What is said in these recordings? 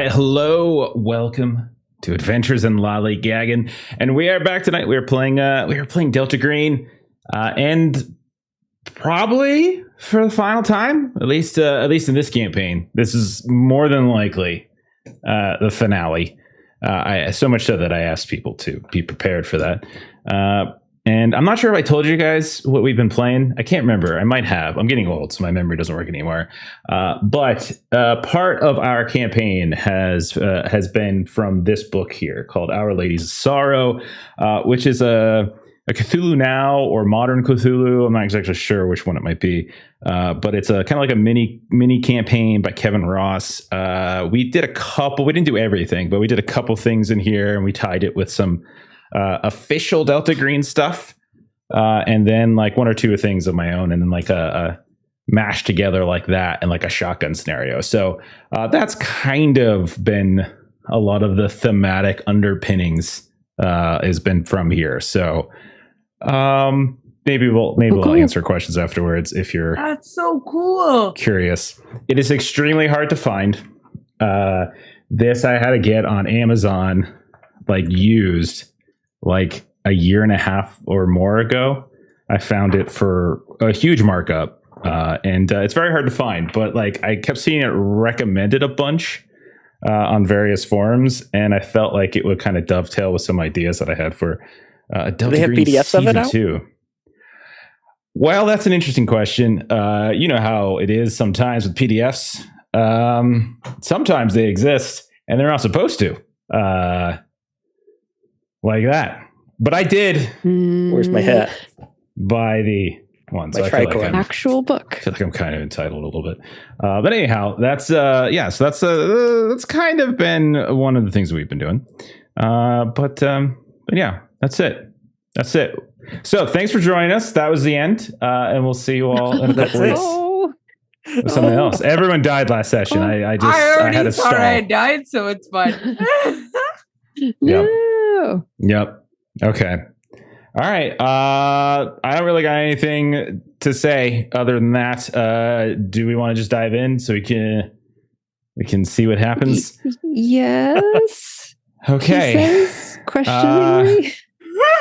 right, hello, welcome to Adventures in Lollygagging, and we are back tonight. We are playing deltagreen, and probably for the final time, at least in this campaign. This is more than likely the finale. So much so that I asked people to be prepared for that. And I'm not sure if I told you guys what we've been playing. I can't remember. I might have. I'm getting old, so my memory doesn't work anymore. But part of our campaign has been from this book here called Our Ladies of Sorrow, which is a Cthulhu Now or modern Cthulhu. I'm not exactly sure which one it might be, but it's a kind of like a mini campaign by Kevin Ross. We did a couple. We didn't do everything, but we did a couple things in here, and we tied it with some official deltagreen stuff, and then like one or two things of my own, and then like a mashed together like that, and like a shotgun scenario. So that's kind of been a lot of the thematic underpinnings has been from here. So maybe we'll answer questions afterwards if you're that's so cool curious. It is extremely hard to find. This I had to get on Amazon, like used, like a year and a half or more ago. I found it for a huge markup, and it's very hard to find, but like I kept seeing it recommended a bunch on various forums, and I felt like it would kind of dovetail with some ideas that I had for Do they have PDFs of it out? Two. Well, that's an interesting question. You know how it is sometimes with PDFs. Sometimes they exist and they're not supposed to. Like that. But I did. Where's my hat? Buy the one. So I feel like actual book. I feel like I'm kind of entitled a little bit. But anyhow, that's so that's kind of been one of the things we've been doing. But yeah, that's it. So thanks for joining us. That was the end. And we'll see you all in a couple weeks. With something else. Everyone died last session. I had a stall. I died, so it's fine. Yep. Okay. All right. I don't really got anything to say other than that. Do we want to just dive in so we can see what happens? Yes. Okay. Questioningly.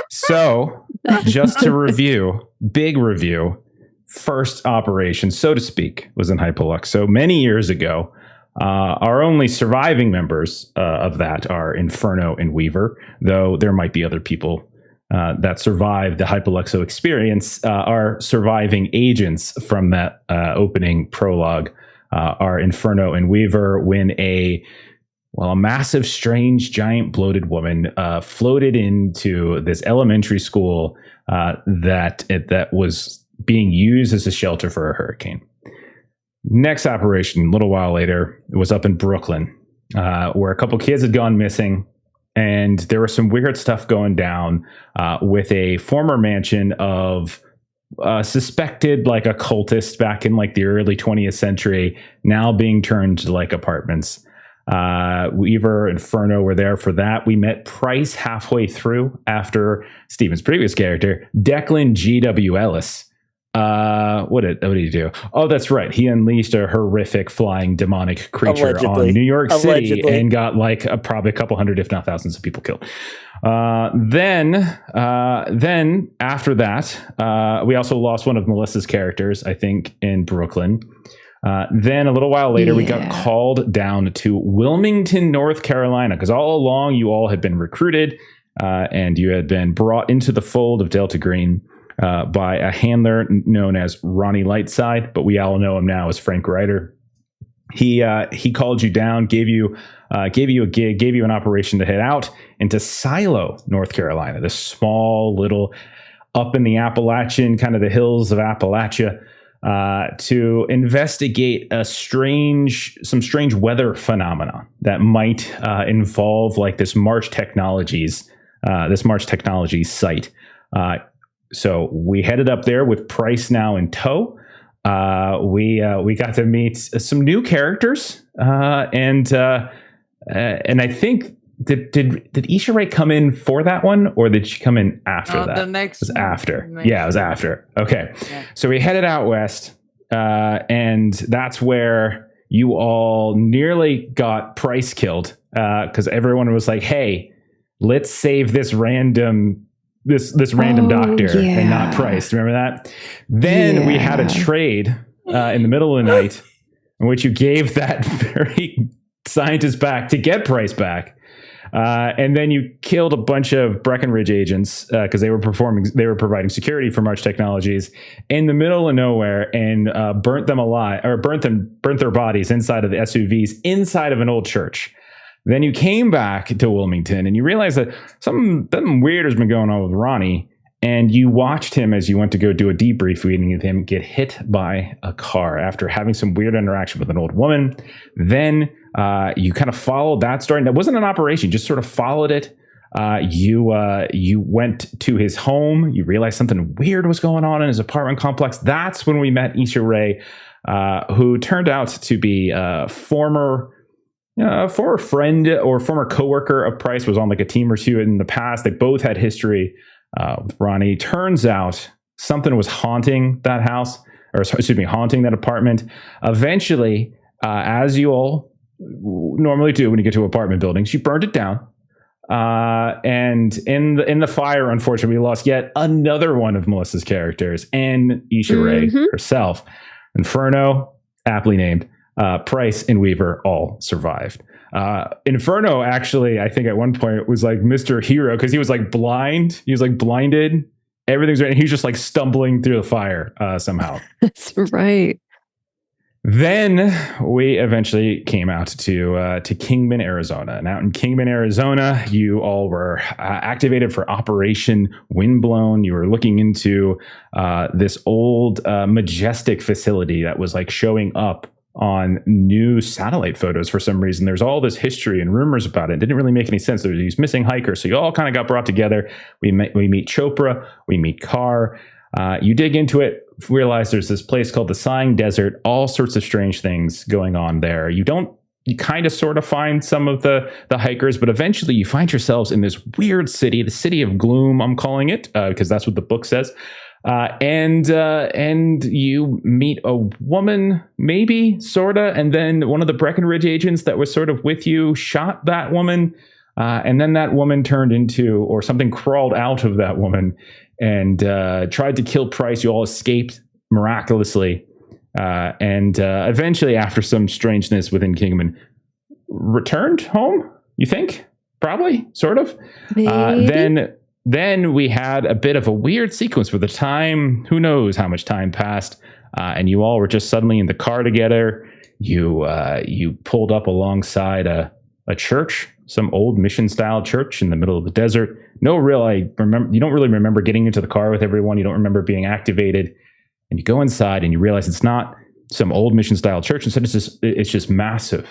So, just to review, big review. First operation, so to speak, was in Hypolux. So many years ago. Our only surviving members of that are Inferno and Weaver, though there might be other people that survived the Hypoluxo experience. Our surviving agents from that opening prologue are Inferno and Weaver when a massive, strange, giant, bloated woman floated into this elementary school that was being used as a shelter for a hurricane. Next operation, a little while later, it was up in Brooklyn, where a couple kids had gone missing, and there was some weird stuff going down with a former mansion of suspected like occultists back in like the early 20th century, now being turned to like apartments. Weaver and Inferno were there for that. We met Price halfway through after Steven's previous character, Declan G.W. Ellis. What did he do? Oh, that's right. He unleashed a horrific flying demonic creature on New York City and got like probably a couple hundred, if not thousands of people killed. Then after that, we also lost one of Melissa's characters, I think, in Brooklyn. Then a little while later, we got called down to Wilmington, North Carolina, because all along you all had been recruited and you had been brought into the fold of deltagreen. By a handler known as Ronnie Lightside, but we all know him now as Frank Ryder. He called you down, gave you a gig, gave you an operation to head out into Silo, North Carolina, this small little up in the Appalachian, kind of the hills of Appalachia, to investigate some strange weather phenomena that might involve like this March Technologies site. So we headed up there with Price now in tow. We got to meet some new characters, and I think did Isha Ray come in for that one, or did she come in after that? The next it was after. Yeah, it was after. Okay, yeah. So we headed out west, and that's where you all nearly got Price killed because everyone was like, "Hey, let's save this random doctor and not Price." Remember that? Then we had a trade in the middle of the night in which you gave that very scientist back to get Price back. And then you killed a bunch of Breckenridge agents because they were providing security for March Technologies in the middle of nowhere, and burnt them alive, or burnt their bodies inside of the SUVs inside of an old church. Then you came back to Wilmington and you realized that something weird has been going on with Ronnie, and you watched him as you went to go do a debrief meeting with him get hit by a car after having some weird interaction with an old woman. Then you kind of followed that story. That wasn't an operation, just sort of followed it. You went to his home. You realized something weird was going on in his apartment complex. That's when we met Issa Rae, who turned out to be a former friend or former coworker of Price, was on like a team or two in the past. They both had history with Ronnie. Turns out something was haunting that house, or excuse me, haunting that apartment. Eventually, as you all normally do when you get to apartment buildings, you burned it down. And in the fire, unfortunately, we lost yet another one of Melissa's characters, and Issa Rae herself. Inferno, aptly named. Price and Weaver all survived. Inferno actually, I think at one point was like Mr. Hero because he was like blind. He was like blinded. Everything's right. And he was just like stumbling through the fire somehow. That's right. Then we eventually came out to Kingman, Arizona. And out in Kingman, Arizona, you all were activated for Operation Windblown. You were looking into this old majestic facility that was like showing up on new satellite photos for some reason. There's all this history and rumors about it. It didn't really make any sense. There were these missing hikers. So you all kind of got brought together. We meet Chopra. We meet Carr. You dig into it, realize there's this place called the Sighing Desert, all sorts of strange things going on there. You kind of sort of find some of the hikers, but eventually you find yourselves in this weird city, the City of Gloom, I'm calling it, because that's what the book says. And you meet a woman, maybe, sorta, and then one of the Breckenridge agents that was sort of with you shot that woman, and then that woman turned into, or something crawled out of that woman and tried to kill Price. You all escaped miraculously, and eventually, after some strangeness within Kingman, returned home, you think? Probably, sort of. Then we had a bit of a weird sequence where the time, who knows how much time passed, and you all were just suddenly in the car together. You pulled up alongside a church, some old mission-style church in the middle of the desert. You don't really remember getting into the car with everyone. You don't remember being activated. And you go inside and you realize it's not some old mission-style church. Instead, it's just massive,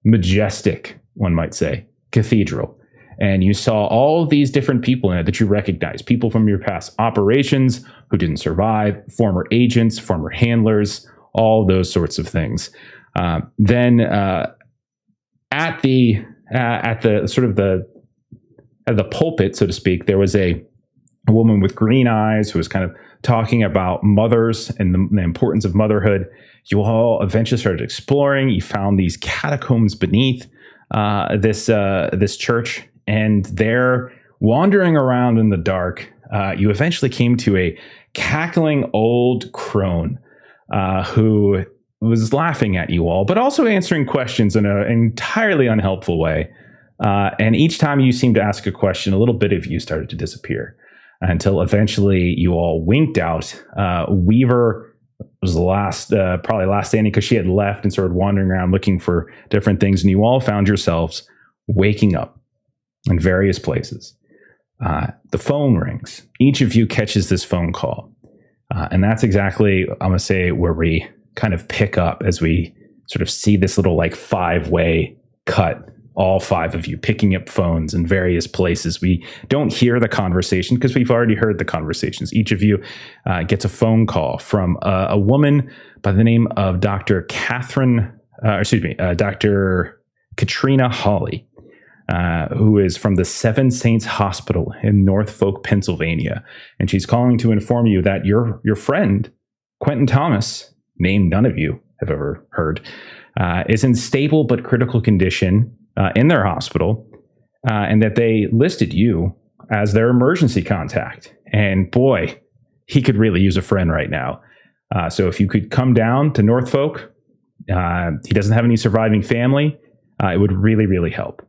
majestic, one might say, cathedral. And you saw all these different people in it that you recognize, people from your past operations who didn't survive, former agents, former handlers, all those sorts of things. Then at the pulpit, so to speak, there was a woman with green eyes who was kind of talking about mothers and the importance of motherhood. You all eventually started exploring. You found these catacombs beneath this church. And there, wandering around in the dark, you eventually came to a cackling old crone who was laughing at you all, but also answering questions in an entirely unhelpful way. And each time you seemed to ask a question, a little bit of you started to disappear until eventually you all winked out. Weaver was probably last standing because she had left and started wandering around looking for different things. And you all found yourselves waking up in various places. The phone rings. Each of you catches this phone call. And that's exactly, I'm going to say, where we kind of pick up as we sort of see this little like 5-way cut. All 5 of you picking up phones in various places. We don't hear the conversation because we've already heard the conversations. Each of you gets a phone call from a woman by the name of Dr. Dr. Katrina Hawley. Who is from the Seven Saints Hospital in Norfolk, Pennsylvania. And she's calling to inform you that your friend, Quentin Thomas, name none of you have ever heard, is in stable but critical condition in their hospital, and that they listed you as their emergency contact. And boy, he could really use a friend right now. So if you could come down to Norfolk, he doesn't have any surviving family, it would really, really help.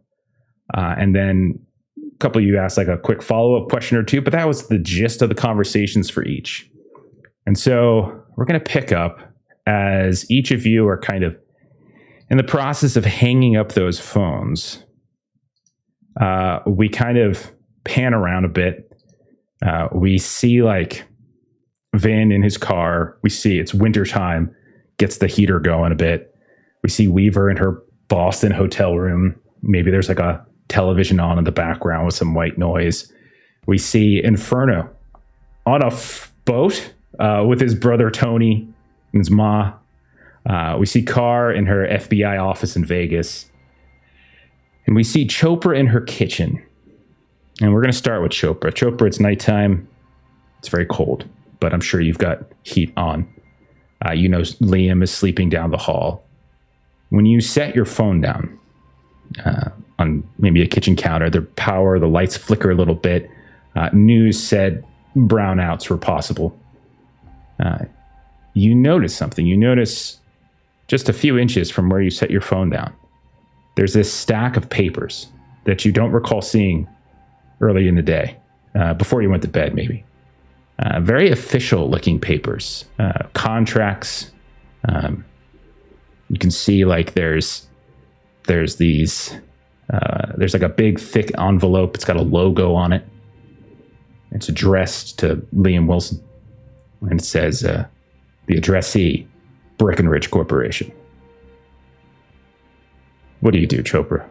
And then a couple of you asked like a quick follow-up question or two, but that was the gist of the conversations for each. And so we're going to pick up as each of you are kind of in the process of hanging up those phones. We kind of pan around a bit. We see like Vin in his car. We see it's wintertime, gets the heater going a bit. We see Weaver in her Boston hotel room. Maybe there's like a television on in the background with some white noise. We see Inferno on a boat with his brother Tony and his ma. We see Carr in her FBI office in Vegas. And we see Chopra in her kitchen. And we're going to start with Chopra. Chopra, it's nighttime. It's very cold, but I'm sure you've got heat on. You know Liam is sleeping down the hall. When you set your phone down on maybe a kitchen counter, the lights flicker a little bit. News said brownouts were possible. You notice something. You notice just a few inches from where you set your phone down, there's this stack of papers that you don't recall seeing early in the day, before you went to bed, maybe. Very official looking papers, contracts. You can see like there's these, there's like a big thick envelope. It's got a logo on it. It's addressed to Liam Wilson. And it says, the addressee, Breckenridge Corporation. What do you do, Chopra?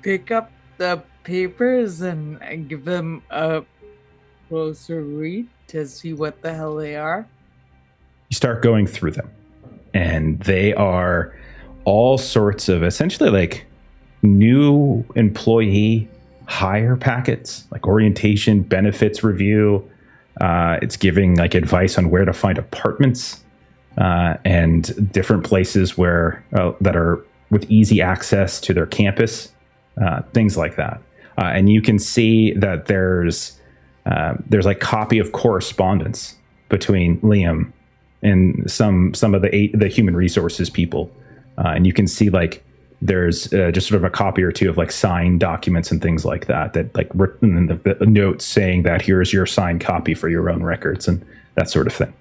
Pick up the papers and give them a closer read to see what the hell they are. You start going through them, and they are all sorts of essentially like new employee hire packets, like orientation, benefits review. It's giving like advice on where to find apartments and different places where that are with easy access to their campus, things like that. And you can see that there's like copy of correspondence between Liam and some of the human resources people, and you can see like there's just sort of a copy or two of like signed documents and things like that like written in the notes saying that here's your signed copy for your own records and that sort of thing.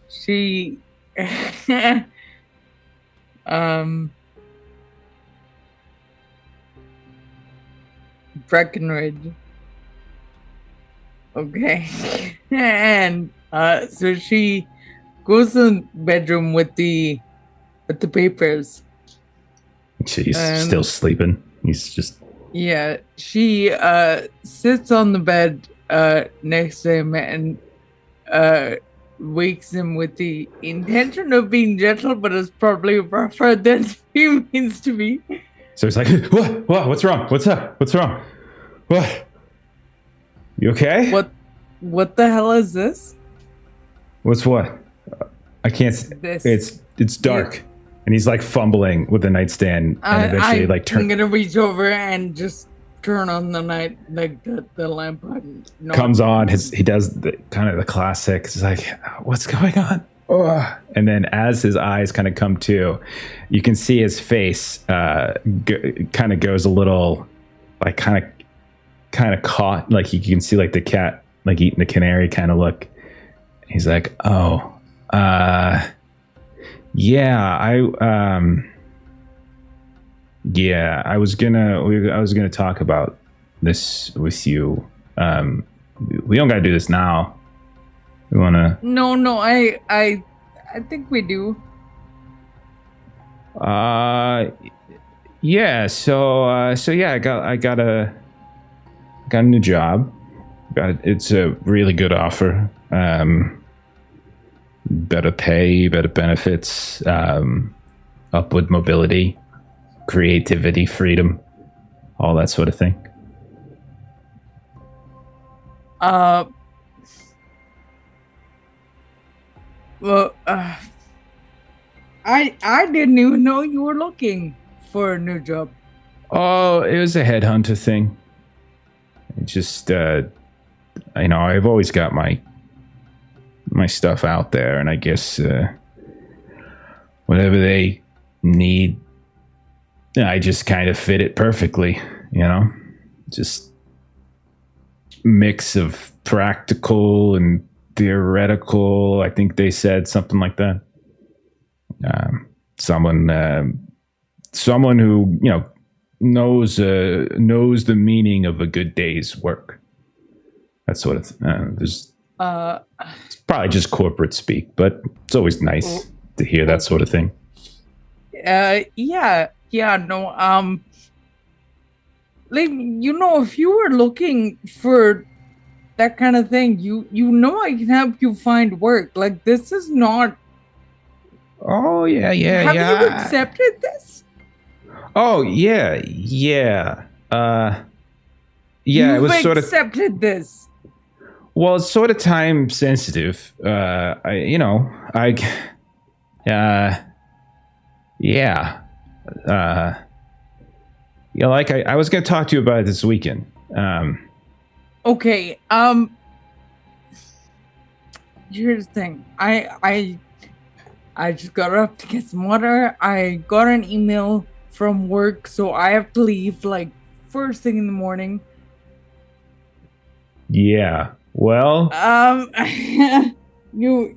She Breckenridge. Okay. And so she goes in the bedroom with the papers. He's still sleeping. He's just... Yeah, she sits on the bed next to him and wakes him with the intention of being gentle, but is probably rougher than he means to be. So he's like, what? What's wrong? What's up? What's wrong? What? You okay? What the hell is this? What's what? I can't see. It's dark. And he's like fumbling with the nightstand and eventually I'm gonna reach over and just turn on the the lamp button. Comes on. He does the kind of the classic. It's like, what's going on? Oh. And then as his eyes kind of come to, you can see his face kind of goes a little like kind of caught. Like you can see like the cat like eating the canary kind of look. He's like, oh, yeah, I was gonna talk about this with you. We don't gotta do this now. We wanna. No, I think we do. Yeah. So yeah, I got a new job. It's a really good offer. Better pay, better benefits, upward mobility, creativity, freedom, all that sort of thing. Well, I didn't even know you were looking for a new job. Oh, it was a headhunter thing. It just, I've always got my stuff out there, and I guess whatever they need, I just kind of fit it perfectly, just mix of practical and theoretical. I think they said something like that. Someone who knows the meaning of a good day's work. That sort of there's it's probably just corporate speak, but it's always nice to hear that sort of thing. If you were looking for that kind of thing, I can help you find work. Like, this is not. Oh yeah. Have you accepted this? Oh yeah. It was sort of accepted this. Well, it's sort of time sensitive. I was going to talk to you about it this weekend. Okay. Here's the thing. I just got up to get some water. I got an email from work, so I have to leave like first thing in the morning. Yeah. Well. You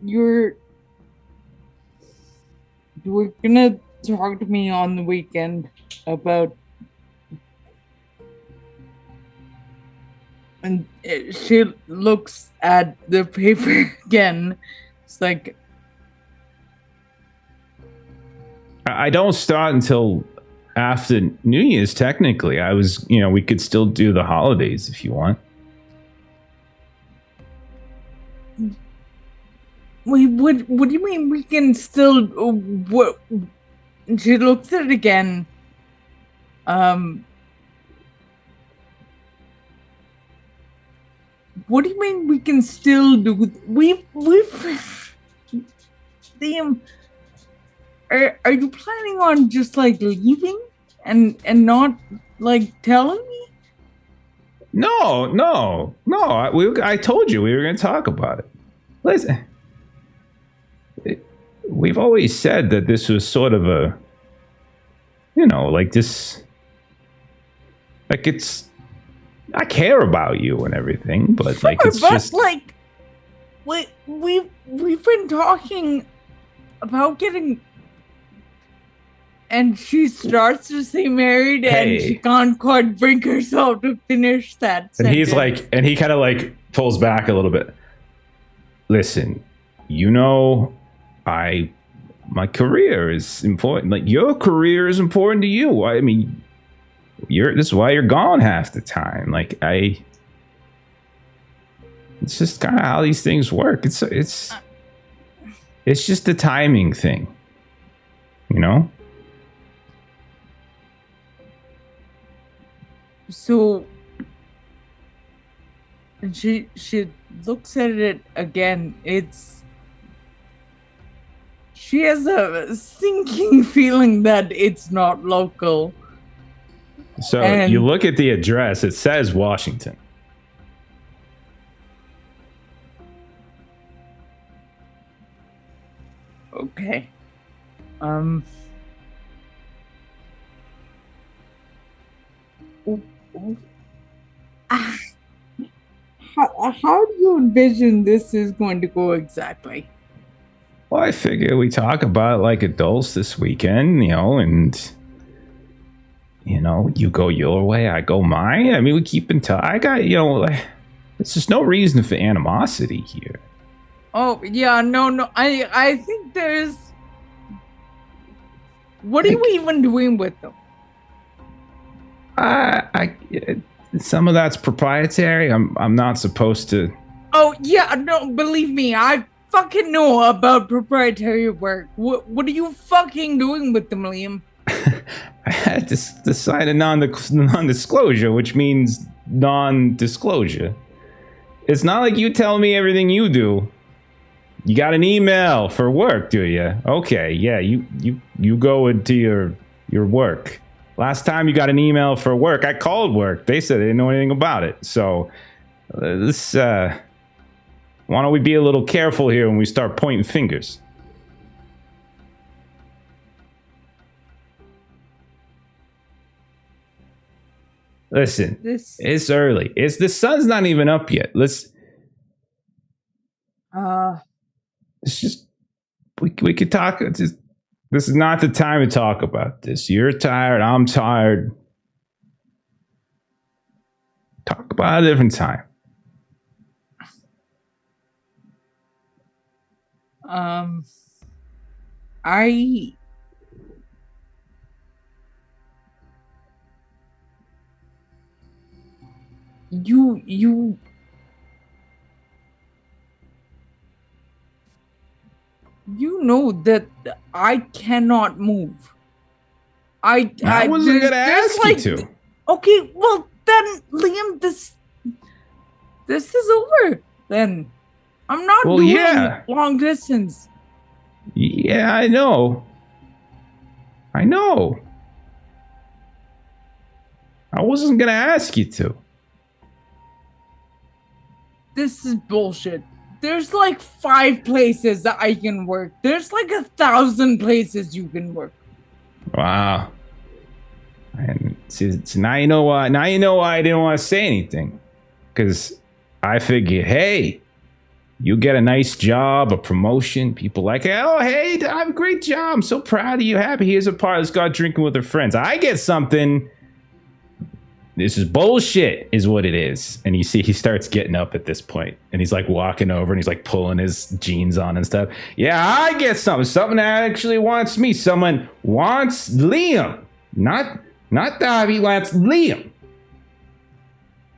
were gonna talk to me on the weekend about. And she looks at the paper again. It's like, I don't start until after New Year's, technically. We could still do the holidays if you want. Wait, what do you mean we can still, what? She looks at it again. What do you mean we can still do? We've Liam, are you planning on just like leaving and not like telling me? No. I told you we were going to talk about it. Listen, we've always said that this was sort of a, like this, like it's. I care about you and everything, but sure, like it's just like we've been talking about getting, and she starts to say married, and she can't quite bring herself to finish that sentence. And he's like, and he kind of like pulls back a little bit. Listen, my career is important. Like, your career is important to you. I mean, this is why you're gone half the time. Like, it's just kind of how these things work. It's just a timing thing, So, and she looks at it again. She has a sinking feeling that it's not local. So you look at the address, it says Washington. Okay. How do you envision this is going to go exactly? Well, I figure we talk about it like adults this weekend, and you go your way, I go mine. I mean, we keep in touch. I got, there's just no reason for animosity here. Oh, yeah, no. I think there's... What are you even doing with them? Some of that's proprietary. I'm not supposed to... Oh, yeah, no, believe me, I fucking know about proprietary work. What are you fucking doing with them, Liam? I had to sign a non-disclosure, which means non-disclosure. It's not like you tell me everything you do. You got an email for work, do you? Okay, yeah, you go into your work. Last time you got an email for work, I called work. They said they didn't know anything about it. So this why don't we be a little careful here when we start pointing fingers? Listen, it's early. The sun's not even up yet. It's just we could talk. This is not the time to talk about this. You're tired. I'm tired. Talk about a different time. You know that I cannot move. I wasn't gonna ask you to. Okay, well then, Liam, this is over. Then I'm not doing long distance. Yeah, I know. I wasn't gonna ask you to. This is bullshit. There's like 5 places that I can work. There's like 1,000 places you can work. Wow. And see, now you know why. Now you know why I didn't want to say anything. Because I figured, hey, you get a nice job, a promotion. People like, oh, hey, I have a great job. I'm so proud of you. Happy. Here's a part. Let's go out drinking with her friends. I get something. This is bullshit, is what it is. And you see, he starts getting up at this point, and he's like walking over, and he's like pulling his jeans on and stuff. Yeah, I get something that actually wants me. Someone wants Liam, not Davi, wants Liam.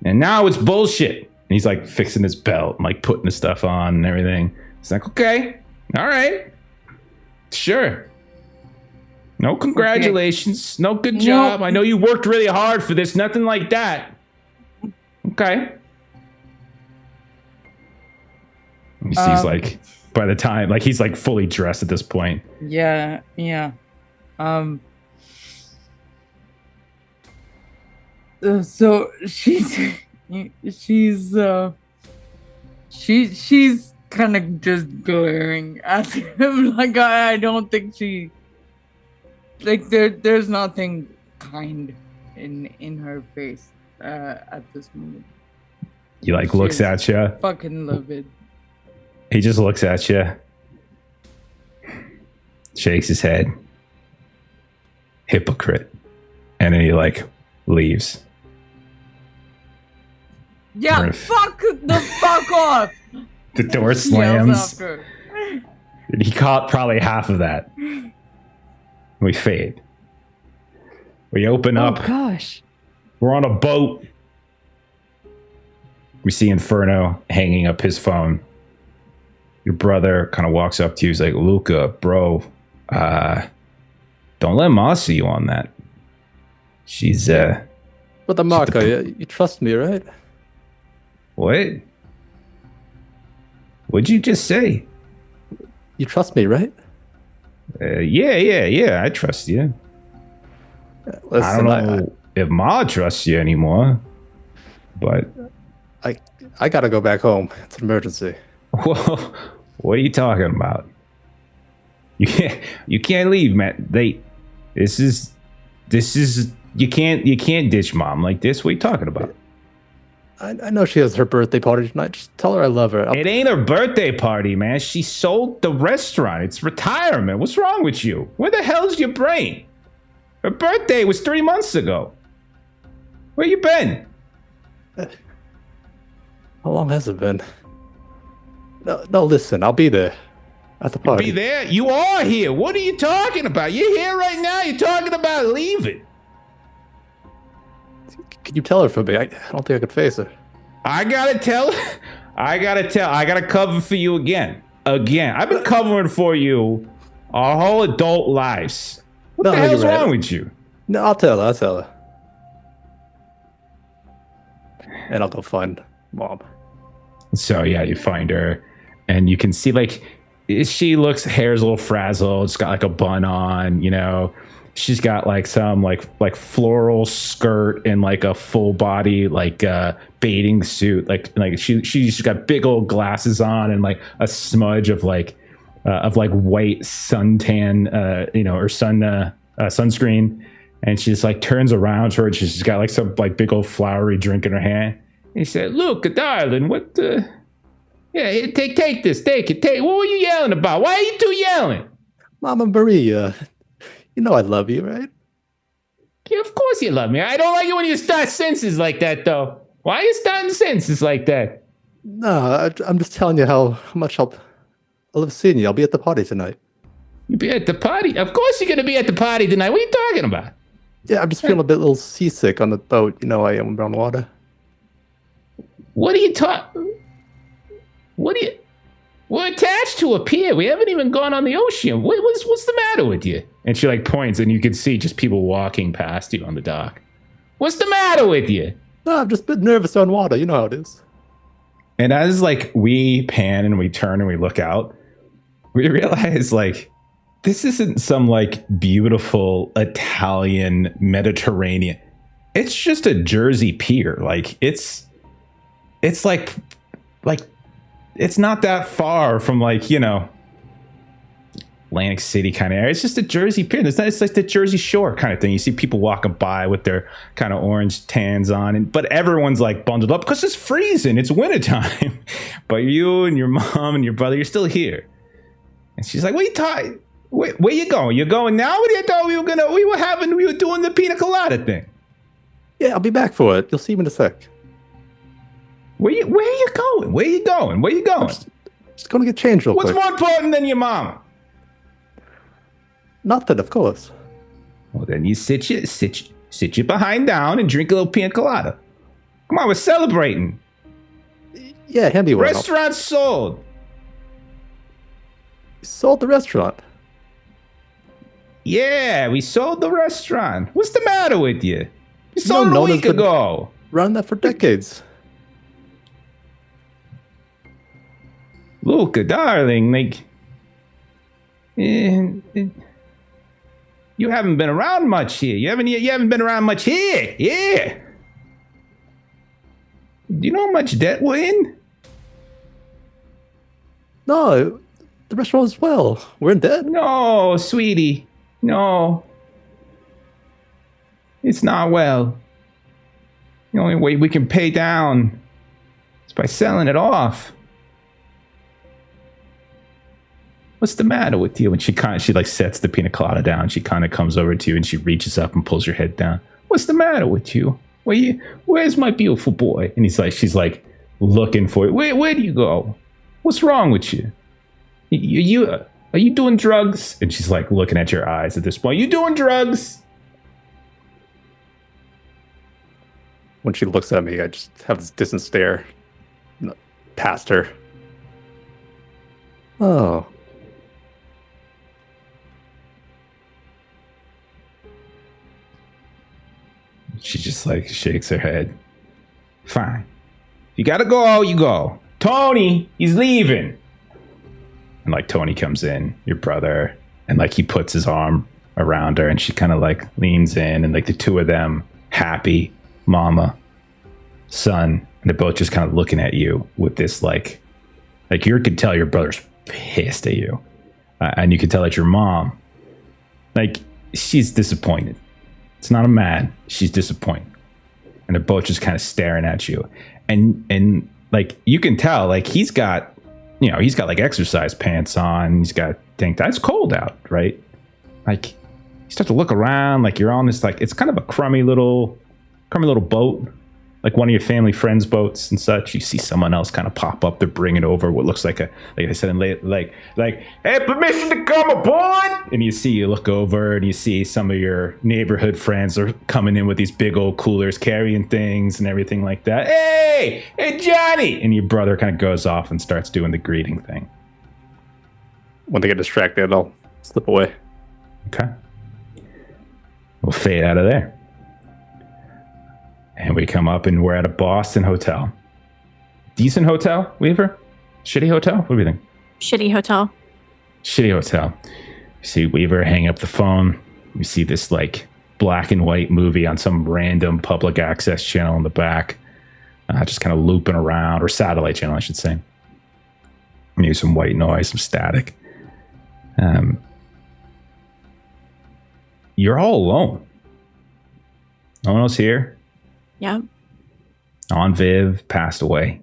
And now it's bullshit. And he's like fixing his belt and like putting the stuff on and everything. It's like, okay, all right, sure. No congratulations. Okay. No good job. Nope. I know you worked really hard for this. Nothing like that. Okay. He sees like by the time like he's like fully dressed at this point. Yeah. So she's kind of just glaring at him like I don't think she. Like there's nothing kind in her face at this moment. He like looks at you. Fucking livid. He just looks at you, shakes his head. Hypocrite, and then he like leaves. Yeah, fuck off. The door slams. He caught probably half of that. We fade. We open up. Oh, gosh. We're on a boat. We see Inferno hanging up his phone. Your brother kind of walks up to you. He's like, Luca, bro, don't let Ma see you on that. She's, But the Marco, you trust me, right? What? What'd you just say? You trust me, right? Yeah, I trust you. Listen, I don't know if Ma trusts you anymore, but I gotta go back home. It's an emergency. Well, what are you talking about? You can't leave, man. This is you can't ditch Mom like this. What are you talking about? I know she has her birthday party tonight. Just tell her I love her. It ain't her birthday party, man. She sold the restaurant. It's retirement. What's wrong with you? Where the hell's your brain? Her birthday was 3 months ago. Where you been? How long has it been? No, listen. I'll be there at the party. You'll be there? You are here. What are you talking about? You're here right now. You're talking about leaving. Can you tell her for me? I don't think I could face her. I gotta cover for you again. I've been covering for you our whole adult lives. What the hell's wrong with you? No, I'll tell her. And I'll go find Mom. So yeah, you find her, and you can see like she looks, hair's a little frazzled. She's got like a bun on, you know. She's got like some like floral skirt and like a full body like bathing suit. Like she's got big old glasses on and like a smudge of like white suntan, you know, or sunscreen. And she just like turns around to her and she's got like some like big old flowery drink in her hand. And he said, "Look, darling, what the? Yeah, here, take this, take it. What were you yelling about? Why are you two yelling?" Mama Maria, you know I love you, right? Yeah, of course you love me. I don't like it when you start sentences like that, though. Why are you starting sentences like that? No, I'm just telling you how much I love seeing you. I'll be at the party tonight. You be at the party? Of course you're gonna be at the party tonight. What are you talking about? Yeah, I'm just feeling a little seasick on the boat. You know I am around water. What are you talking? What are you? We're attached to a pier. We haven't even gone on the ocean. What's the matter with you? And she like points, and you can see just people walking past you on the dock. What's the matter with you? No, I'm just a bit nervous on water. You know how it is. And as like we pan and we turn and we look out, we realize like this isn't some like beautiful Italian Mediterranean. It's just a Jersey pier. Like it's like it's not that far from like, you know, Atlantic City kind of area. It's just a Jersey pier. It's like the Jersey Shore kind of thing. You see people walking by with their kind of orange tans on, but everyone's like bundled up because it's freezing. It's wintertime. But you and your mom and your brother, you're still here. And she's like, "What are you talking? Where you going? You're going now? What do you thought we were doing the pina colada thing?" Yeah, I'll be back for it. You'll see me in a sec. Where you going? Where you going? Where you going? Just going to get changed real What's quick. more important than your mama? Nothing, of course. Well, then you sit your behind down and drink a little pina colada. Come on, we're celebrating. Yeah, hand me one. Restaurant sold. Sold the restaurant. Yeah, we sold the restaurant. What's the matter with you? We sold it a no one week has been ago. Run that for decades. Luca, darling, like, you haven't been around much here. You haven't been around much here. Yeah. Do you know how much debt we're in? No, the restaurant as well. We're in debt. No, sweetie. No. It's not well. The only way we can pay down is by selling it off. What's the matter with you? And she like sets the pina colada down. She kind of comes over to you and she reaches up and pulls your head down. What's the matter with you? Where's my beautiful boy? And she's like looking for you. Where do you go? What's wrong with you? Are you doing drugs? And she's like looking at your eyes at this point. You doing drugs? When she looks at me, I just have this distant stare past her. Oh. She just like shakes her head. Fine. You gotta go, you go. Tony, he's leaving. And like Tony comes in, your brother, and like he puts his arm around her and she kind of like leans in and like the two of them, happy, mama, son, and they're both just kind of looking at you with this like you could tell your brother's pissed at you. And you can tell that your mom, like, she's disappointed. It's not a mad. She's disappointed. And they're both just kind of staring at you. And like, you can tell, like, he's got like exercise pants on. He's got tank top. It's cold out, right? Like, you start to look around, like you're on this, like, it's kind of a crummy little boat. Like one of your family friends' boats and such. You see someone else kind of pop up. They're bringing over what looks like I said, like, hey, permission to come aboard. And you look over and you see some of your neighborhood friends are coming in with these big old coolers, carrying things and everything like that. Hey, Johnny. And your brother kind of goes off and starts doing the greeting thing. When they get distracted, I'll slip away. Okay. We'll fade out of there. And we come up and we're at a Boston hotel. decent hotel, Weaver? Shitty hotel? What do you think? Shitty hotel. Shitty hotel. You see Weaver hang up the phone. You see this like black and white movie on some random public access channel in the back, just kind of looping around, or satellite channel, I should say. Maybe some white noise, some static. You're all alone. No one else here. Yep. Aunt Viv passed away.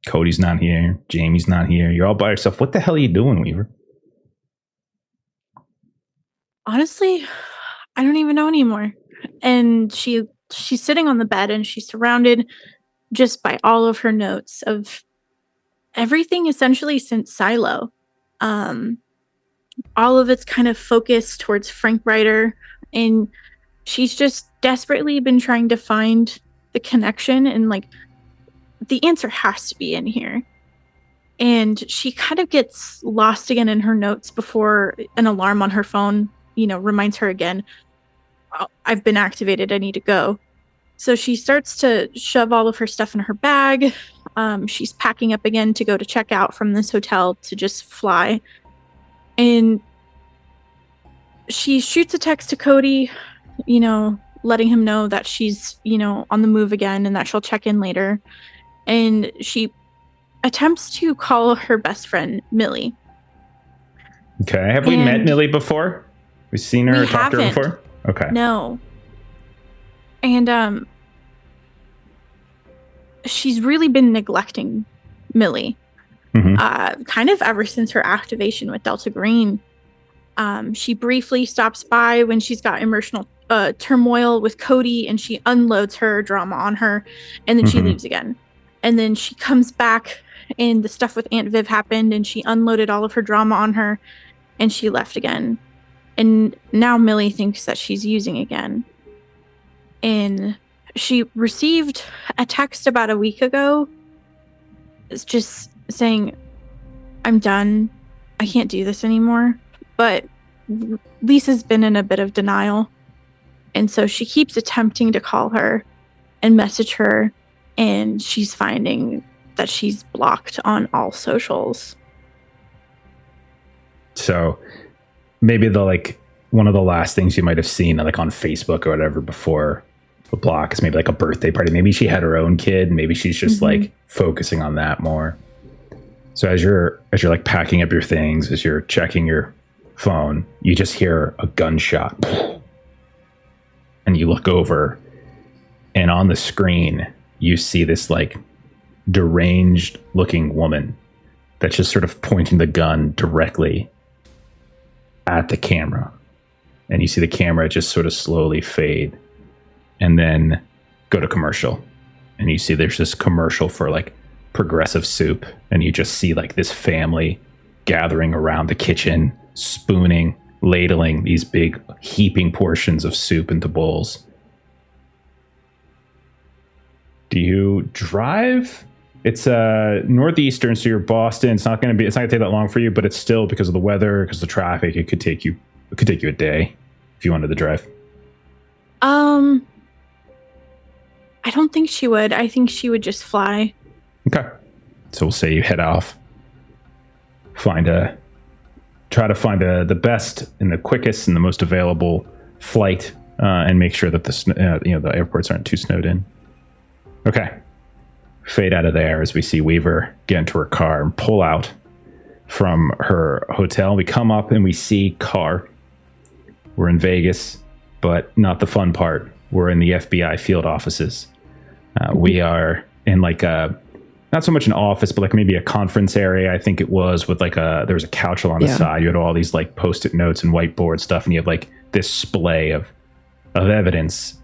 Cody's not here. Jamie's not here. You're all by yourself. What the hell are you doing, Weaver? Honestly, I don't even know anymore. And she's sitting on the bed and she's surrounded just by all of her notes of everything essentially since Silo. All of it's kind of focused towards Frank Ryder, and she's just desperately been trying to find the connection, and like the answer has to be in here. And she kind of gets lost again in her notes before an alarm on her phone, reminds her again, I've been activated, I need to go. So she starts to shove all of her stuff in her bag. She's packing up again to go to check out from this hotel to just fly. And she shoots a text to Cody, letting him know that she's, on the move again and that she'll check in later. And she attempts to call her best friend, Millie. Okay. Have we met Millie before? We've seen her or talked to her before? Okay. No. And she's really been neglecting Millie. Kind of ever since her activation with deltagreen. She briefly stops by when she's got emotional turmoil with Cody, and she unloads her drama on her, and then she leaves again. And then she comes back, and the stuff with Aunt Viv happened, and she unloaded all of her drama on her, and she left again. And now Millie thinks that she's using again. And she received a text about a week ago. It's just saying, I'm done. I can't do this anymore. But Lisa's been in a bit of denial. And so she keeps attempting to call her and message her. And she's finding that she's blocked on all socials. So maybe one of the last things you might have seen on Facebook or whatever before the block is maybe like a birthday party. Maybe she had her own kid. Maybe she's just like focusing on that more. So as you're like packing up your things, as you're checking your phone, you just hear a gunshot. And you look over, and on the screen, you see this like deranged looking woman that's just sort of pointing the gun directly at the camera. And you see the camera just sort of slowly fade and then go to commercial. And you see there's this commercial for like Progressive Soup, and you just see like this family gathering around the kitchen, spooning, ladling these big heaping portions of soup into bowls. Do you drive? It's northeastern, so you're Boston. It's not gonna take that long for you, but it's still, because of the weather, because of the traffic, it could take you a day if you wanted to drive. I don't think she would. I think she would just fly. Okay. So we'll say you head off. Try to find the best and the quickest and the most available flight, and make sure that the airports aren't too snowed in. Okay. Fade out of there as we see Weaver get into her car and pull out from her hotel. We come up and we see Carr. We're in Vegas, but not the fun part. We're in the FBI field offices. We are in like not so much an office, but like maybe a conference area. I think it was with like there was a couch along the side. You had all these like Post-it notes and whiteboard stuff, and you have like this display of evidence.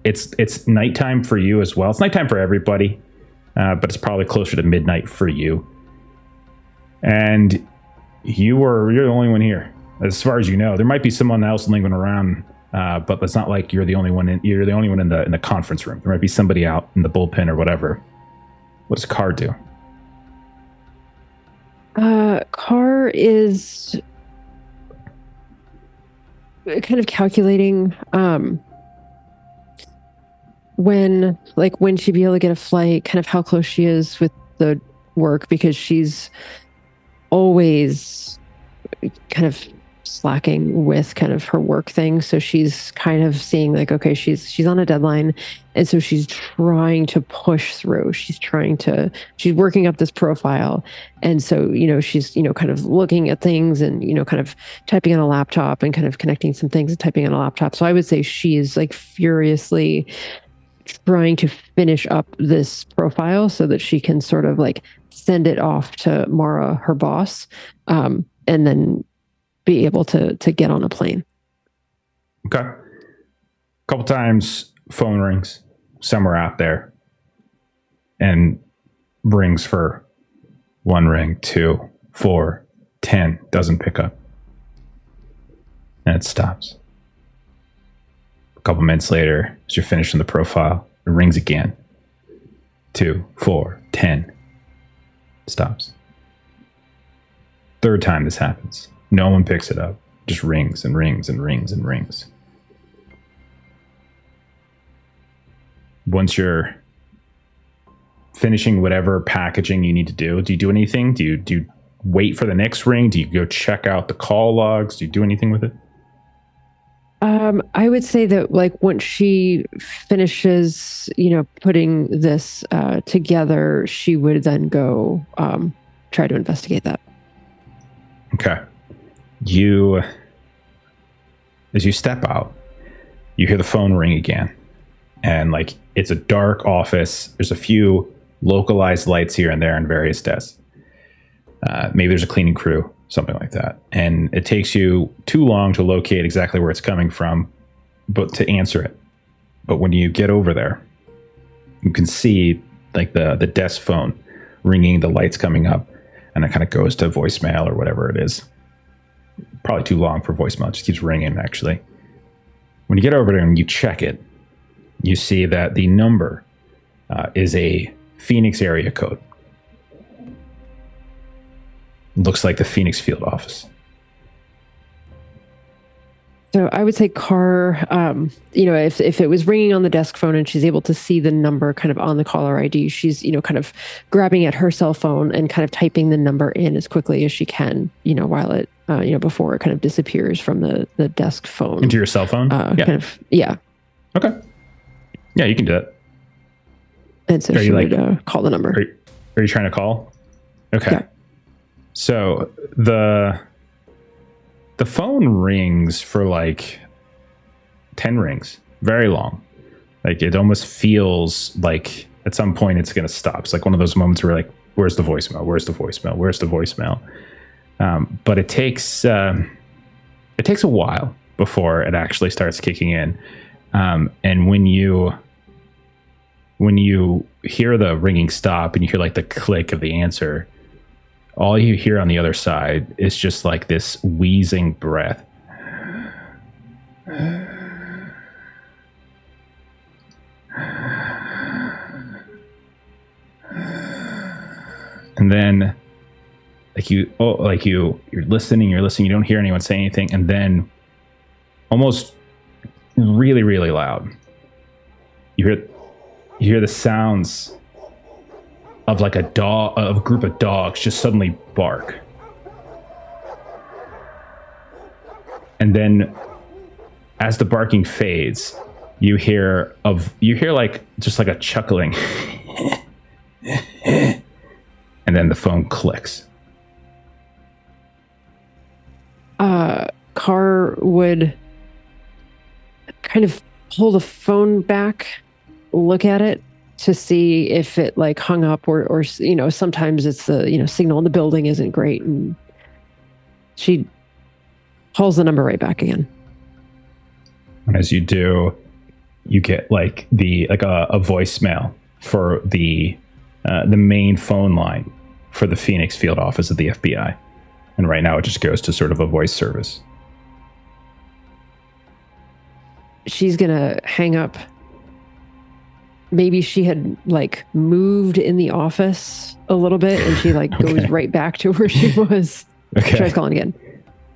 It's nighttime for you as well. It's nighttime for everybody, but it's probably closer to midnight for you. And you're the only one here, as far as you know. There might be someone else lingering around, but it's not like you're the only one. You're the only one in the conference room. There might be somebody out in the bullpen or whatever. What does Carr do? Carr is kind of calculating when she'd be able to get a flight, kind of how close she is with the work, because she's always kind of slacking with kind of her work thing. So she's kind of seeing like, okay, she's on a deadline. And so she's trying to push through. She's working up this profile. And so, she's, kind of looking at things and, kind of typing on a laptop and kind of connecting some things and typing on a laptop. So I would say she is like furiously trying to finish up this profile so that she can sort of like send it off to Mara, her boss, and then be able to get on a plane. Okay. A couple times phone rings somewhere out there and rings for 1 ring, 2, 4, 10, doesn't pick up. And it stops. A couple minutes later, as you're finishing the profile, it rings again. 2, 4, 10. Stops. Third time this happens. No one picks it up. Just rings and rings and rings and rings. Once you're finishing whatever packaging you need to do you do anything? Do you wait for the next ring? Do you go check out the call logs? Do you do anything with it? I would say that like once she finishes, putting this together, she would then go try to investigate that. Okay. As you step out, you hear the phone ring again. And like, it's a dark office. There's a few localized lights here and there on various desks. Maybe there's a cleaning crew, something like that. And it takes you too long to locate exactly where it's coming from, but to answer it. But when you get over there, you can see like the desk phone ringing, the lights coming up, and it kind of goes to voicemail or whatever it is. Probably too long for voicemail. It just keeps ringing, actually. When you get over there and you check it, you see that the number is a Phoenix area code. Looks like the Phoenix field office. So I would say Carr, if it was ringing on the desk phone and she's able to see the number kind of on the caller ID, she's, kind of grabbing at her cell phone and kind of typing the number in as quickly as she can, while it, before it kind of disappears from the desk phone. Into your cell phone? Yeah. Okay. Yeah, you can do that. And so she would call the number. Are you trying to call? Okay. Yeah. So the phone rings for like 10 rings, very long. Like it almost feels like at some point it's going to stop. It's like one of those moments where like, where's the voicemail? Where's the voicemail? Where's the voicemail? But it takes a while before it actually starts kicking in. And when you hear the ringing stop and you hear like the click of the answer, all you hear on the other side is just like this wheezing breath. And then you're listening, you don't hear anyone say anything, and then almost really, really loud, you hear the sounds of like a group of dogs just suddenly bark. And then as the barking fades, you hear like just like a chuckling. And then the phone clicks. Carr would kind of pull the phone back, look at it to see if it like hung up or sometimes it's the, signal in the building isn't great. And she calls the number right back again. And as you do, you get like a voicemail for the main phone line for the Phoenix field office of the FBI. And right now it just goes to sort of a voice service. She's going to hang up. Maybe she had like moved in the office a little bit and she like goes right back to where she was. Okay. Tries calling again.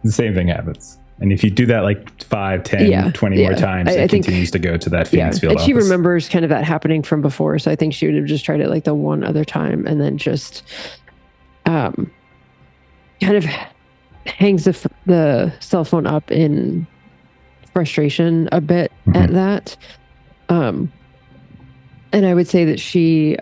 The same thing happens. And if you do that like 5, 10, 20 more times, it continues to go to that Phoenix Field and office. she remembers kind of that happening from before. So I think she would have just tried it like the one other time and then just kind of hangs the cell phone up in frustration a bit at that. And I would say that she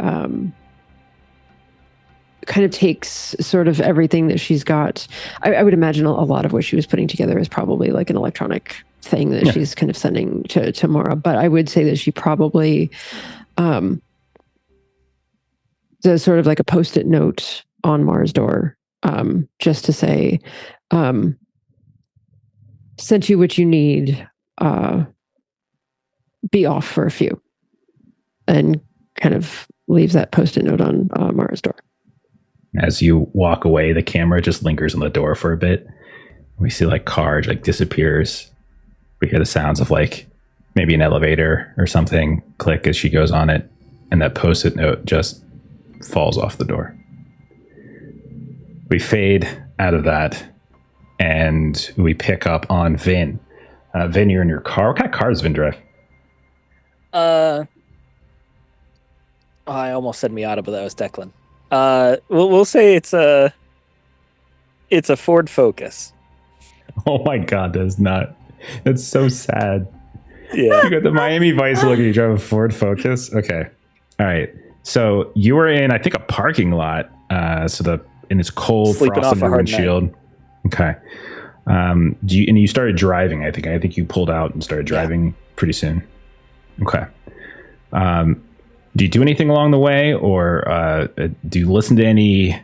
kind of takes sort of everything that she's got. I would imagine a lot of what she was putting together is probably like an electronic thing that she's kind of sending to Mara. But I would say that she probably does sort of like a Post-it note on Mara's door, just to say, sent you what you need, be off for a few, and kind of leaves that Post-it note on Mara's door. As you walk away, the camera just lingers on the door for a bit. We see like Carr like disappears. We hear the sounds of like maybe an elevator or something click as she goes on it, and that Post-it note just falls off the door. We fade out of that, and we pick up on Vin. Vin, you're in your car. What kind of car does Vin drive? I almost said Miata, but that was Declan. We'll say it's a Ford Focus. Oh my God, that's so sad. Yeah. You got the Miami Vice look and you drive a Ford Focus. Okay. All right. So you were in, I think, a parking lot. And it's cold, Sleeping frosted off a hard windshield. night. Okay. You started driving, I think. I think you pulled out and started driving pretty soon. Okay. Do you do anything along the way, or do you listen to any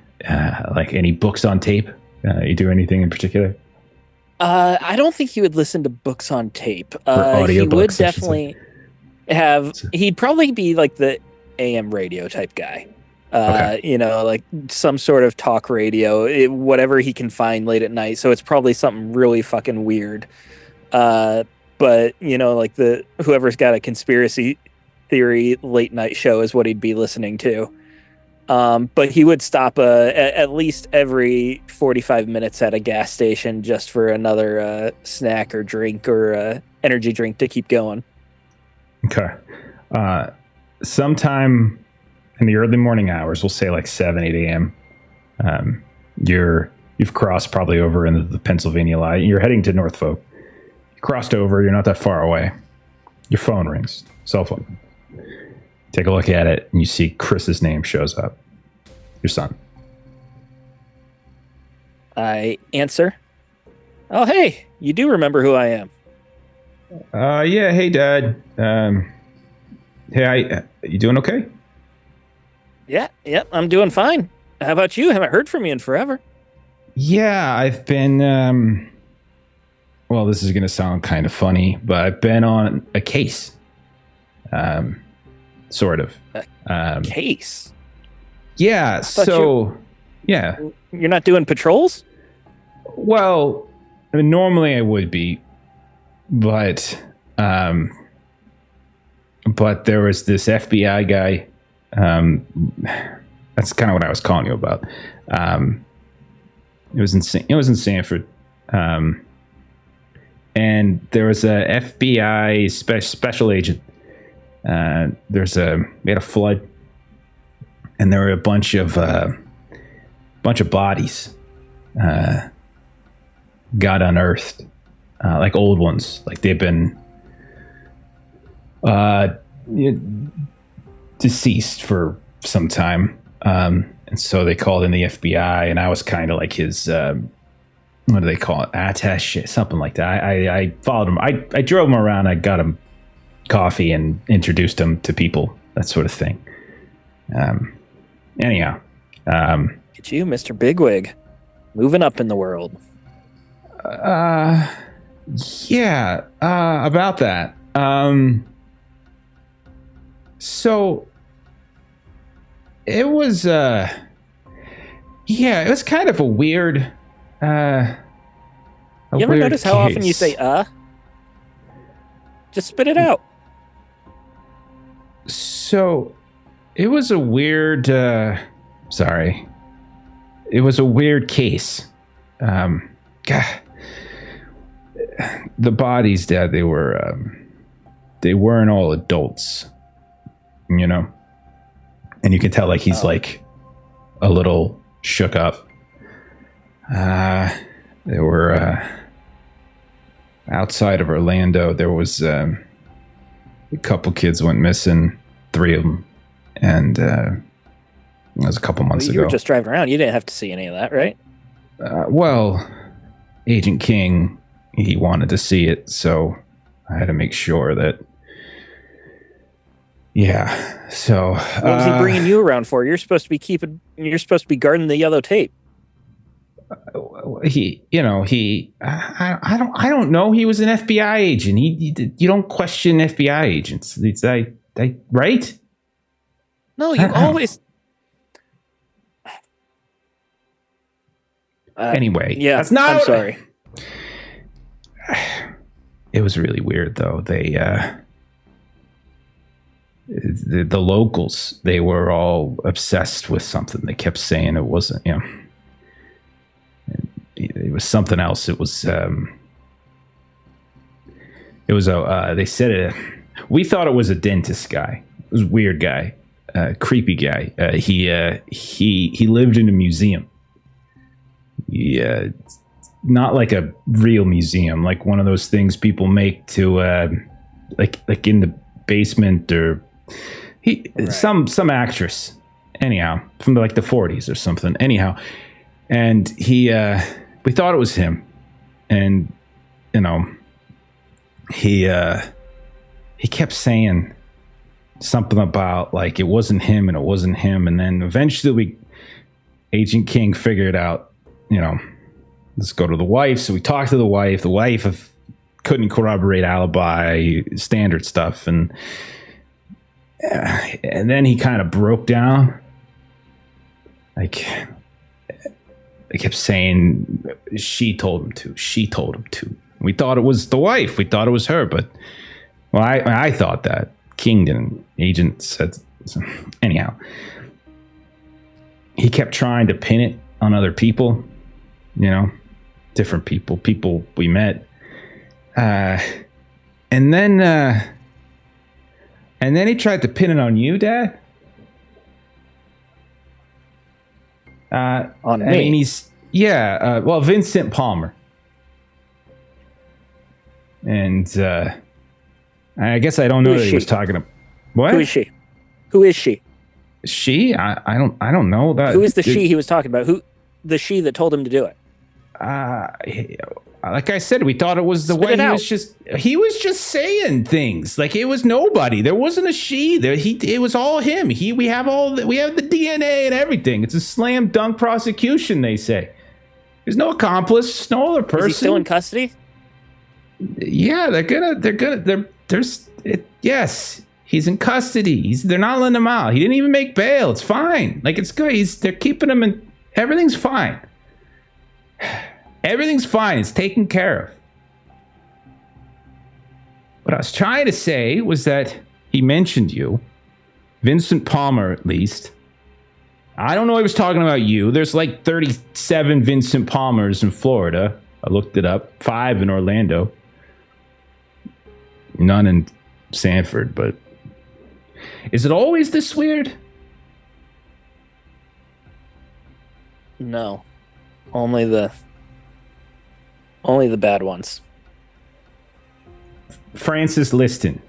books on tape? You do anything in particular? I don't think he would listen to books on tape. Or he would audiobooks, definitely have. He'd probably be like the AM radio type guy. Okay. Like some sort of talk radio, whatever he can find late at night. So it's probably something really fucking weird. But like whoever's got a conspiracy theory late night show is what he'd be listening to. But he would stop at least every 45 minutes at a gas station just for another snack or drink or energy drink to keep going. Okay. Sometime in the early morning hours, we'll say like 7, 8 a.m., you've crossed probably over into the Pennsylvania line. You're heading to Norfolk. You crossed over. You're not that far away. Your phone rings. Cell phone. Take a look at it, and you see Chris's name shows up. Your son. I answer. Oh, hey, you do remember who I am. Yeah, hey, Dad. Hey, you doing okay? Yeah, I'm doing fine. How about you? Haven't heard from you in forever. Yeah, I've been, well, this is going to sound kind of funny, but I've been on a case. Sort of. Case? Yeah, yeah. You're not doing patrols? Well, I mean, normally I would be, but there was this FBI guy. That's kind of what I was calling you about. It was in Sanford. And there was a FBI special agent. We had a flood, and there were a bunch of bodies got unearthed, like old ones, like they've been deceased for some time, and so they called in the FBI, and I was kind of like his what do they call it, attaché, something like that. I followed him. I drove him around. I got him coffee and introduced him to people, that sort of thing. Anyhow, It's you, Mr. Bigwig, moving up in the world. Yeah, about that. So it was, it was kind of a weird, You ever notice how often you say, Just spit it out. So it was a weird, sorry. It was a weird case. God. the bodies, Dad, they weren't all adults, you know? And you can tell, like, he's, like, a little shook up. There were, outside of Orlando, there was, a couple kids went missing, 3 of them. And, it was a couple months ago. You were just driving around. You didn't have to see any of that, right? Well, Agent King, he wanted to see it, so I had to make sure that. Yeah. So what was he bringing you around for? You're supposed to be guarding the yellow tape. I don't know. He was an FBI agent. You don't question FBI agents. Right? No, you always. Anyway, yeah, that's not. I'm sorry. It was really weird, though. They, the locals, they were all obsessed with something. They kept saying it wasn't, it was something else. It was they said it. We thought it was a dentist guy. It was a weird guy, creepy guy. He lived in a museum. Yeah, not like a real museum, like one of those things people make to, like in the basement, or some actress, anyhow, from like the 40s or something. Anyhow, and we thought it was him, and he kept saying something about like it wasn't him, and then eventually Agent King figured out. Let's go to the wife. So we talked to the wife. The wife couldn't corroborate alibi, standard stuff. And then he kind of broke down. Like, I kept saying, she told him to. We thought it was the wife. We thought it was her. But, well, I thought that. King didn't. Agent said. So. Anyhow, he kept trying to pin it on other people. Different people we met. And then he tried to pin it on you, Dad. On me? I mean, well, Vincent Palmer. And I guess I don't know that he was talking about. What? Who is she? Who is she? She? I don't know that. Who is the she he was talking about? Who? The she that told him to do it? Like I said, we thought it was the way he was just saying things. Like it was nobody. There wasn't a she there. It was all him. We have the DNA and everything. It's a slam dunk prosecution, they say. There's no accomplice, no other person. Is he still in custody? Yeah, yes, he's in custody. They're not letting him out. He didn't even make bail. It's fine. Like it's good. They're keeping him in. Everything's fine. Everything's fine. It's taken care of. What I was trying to say was that he mentioned you. Vincent Palmer, at least. I don't know he was talking about you. There's like 37 Vincent Palmers in Florida. I looked it up. 5 in Orlando. None in Sanford, but... Is it always this weird? No. Only the bad ones. Francis Liston.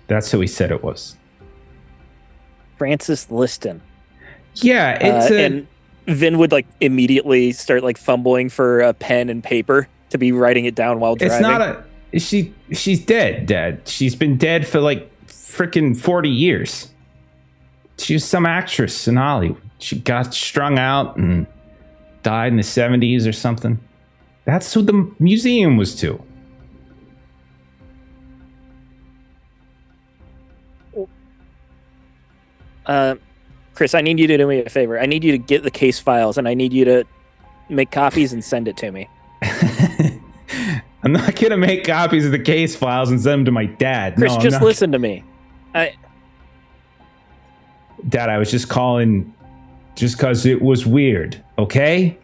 That's who he said it was. Francis Liston. Yeah, it's and Vin would like immediately start like fumbling for a pen and paper to be writing it down while driving. It's not she's dead, Dad. She's been dead for like freaking 40 years. She was some actress in Hollywood. She got strung out and died in the 70s or something. That's who the museum was to. Chris, I need you to do me a favor. I need you to get the case files and I need you to make copies and send it to me. I'm not going to make copies of the case files and send them to my dad. Chris, no, just listen to me. Dad, I was just calling just because it was weird, okay?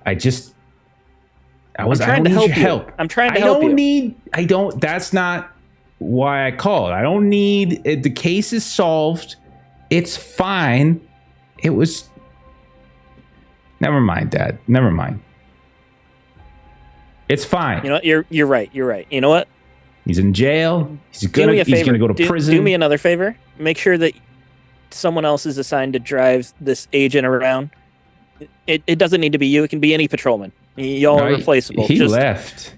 I'm trying to help you. I'm trying to help you. That's not why I called. I don't need it. The case is solved. It's fine. It was. Never mind, Dad. Never mind. It's fine. You know what? You're right. You're right. You know what? He's in jail. He's Do me a favor. gonna go to prison. Do me another favor. Make sure that someone else is assigned to drive this agent around. It doesn't need to be you. It can be any patrolman. Y'all are replaceable. He left.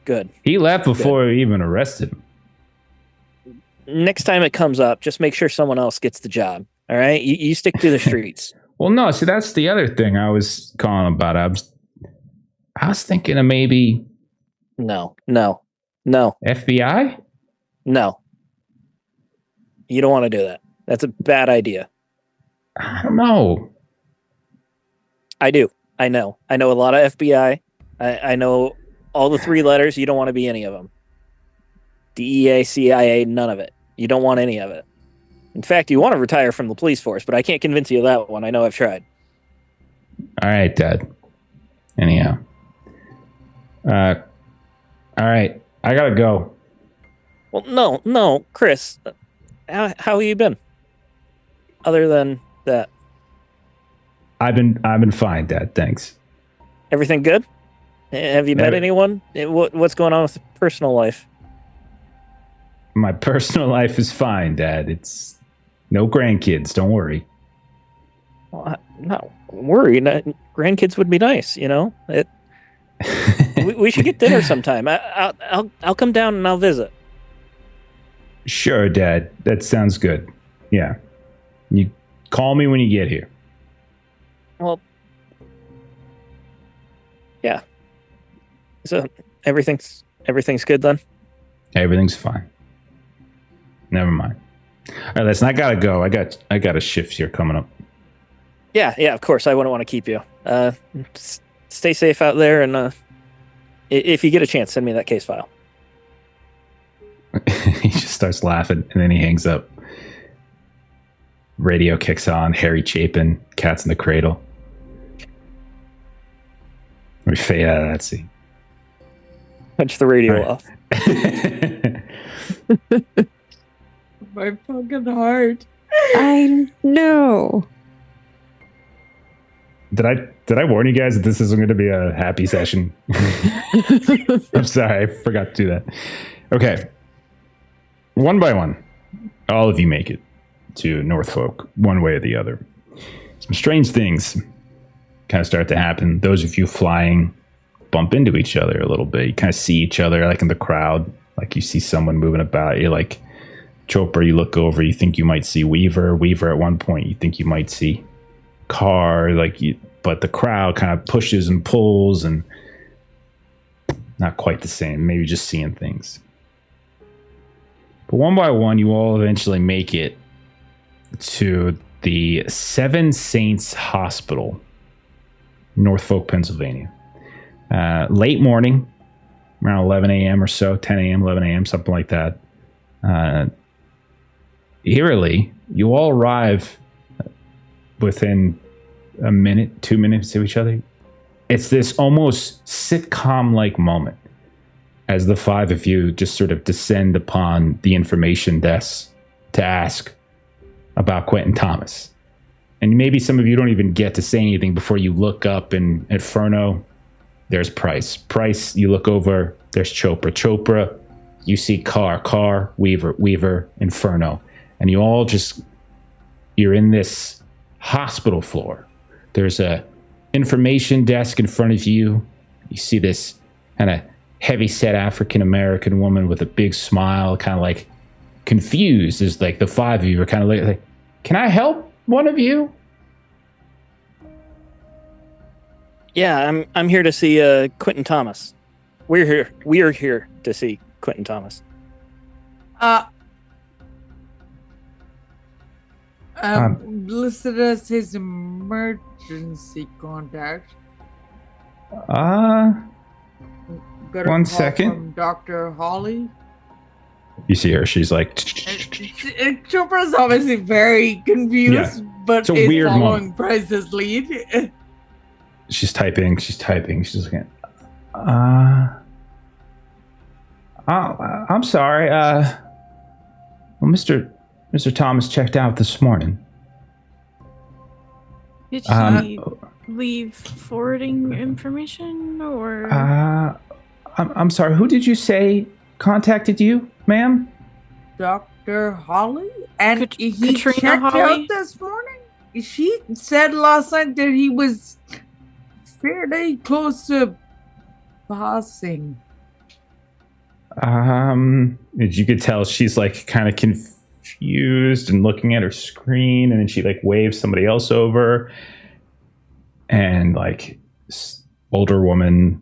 Good. He left before we even arrested him. Next time it comes up, just make sure someone else gets the job. All right? You stick to the streets. Well, no. See, that's the other thing I was calling about. I was thinking of maybe... No. FBI? No. You don't want to do that. That's a bad idea. I don't know. I do. I know. I know a lot of FBI. I know all the 3 letters. You don't want to be any of them. DEA, CIA, none of it. You don't want any of it. In fact, you want to retire from the police force, but I can't convince you of that one. I know I've tried. All right, Dad. Anyhow. All right. I gotta go. Well, no, Chris. How have you been? Other than that. I've been fine, Dad. Thanks. Everything good? Have you met anyone? What's going on with the personal life? My personal life is fine, Dad. It's no grandkids. Don't worry. Well, I'm not worried. Grandkids would be nice, you know. We should get dinner sometime. I'll come down and I'll visit. Sure, Dad. That sounds good. Yeah. You call me when you get here. Well, yeah. So everything's good then? Everything's fine. Never mind. All right, listen, I gotta go. I got a shift here coming up. Yeah, of course. I wouldn't want to keep you. Stay safe out there, and if you get a chance, send me that case file. He just starts laughing, and then he hangs up. Radio kicks on. Harry Chapin, Cats in the Cradle. We fade out of that scene. Punch the radio off. My fucking heart. I know. Did I warn you guys that this isn't going to be a happy session? I'm sorry, I forgot to do that. Okay. One by one, all of you make it to Norfolk, one way or the other. Some strange things kind of start to happen. Those of you flying bump into each other a little bit. You kind of see each other like in the crowd, like you see someone moving about. You're like Chopra, you look over, you think you might see Weaver. Weaver at one point, you think you might see Carr, but the crowd kind of pushes and pulls and not quite the same, maybe just seeing things. But one by one, you all eventually make it to the Seven Saints Hospital, Norfolk, Pennsylvania. Late morning, around 11 a.m. or so, 10 a.m., 11 a.m., something like that. Eerily, you all arrive within a minute, 2 minutes of each other. It's this almost sitcom-like moment as the 5 of you just sort of descend upon the information desk to ask about Quentin Thomas. And maybe some of you don't even get to say anything before you look up in Inferno. There's Price. Price, you look over, there's Chopra. Chopra, you see Carr, Weaver, Inferno. And you all you're in this hospital floor. There's a information desk in front of you. You see this kind of heavy-set African-American woman with a big smile, kind of like confused, as like the 5 of you are kind of like, can I help one of you? Yeah, I'm here to see Quentin Thomas. We're here to see Quentin Thomas. Listed as his emergency contact. Got a one call second. From Dr. Holly. You see her, she's like... Chopra's obviously very confused, but it's a is weird following moment. Price's lead. She's typing. She's looking I'm sorry. Well, Mr. Thomas checked out this morning. Did she leave forwarding information or? I'm sorry. Who did you say contacted you, ma'am? Dr. Holly? And he Katrina checked Holly? out this morning? She said last night that he was fairly close to passing. You could tell she's like kind of confused and looking at her screen, and then she like waves somebody else over, and like older woman,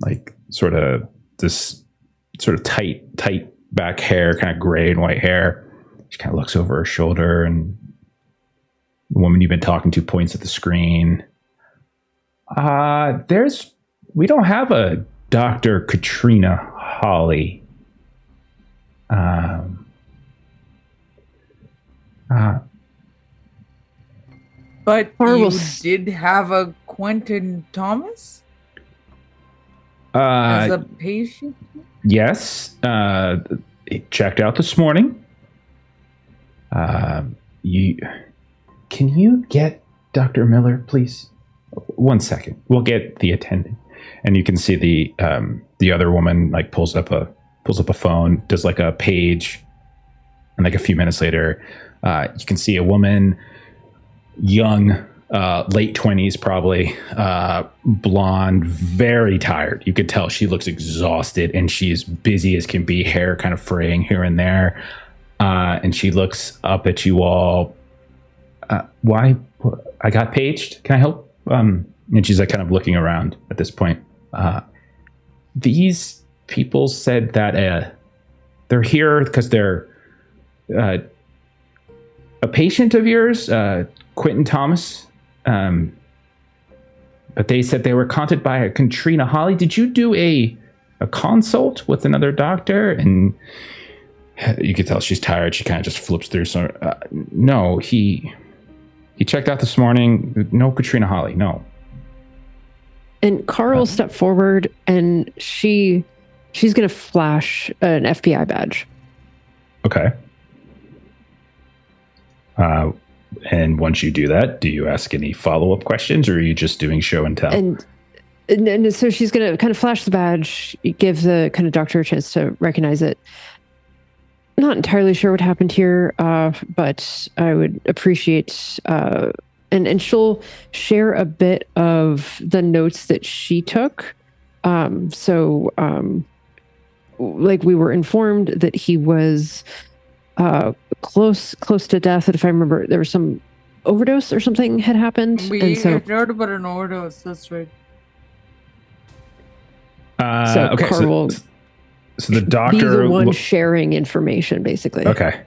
like sort of tight back hair, kind of gray and white hair. She kind of looks over her shoulder, and the woman you've been talking to points at the screen. We don't have a Dr. Katrina Holly. But Carr you will did have a Quentin Thomas as a patient? Yes. It checked out this morning. Can you get Dr. Miller, please? 1 second. We'll get the attendant. And you can see the other woman like pulls up a phone, does like a page, and like a few minutes later, you can see a woman, young, late 20s probably, blonde, very tired. You could tell she looks exhausted, and she's busy as can be, hair kind of fraying here and there. And she looks up at you all. Why? I got paged. Can I help? And she's like kind of looking around at this point. These people said that they're here because they're a patient of yours, Quentin Thomas. But they said they were contacted by a Katrina Holly. Did you do a consult with another doctor? And you could tell she's tired. She kind of just flips through. So no, he checked out this morning. No Katrina Holly. No. And Carr will step forward, and she's going to flash an FBI badge. Okay. And once you do that, do you ask any follow-up questions, or are you just doing show and tell? And so she's going to kind of flash the badge, give the kind of doctor a chance to recognize it. Not entirely sure what happened here, but I would appreciate... And she'll share a bit of the notes that she took. Like we were informed that he was close to death. And if I remember, there was some overdose or something had happened. We heard about an overdose. That's right. Okay, Carr will so the doctor be the one sharing information, basically. Okay.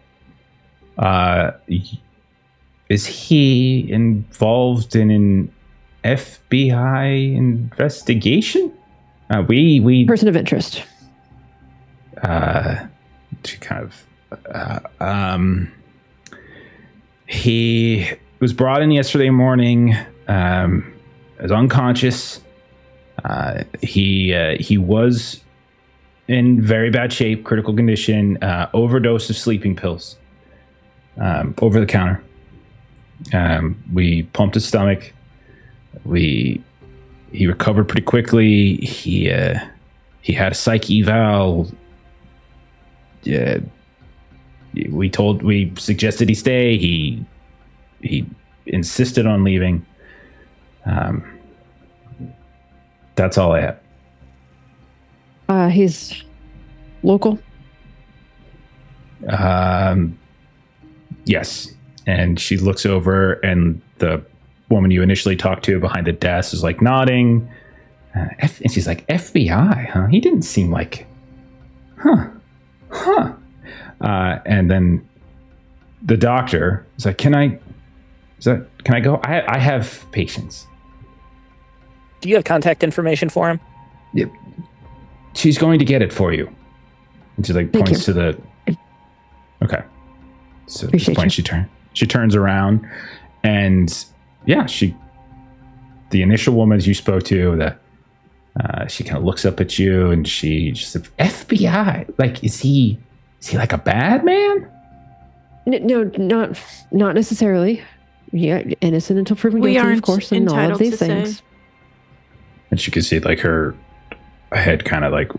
Is he involved in an FBI investigation? We person of interest. To kind of he was brought in yesterday morning, as unconscious. He was in very bad shape, critical condition, overdose of sleeping pills, over the counter. We pumped his stomach. He recovered pretty quickly. He had a psych eval. We suggested he stay. He insisted on leaving. That's all I have. He's local. Yes. And she looks over, and the woman you initially talked to behind the desk is like nodding. And she's like, FBI, huh? He didn't seem like, huh. And then the doctor is like, can I go? I have patients. Do you have contact information for him? Yep. She's going to get it for you. And she like points to the. Okay. So at this point, she turns around, and yeah, she the initial woman you spoke to, she kind of looks up at you and she just said, FBI. Like, is he like a bad man? No, not necessarily. Yeah, innocent until proven We guilty, of aren't course, and all of entitled these to say. things. And she can see like her head kind of like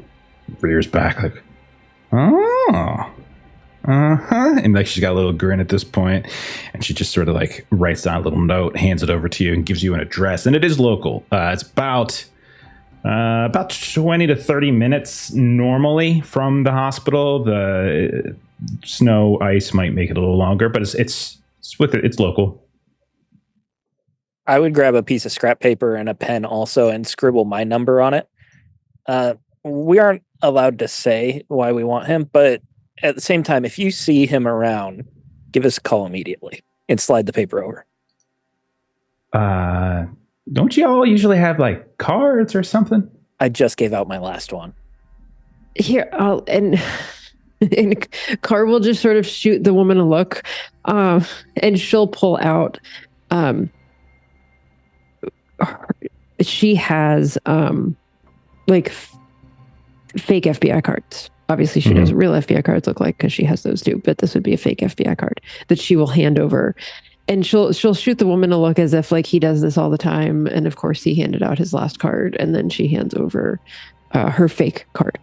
rears back, like, oh, and like she's got a little grin at this point, and she just sort of like writes down a little note, hands it over to you, and gives you an address. And it is local. It's about 20 to 30 minutes normally from the hospital. The snow ice might make it a little longer, but it's local. I would grab a piece of scrap paper and a pen also and scribble my number on it. We aren't allowed to say why we want him, but at the same time, if you see him around, give us a call immediately and slide the paper over. Don't you all usually have like cards or something? I just gave out my last one. Here, and Carr will just sort of shoot the woman a look, and she'll pull out. She has like fake FBI cards. Obviously, she knows what real FBI cards look like because she has those too. But this would be a fake FBI card that she will hand over, and she'll shoot the woman a look as if like he does this all the time. And of course, he handed out his last card, and then she hands over her fake card.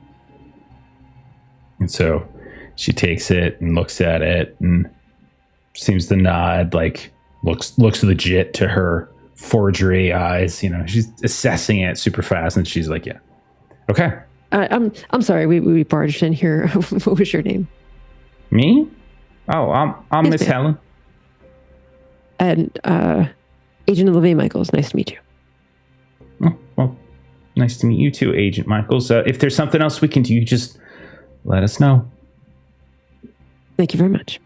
And so she takes it and looks at it and seems to nod, like looks legit to her forgery eyes. You know, she's assessing it super fast, and she's like, "Yeah, okay." I'm sorry, we barged in here. What was your name? Me? Oh, I'm Yes, Miss ma'am. Helen. And Agent Olivia Michaels. Nice to meet you. Oh, well, nice to meet you too, Agent Michaels. If there's something else we can do, just let us know. Thank you very much.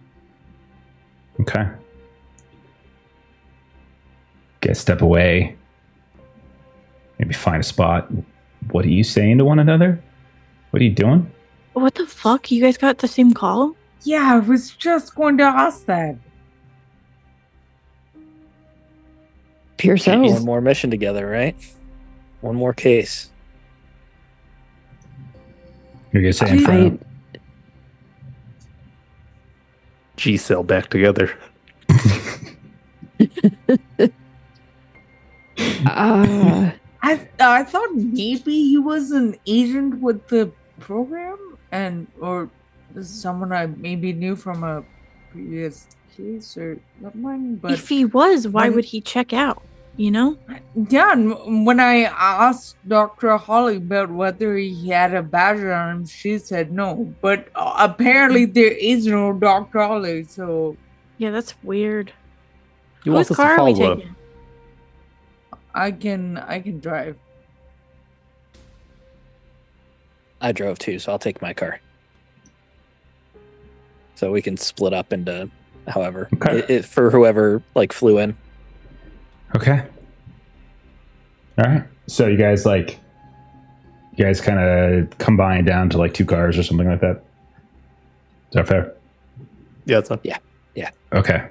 Okay. Guys, step away. Maybe find a spot. What are you saying to one another? What are you doing? What the fuck? You guys got the same call? Yeah, I was just going to ask that. Pure so. One more mission together, right? One more case. You're gonna say Inferno? G-cell back together. I thought maybe he was an agent with the program, or someone I maybe knew from a previous case or something. But If he was, why would he check out? You know? yeah, and when I asked Dr. Holly about whether he had a badge on him, she said no. But apparently there is no Dr. Holly, so Yeah, that's weird. You Whose want us to car are we follow up? taking? I can drive. I drove too, so I'll take my car. So we can split up into however. Okay. For whoever like flew in. Okay. All right. So you guys kind of combine down to like 2 cars or something like that. Is that fair? Yeah, it's not. Okay.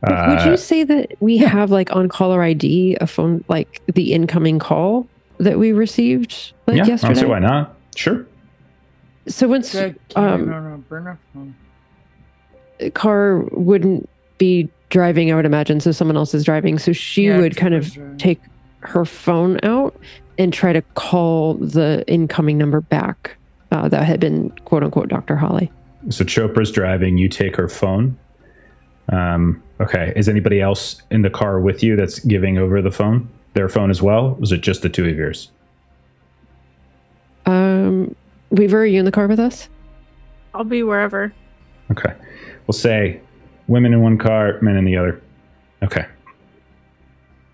Would you say that we have like on caller ID a phone, like the incoming call that we received like yeah, I don't yesterday? see why not. Sure. So once That came on a burner phone. Carr wouldn't be driving, I would imagine, so someone else is driving. So she Yeah, would kind of Tripla's driving. take her phone out and try to call the incoming number back that had been quote unquote Dr. Holly. So Chopra's driving. You take her phone. Okay. Is anybody else in the car with you that's giving over their phone as well? Or was it just the 2 of yours? Weaver, are you in the car with us? I'll be wherever. Okay. We'll say women in one car, men in the other. Okay.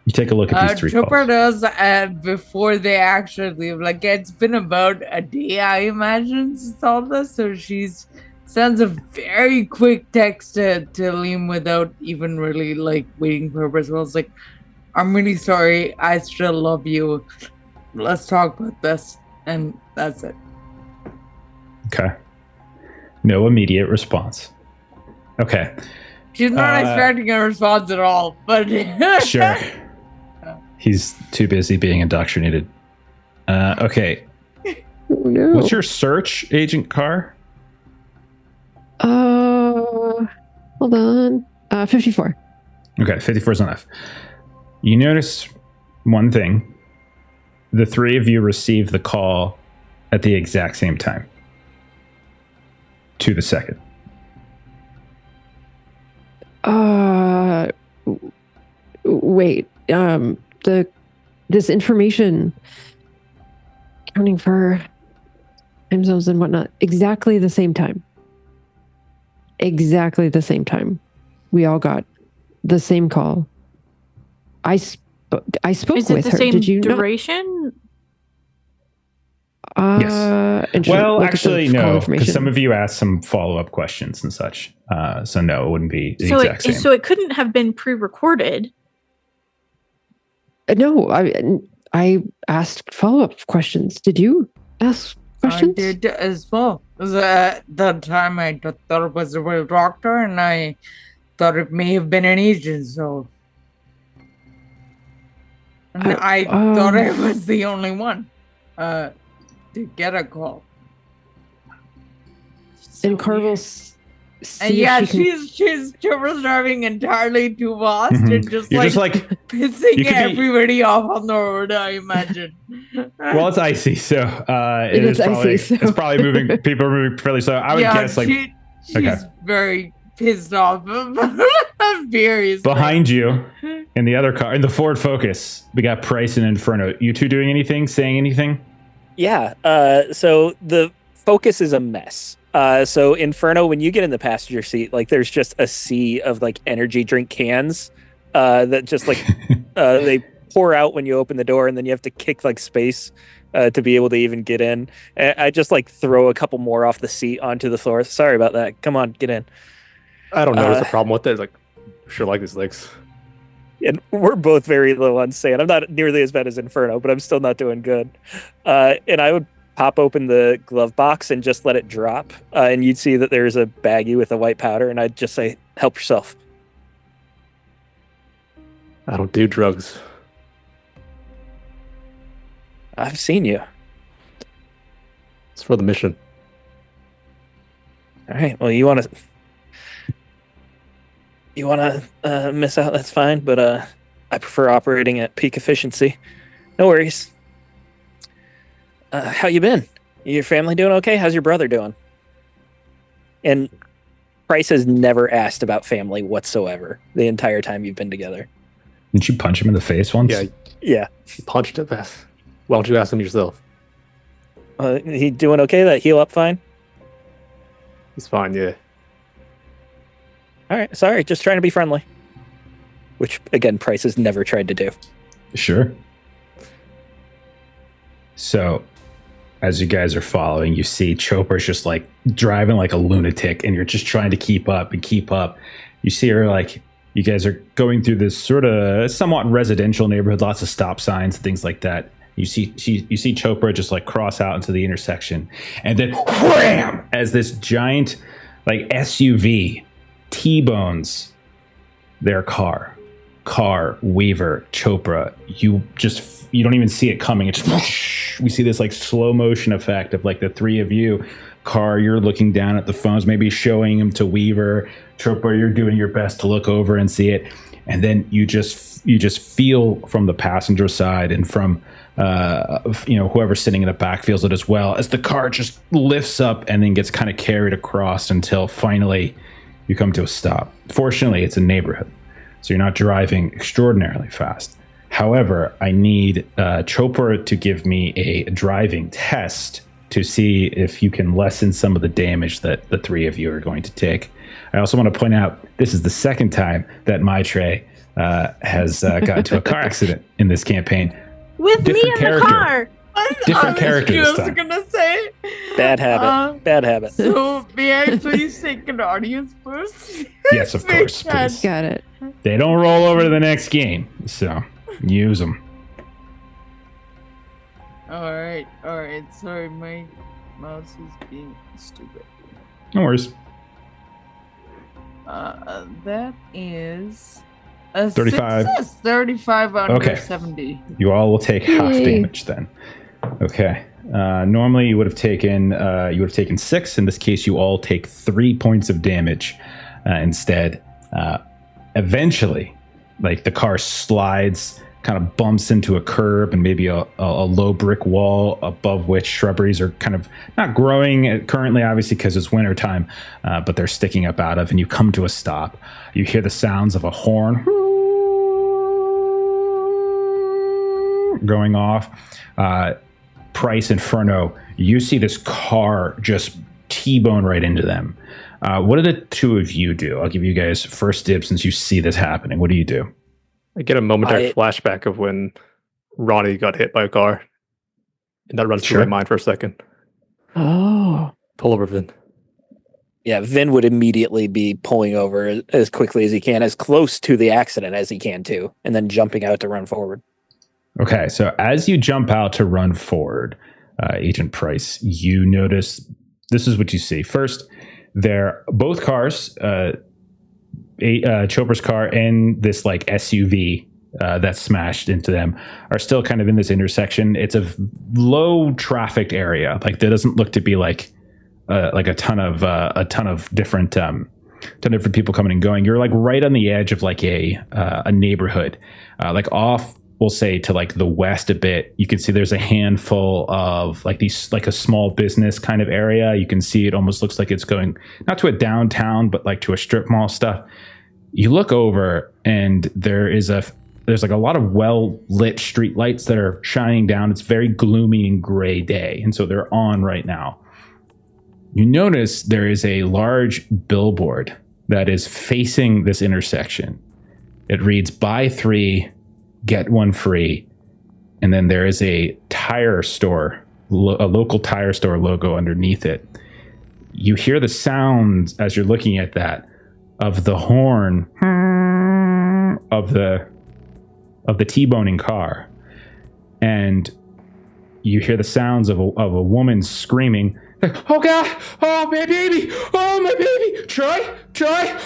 You take a look at these 3 Chopra calls. does before they actually leave. Like, it's been about a day, I imagine, since all this. So she's sends a very quick text to Liam without even really like waiting for her response. Like, I'm really sorry. I still love you. Let's talk about this. And that's it. Okay. No immediate response. Okay. She's not expecting a response at all, but Sure. He's too busy being indoctrinated. Okay. Oh, no. What's your search, Agent Carr? Hold on. 54. Okay, 54 is enough. You notice one thing. The three of you receive the call at the exact same time. To the second. Wait. This information accounting for time zones and whatnot, exactly the same time. Exactly the same time. We all got the same call. I spoke Is it with the her. same Did you duration? Yes. Well, look at the actually, call no, information. because some of you asked some follow-up questions and such. So no, it wouldn't be the So exact same. so it couldn't have been pre-recorded. No, I asked follow-up questions. Did you ask questions? I did as well. At that time, I thought it was a real doctor, and I thought it may have been an agent. So, and I thought I was the only one to get a call. And Carl see and if yeah, she can... she's driving entirely too fast and just You're like, just like pissing everybody off on the road, I imagine. Well, it's icy, so It is probably icy, so- it's probably moving. People are moving fairly slow. I would guess like she's very pissed off. Furious. behind you in the other car in the Ford Focus, we got Price and Inferno. You two doing anything? Saying anything? Yeah. So the Focus is a mess. So Inferno, when you get in the passenger seat, like there's just a sea of like energy drink cans that just like they pour out when you open the door, and then you have to kick like space to be able to even get in. And I just like throw a couple more off the seat onto the floor. Sorry about that. Come on, get in. I don't notice a problem with it. It's like, sure, like these legs. And we're both very low on sand. I'm not nearly as bad as Inferno, but I'm still not doing good. And I would pop open the glove box and just let it drop. And you'd see that there's a baggie with a white powder. And I'd just say, help yourself. I don't do drugs. I've seen you. It's for the mission. All right. Well, you want to miss out? That's fine. But I prefer operating at peak efficiency. No worries. How you been? Your family doing okay? How's your brother doing? And Price has never asked about family whatsoever the entire time you've been together. Didn't you punch him in the face once? Yeah. He punched it. Why don't you ask him yourself? He doing okay? That heal up fine? He's fine, yeah. All right. Sorry, just trying to be friendly. Which, again, Price has never tried to do. Sure. So, as you guys are following, you see Chopra's just like driving like a lunatic, and you're just trying to keep up and keep up. You see her like, you guys are going through this sort of somewhat residential neighborhood, lots of stop signs, things like that. You see Chopra just like cross out into the intersection, and then wham! As this giant like SUV T-bones their car, Weaver, Chopra. You don't even see it coming. It's just, we see this like slow motion effect of like the three of you. Carr, you're looking down at the phones, maybe showing them to Weaver. Chopra, you're doing your best to look over and see it, and then you just feel from the passenger side and from whoever's sitting in the back feels it as well, as the car just lifts up and then gets kind of carried across until finally you come to a stop. Fortunately, it's a neighborhood, so you're not driving extraordinarily fast. However, I need Chopra to give me a driving test to see if you can lessen some of the damage that the three of you are going to take. I also want to point out this is the second time that Maitre has gotten into a car accident in this campaign. With me in character. the car. Different character this I was time. gonna say. Bad habit. Bad habit. So may I please take an audience first? Yes, of course, please. Got it. They don't roll over to the next game, so use them. All right. Sorry, my mouse is being stupid. No worries. That is 35. 35 under Okay. 70. You all will take half Yay. damage then. Okay. Normally you would have taken 6. In this case, you all take 3 points of damage instead. Eventually, like the car slides, kind of bumps into a curb and maybe a low brick wall above which shrubberies are kind of not growing currently, obviously, because it's wintertime, but they're sticking up out of, and you come to a stop. You hear the sounds of a horn going off. Price, Inferno, you see this car just T-bone right into them. What do the two of you do? I'll give you guys first dibs since you see this happening. What do you do? I get a momentary flashback of when Ronnie got hit by a car. And that runs through my mind for a second. Oh. Pull over, Vin. Yeah, Vin would immediately be pulling over as quickly as he can, as close to the accident as he can, too, and then jumping out to run forward. Okay, so as you jump out to run forward, Agent Price, you notice this is what you see. First, both cars, Chopra's car and this like SUV that smashed into them, are still kind of in this intersection. It's a low trafficked area. Like there doesn't look to be like a ton of different people coming and going. You're like right on the edge of like a neighborhood, like off. We'll say to like the west a bit. You can see there's a handful of like these, like a small business kind of area. You can see it almost looks like it's going not to a downtown, but like to a strip mall stuff. You look over and there's like a lot of well lit street lights that are shining down. It's very gloomy and gray day. And so they're on right now. You notice there is a large billboard that is facing this intersection. It reads buy 3, get 1 free, and then there is a tire store, a local tire store logo underneath it. You hear the sounds as you're looking at that of the horn of the T-boning car, and you hear the sounds of a woman screaming, "Oh God! Oh my baby! Oh my baby! Try!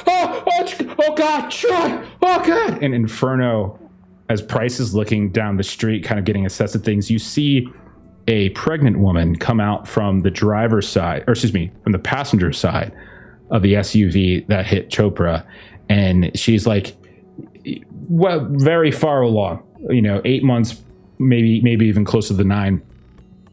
Oh God! Try! Oh God!" And Inferno, as Price is looking down the street, kind of getting a sense of things, you see a pregnant woman come out from the driver's side, or excuse me, from the passenger side of the SUV that hit Chopra. And she's like, well, very far along, 8 months, maybe even closer to 9.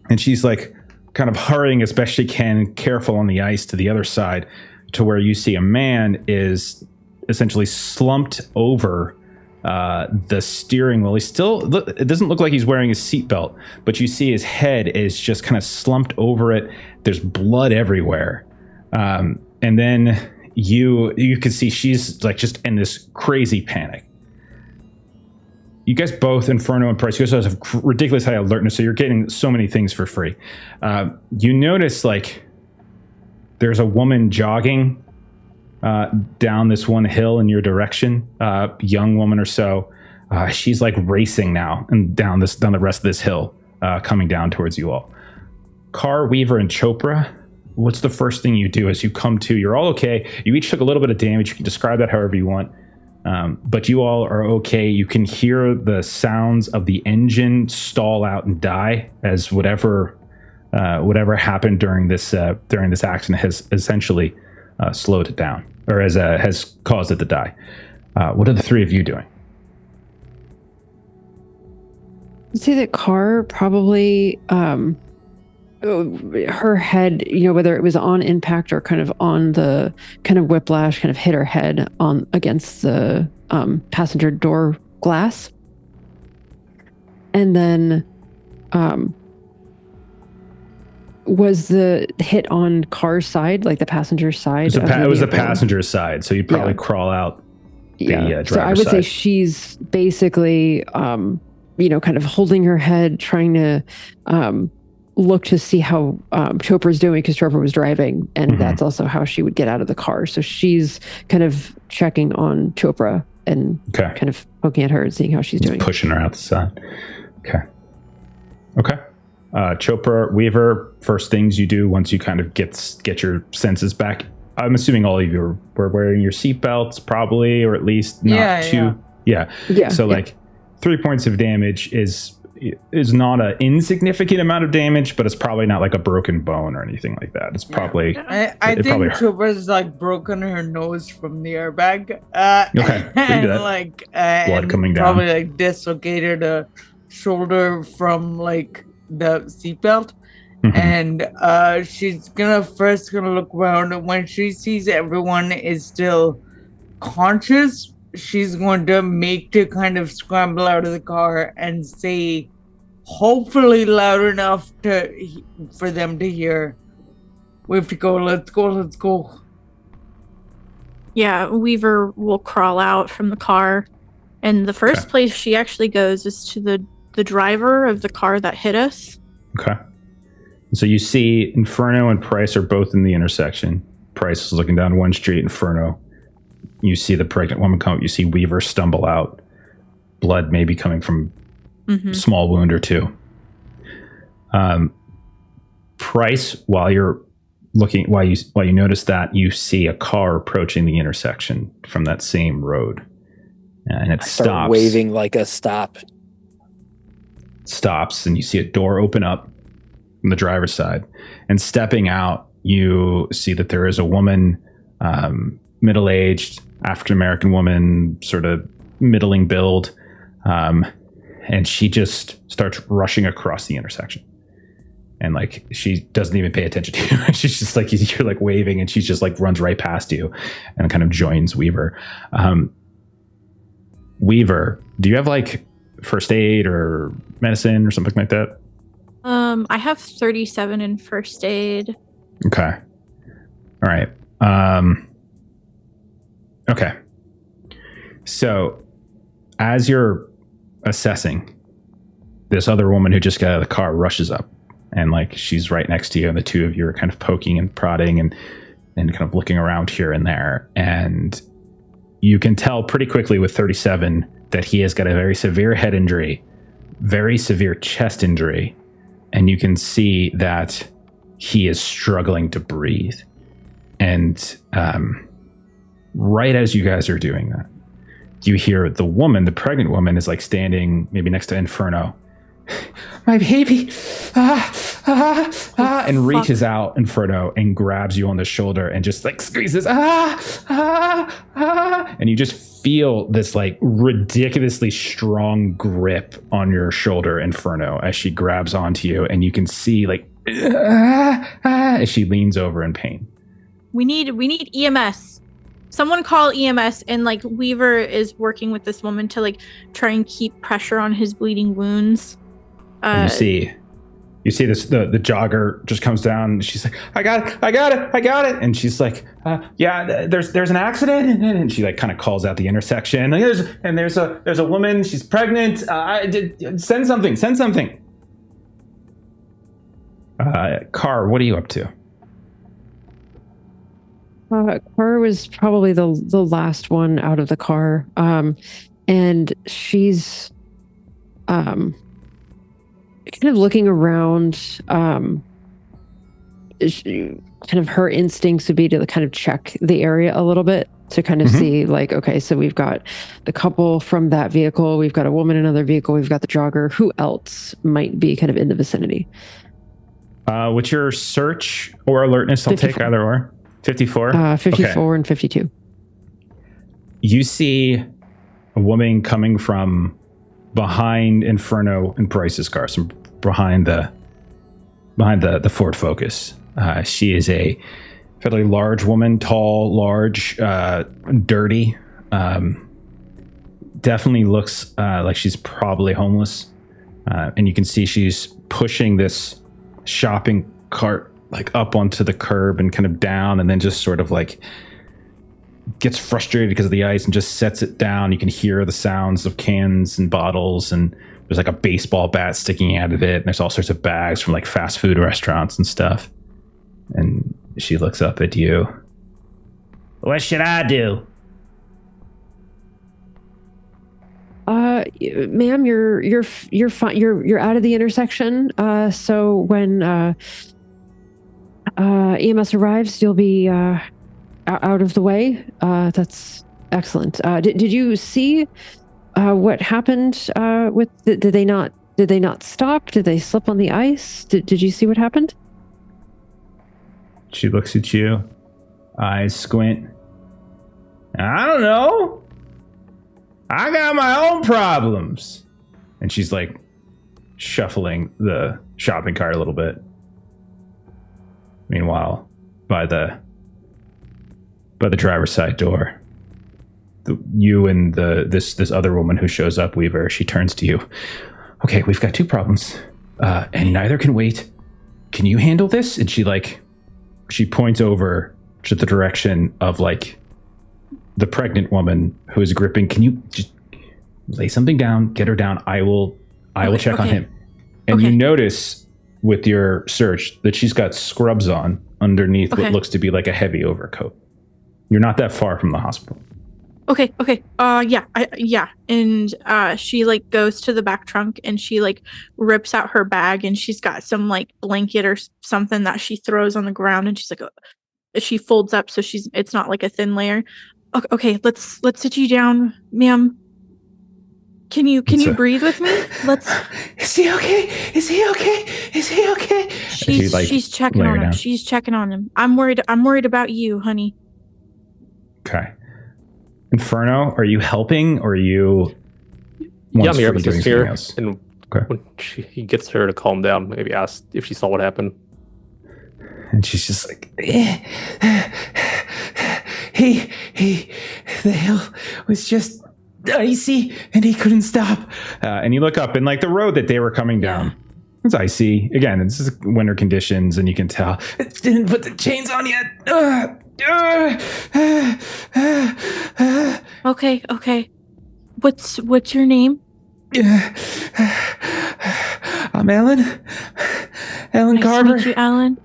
And she's like kind of hurrying as best she can, careful on the ice to the other side, to where you see a man is essentially slumped over the steering wheel. It doesn't look like he's wearing a seatbelt, but you see his head is just kind of slumped over it. There's blood everywhere. And then you can see she's like just in this crazy panic. You guys both, Inferno and Price, you guys have ridiculous high alertness, so you're getting so many things for free. You notice like there's a woman jogging down this one hill in your direction, young woman or so. She's like racing now and down the rest of this hill, coming down towards you all. Carr, Weaver, and Chopra, what's the first thing you do as you come to? You're all okay. You each took a little bit of damage. You can describe that however you want, but you all are okay. You can hear the sounds of the engine stall out and die as whatever happened during this accident has essentially slowed it down, or has caused it to die. What are the three of you doing? I'd say that Carr probably, her head, whether it was on impact or kind of on the kind of whiplash, kind of hit her head on against the passenger door glass. And then was the hit on Carr's side, like the passenger side? It was the passenger side, so you'd probably crawl out the driver's side. So I would say she's basically, kind of holding her head, trying to look to see how Chopra's doing, because Chopra was driving, and that's also how she would get out of the car. So she's kind of checking on Chopra and kind of poking at her and seeing how she's doing. Pushing her out the side. Okay. Chopra, Weaver, first things you do once you kind of get your senses back. I'm assuming all of you were wearing your seatbelts, probably, or at least not too Yeah. Yeah. So like 3 points of damage is not an insignificant amount of damage, but it's probably not like a broken bone or anything like that. It's probably I it think probably Chupa's like broken her nose from the airbag. Okay, we can do that. And like Blood and coming down. probably like dislocated a shoulder from like the seatbelt. Mhm. And she's gonna look around, and when she sees everyone is still conscious, she's going to make to kind of scramble out of the car and say, hopefully loud enough for them to hear, "We have to go, let's go." Yeah, Weaver will crawl out from the car, and the first place she actually goes is to the driver of the car that hit us. Okay. So you see Inferno and Price are both in the intersection. Price is looking down one street, Inferno. You see the pregnant woman come up. You see Weaver stumble out. Blood maybe coming from a small wound or two. Price, while you notice that, you see a car approaching the intersection from that same road. And it stops. Waving like a stop. Stops, and you see a door open up from the driver's side. And stepping out, you see that there is a woman, middle-aged, African-American woman, sort of middling build. And she just starts rushing across the intersection. And like, she doesn't even pay attention to you. She's just like, you're like waving, and she just like runs right past you and kind of joins Weaver. Weaver, do you have like first aid or medicine or something like that? I have 37 in first aid. Okay. All right. Okay. So as you're assessing, this other woman who just got out of the car rushes up, and like, she's right next to you, and the two of you are kind of poking and prodding and kind of looking around here and there. And you can tell pretty quickly with 37 that he has got a very severe head injury, very severe chest injury, and you can see that he is struggling to breathe. And right as you guys are doing that, you hear the woman, the pregnant woman, is like standing maybe next to Inferno. My baby, and reaches out, Inferno, and grabs you on the shoulder and just like squeezes, and you just feel this like ridiculously strong grip on your shoulder, Inferno, as she grabs onto you, and you can see like as she leans over in pain. We need EMS. Someone call EMS. And like, Weaver is working with this woman to like try and keep pressure on his bleeding wounds. You see this, the jogger just comes down, and she's like, I got it. And she's like, yeah, there's an accident. And she like kind of calls out the intersection. And there's a woman, she's pregnant. Send something. Carr, what are you up to? Carr was probably the last one out of the car. And she's kind of looking around. Kind of her instincts would be to kind of check the area a little bit to kind of see like, okay, so we've got the couple from that vehicle, we've got a woman in another vehicle, we've got the jogger. Who else might be kind of in the vicinity? What's your search or alertness? I'll 54. Take either or. 54? 54 okay. And 52. You see a woman coming from behind Inferno and Price's car, so behind the Ford Focus. She is a fairly large woman, tall, large, dirty. Definitely looks like she's probably homeless. And you can see she's pushing this shopping cart like up onto the curb and kind of down, and then just sort of like gets frustrated because of the ice and just sets it down. You can hear the sounds of cans and bottles, and there's like a baseball bat sticking out of it, and there's all sorts of bags from like fast food restaurants and stuff. And she looks up at you. What should I do? Ma'am, you're fine. You're out of the intersection. So when EMS arrives, you'll be out of the way. That's excellent. Did you see what happened with did they not stop? Did they slip on the ice? Did you see what happened? She looks at you, eyes squint. I don't know. I got my own problems. And she's like shuffling the shopping cart a little bit. Meanwhile, by the driver's side door, you and this other woman who shows up, Weaver, she turns to you. Okay, we've got two problems, and neither can wait. Can you handle this? And she points over to the direction of like the pregnant woman who is gripping. Can you just lay something down? Get her down. I will check on him. And you notice with your search that she's got scrubs on underneath what looks to be like a heavy overcoat. You're not that far from the hospital. Okay. Yeah. And she like goes to the back trunk and she like rips out her bag and she's got some like blanket or something that she throws on the ground and she's like, she folds up so it's not like a thin layer. Okay, let's sit you down, ma'am. Can you breathe with me? Is he okay? Is he okay? Is he okay? She's checking on him. Down. She's checking on him. I'm worried about you, honey. Okay. Inferno, are you helping or are you? Yeah, I'm here. And when he gets her to calm down, maybe ask if she saw what happened. And she's just like, the hill was just icy and he couldn't stop. And you look up and like the road that they were coming down, it's icy. Again, this is winter conditions and you can tell it didn't put the chains on yet. Okay. What's your name? I'm Ellen. Ellen nice Carver. To meet you, Ellen.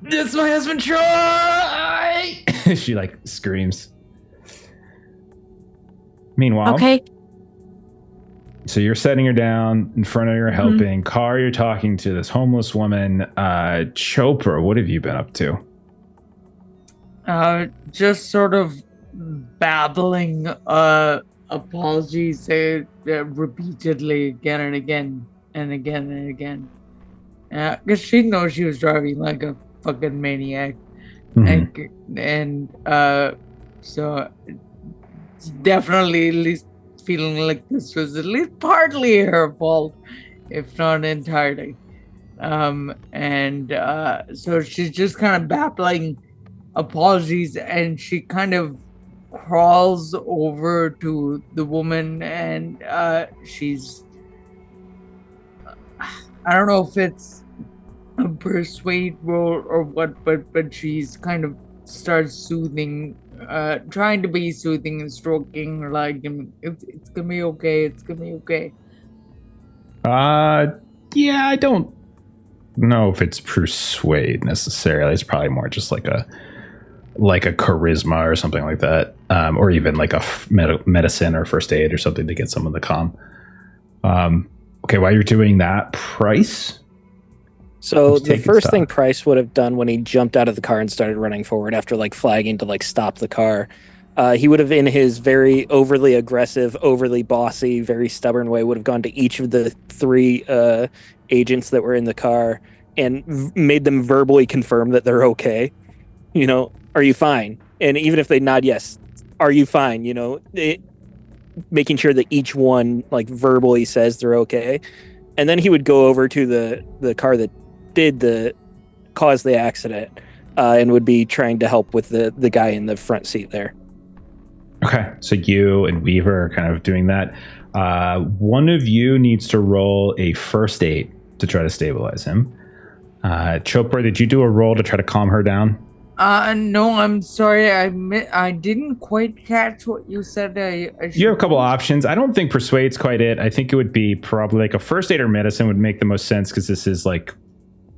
It's my husband, Troy. She like screams. Meanwhile, so you're setting her down. Inferno, you're helping. Carr, you're talking to this homeless woman. Chopra, what have you been up to? Just sort of babbling apologies repeatedly again and again and again and again. Because she knows she was driving like a fucking maniac. And so it's definitely at least feeling like this was at least partly her fault, if not entirely. So she's just kind of babbling apologies and she kind of crawls over to the woman and she's I don't know if it's a persuade roll or what, but she's kind of starts soothing, trying to be soothing and stroking her like it's gonna be okay, it's gonna be okay. Yeah, I don't know if it's persuade necessarily. It's probably more just like a charisma or something like that, or even like a medicine or first aid or something to get some of the calm. Okay, while you're doing that, Price. So the first thing Price would have done when he jumped out of the car and started running forward after like flagging to like stop the car, he would have, in his very overly aggressive, overly bossy, very stubborn way, would have gone to each of the three agents that were in the car and made them verbally confirm that they're okay. You know, are you fine? And even if they nod yes, are you fine? You know, making sure that each one like verbally says they're okay. And then he would go over to the car that did cause the accident and would be trying to help with the guy in the front seat there. Okay, so you and Weaver are kind of doing that. One of you needs to roll a first aid to try to stabilize him. Chopra, did you do a roll to try to calm her down? No, I'm sorry. I didn't quite catch what you said. You have a couple options. I don't think persuade's quite it. I think it would be probably like a first aid or medicine would make the most sense because this is like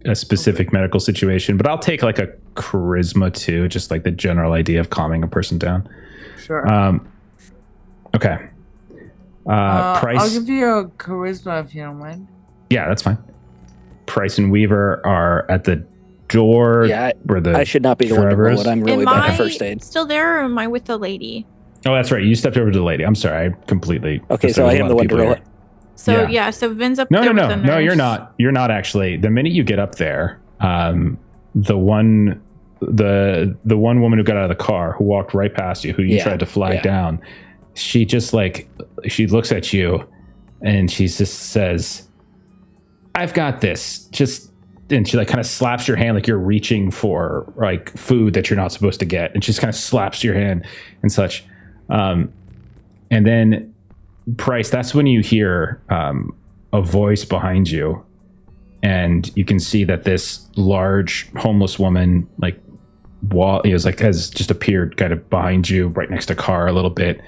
a specific medical situation. But I'll take like a charisma too, just like the general idea of calming a person down. Sure. Okay. Price. I'll give you a charisma if you don't mind. Yeah, that's fine. Price and Weaver are at the door. Yeah, where I should not be the one to roll it. I'm really bad at first aid. Still there, or am I with the lady? Oh, that's right. You stepped over to the lady. I'm sorry. I completely. Okay, so I am the one to roll it. So Yeah. so Vin's up No, there no, with no, the no. You're nurse. not. You're not actually. The minute you get up there, the one woman who got out of the car, who walked right past you, who you tried to flag down, she just she looks at you, and she just says, "I've got this." And she kind of slaps your hand like you're reaching for food that you're not supposed to get, and she just kind of slaps your hand and such. And then Price, that's when you hear a voice behind you, and you can see that this large homeless woman has just appeared kind of behind you, right next to Carr a little bit,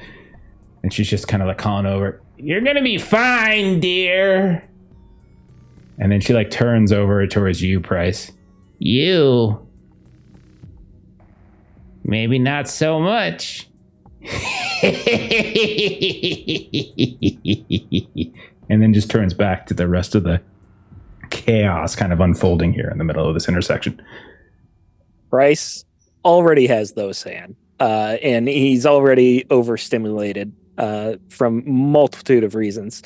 and she's just kind of calling over, "You're gonna be fine, dear." And then she turns over towards you, Price. "You? Maybe not so much." And then just turns back to the rest of the chaos kind of unfolding here in the middle of this intersection. Bryce already has those sand, and he's already overstimulated from multitude of reasons.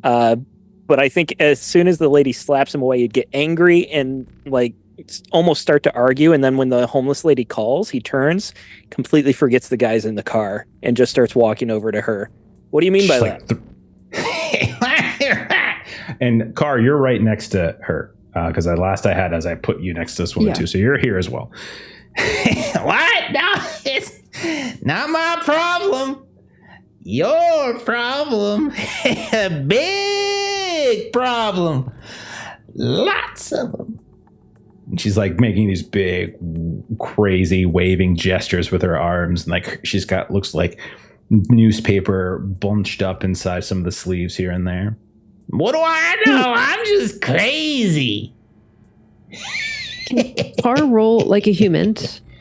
But I think as soon as the lady slaps him away, he'd get angry and almost start to argue. And then when the homeless lady calls, he turns, completely forgets the guys in the car, and just starts walking over to her. What do you mean by that? And Carr, you're right next to her, because I put you next to this woman too. So you're here as well. What? No, it's not my problem. Your problem. A big problem. Lots of them. And she's making these big, crazy waving gestures with her arms. And she's got, looks like newspaper bunched up inside some of the sleeves here and there. What do I know? I'm just crazy. Can Carr roll like a human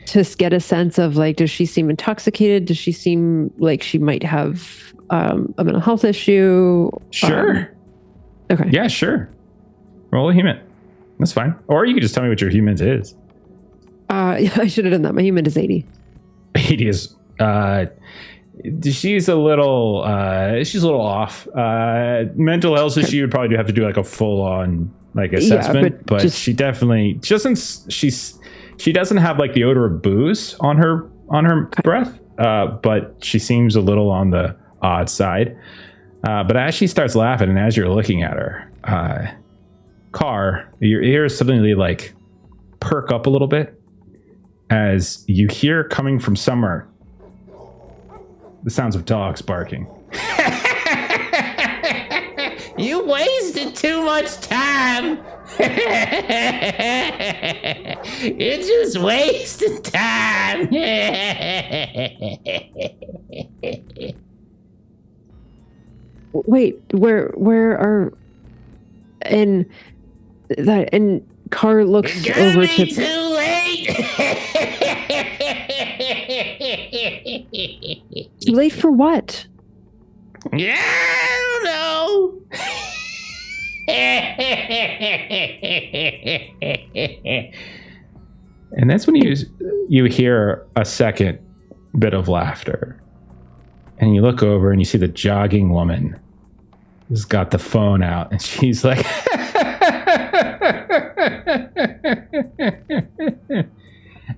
to get a sense of does she seem intoxicated? Does she seem like she might have a mental health issue? Sure. Okay. Yeah, sure. Roll a human. That's fine. Or you can just tell me what your human is. I should have done that. My human is 80. 80 is she's a little off. Mental health issue, you'd probably have to do a full on assessment, but she definitely she doesn't have the odor of booze on her breath, but she seems a little on the odd side. But as she starts laughing and as you're looking at her, Carr, your ears suddenly perk up a little bit as you hear coming from somewhere the sounds of dogs barking. You wasted too much time. You're just wasting time. Wait, where are and Carr looks over to too late. Too late for what? Yeah, I don't know. And that's when you hear a second bit of laughter. And you look over and you see the jogging woman who's got the phone out, and she's like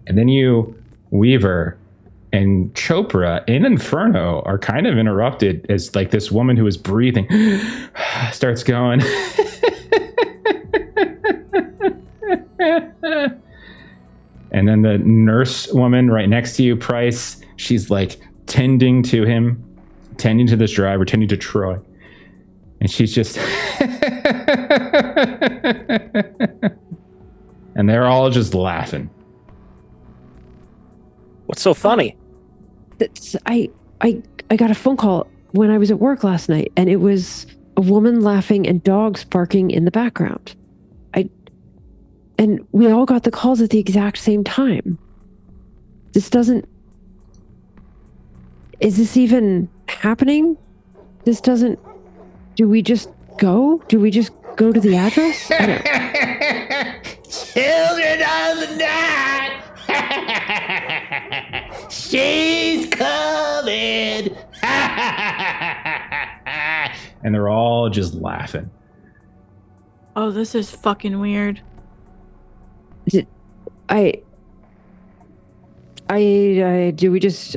and then you, Weaver and Chopra in Inferno, are kind of interrupted as this woman who is breathing starts going. And then the nurse woman right next to you, Price, she's tending to him, tending to this driver, tending to Troy. And she's just and they're all just laughing. What's so funny? I got a phone call when I was at work last night, and it was a woman laughing and dogs barking in the background. And we all got the calls at the exact same time. Is this even happening? Do we just go? Do we just go to the address? Children of the night. She's coming. and they're all just laughing. Oh, this is fucking weird. Do we just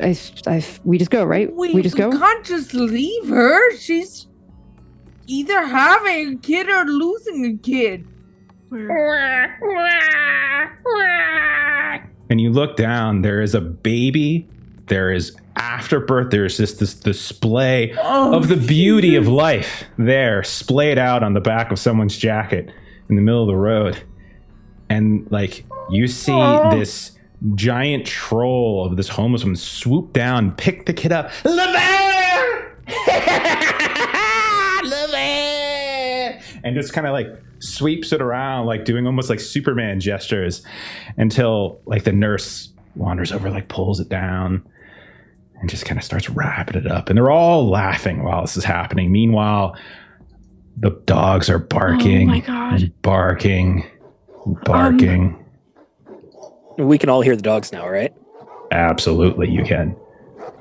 we just go, right? We just go? We can't just leave her. She's either having a kid or losing a kid. And you look down, there is a baby. There is afterbirth. There's this display of the beauty of life there, splayed out on the back of someone's jacket in the middle of the road. And like you see this giant troll of this homeless woman swoop down, pick the kid up. LeVar! LeVar! And just kind of like sweeps it around, like doing almost like Superman gestures until like the nurse wanders over, like pulls it down and just kind of starts wrapping it up. And they're all laughing while this is happening. Meanwhile, the dogs are barking, oh my God. and barking, barking. We can all hear the dogs now, right? Absolutely, you can.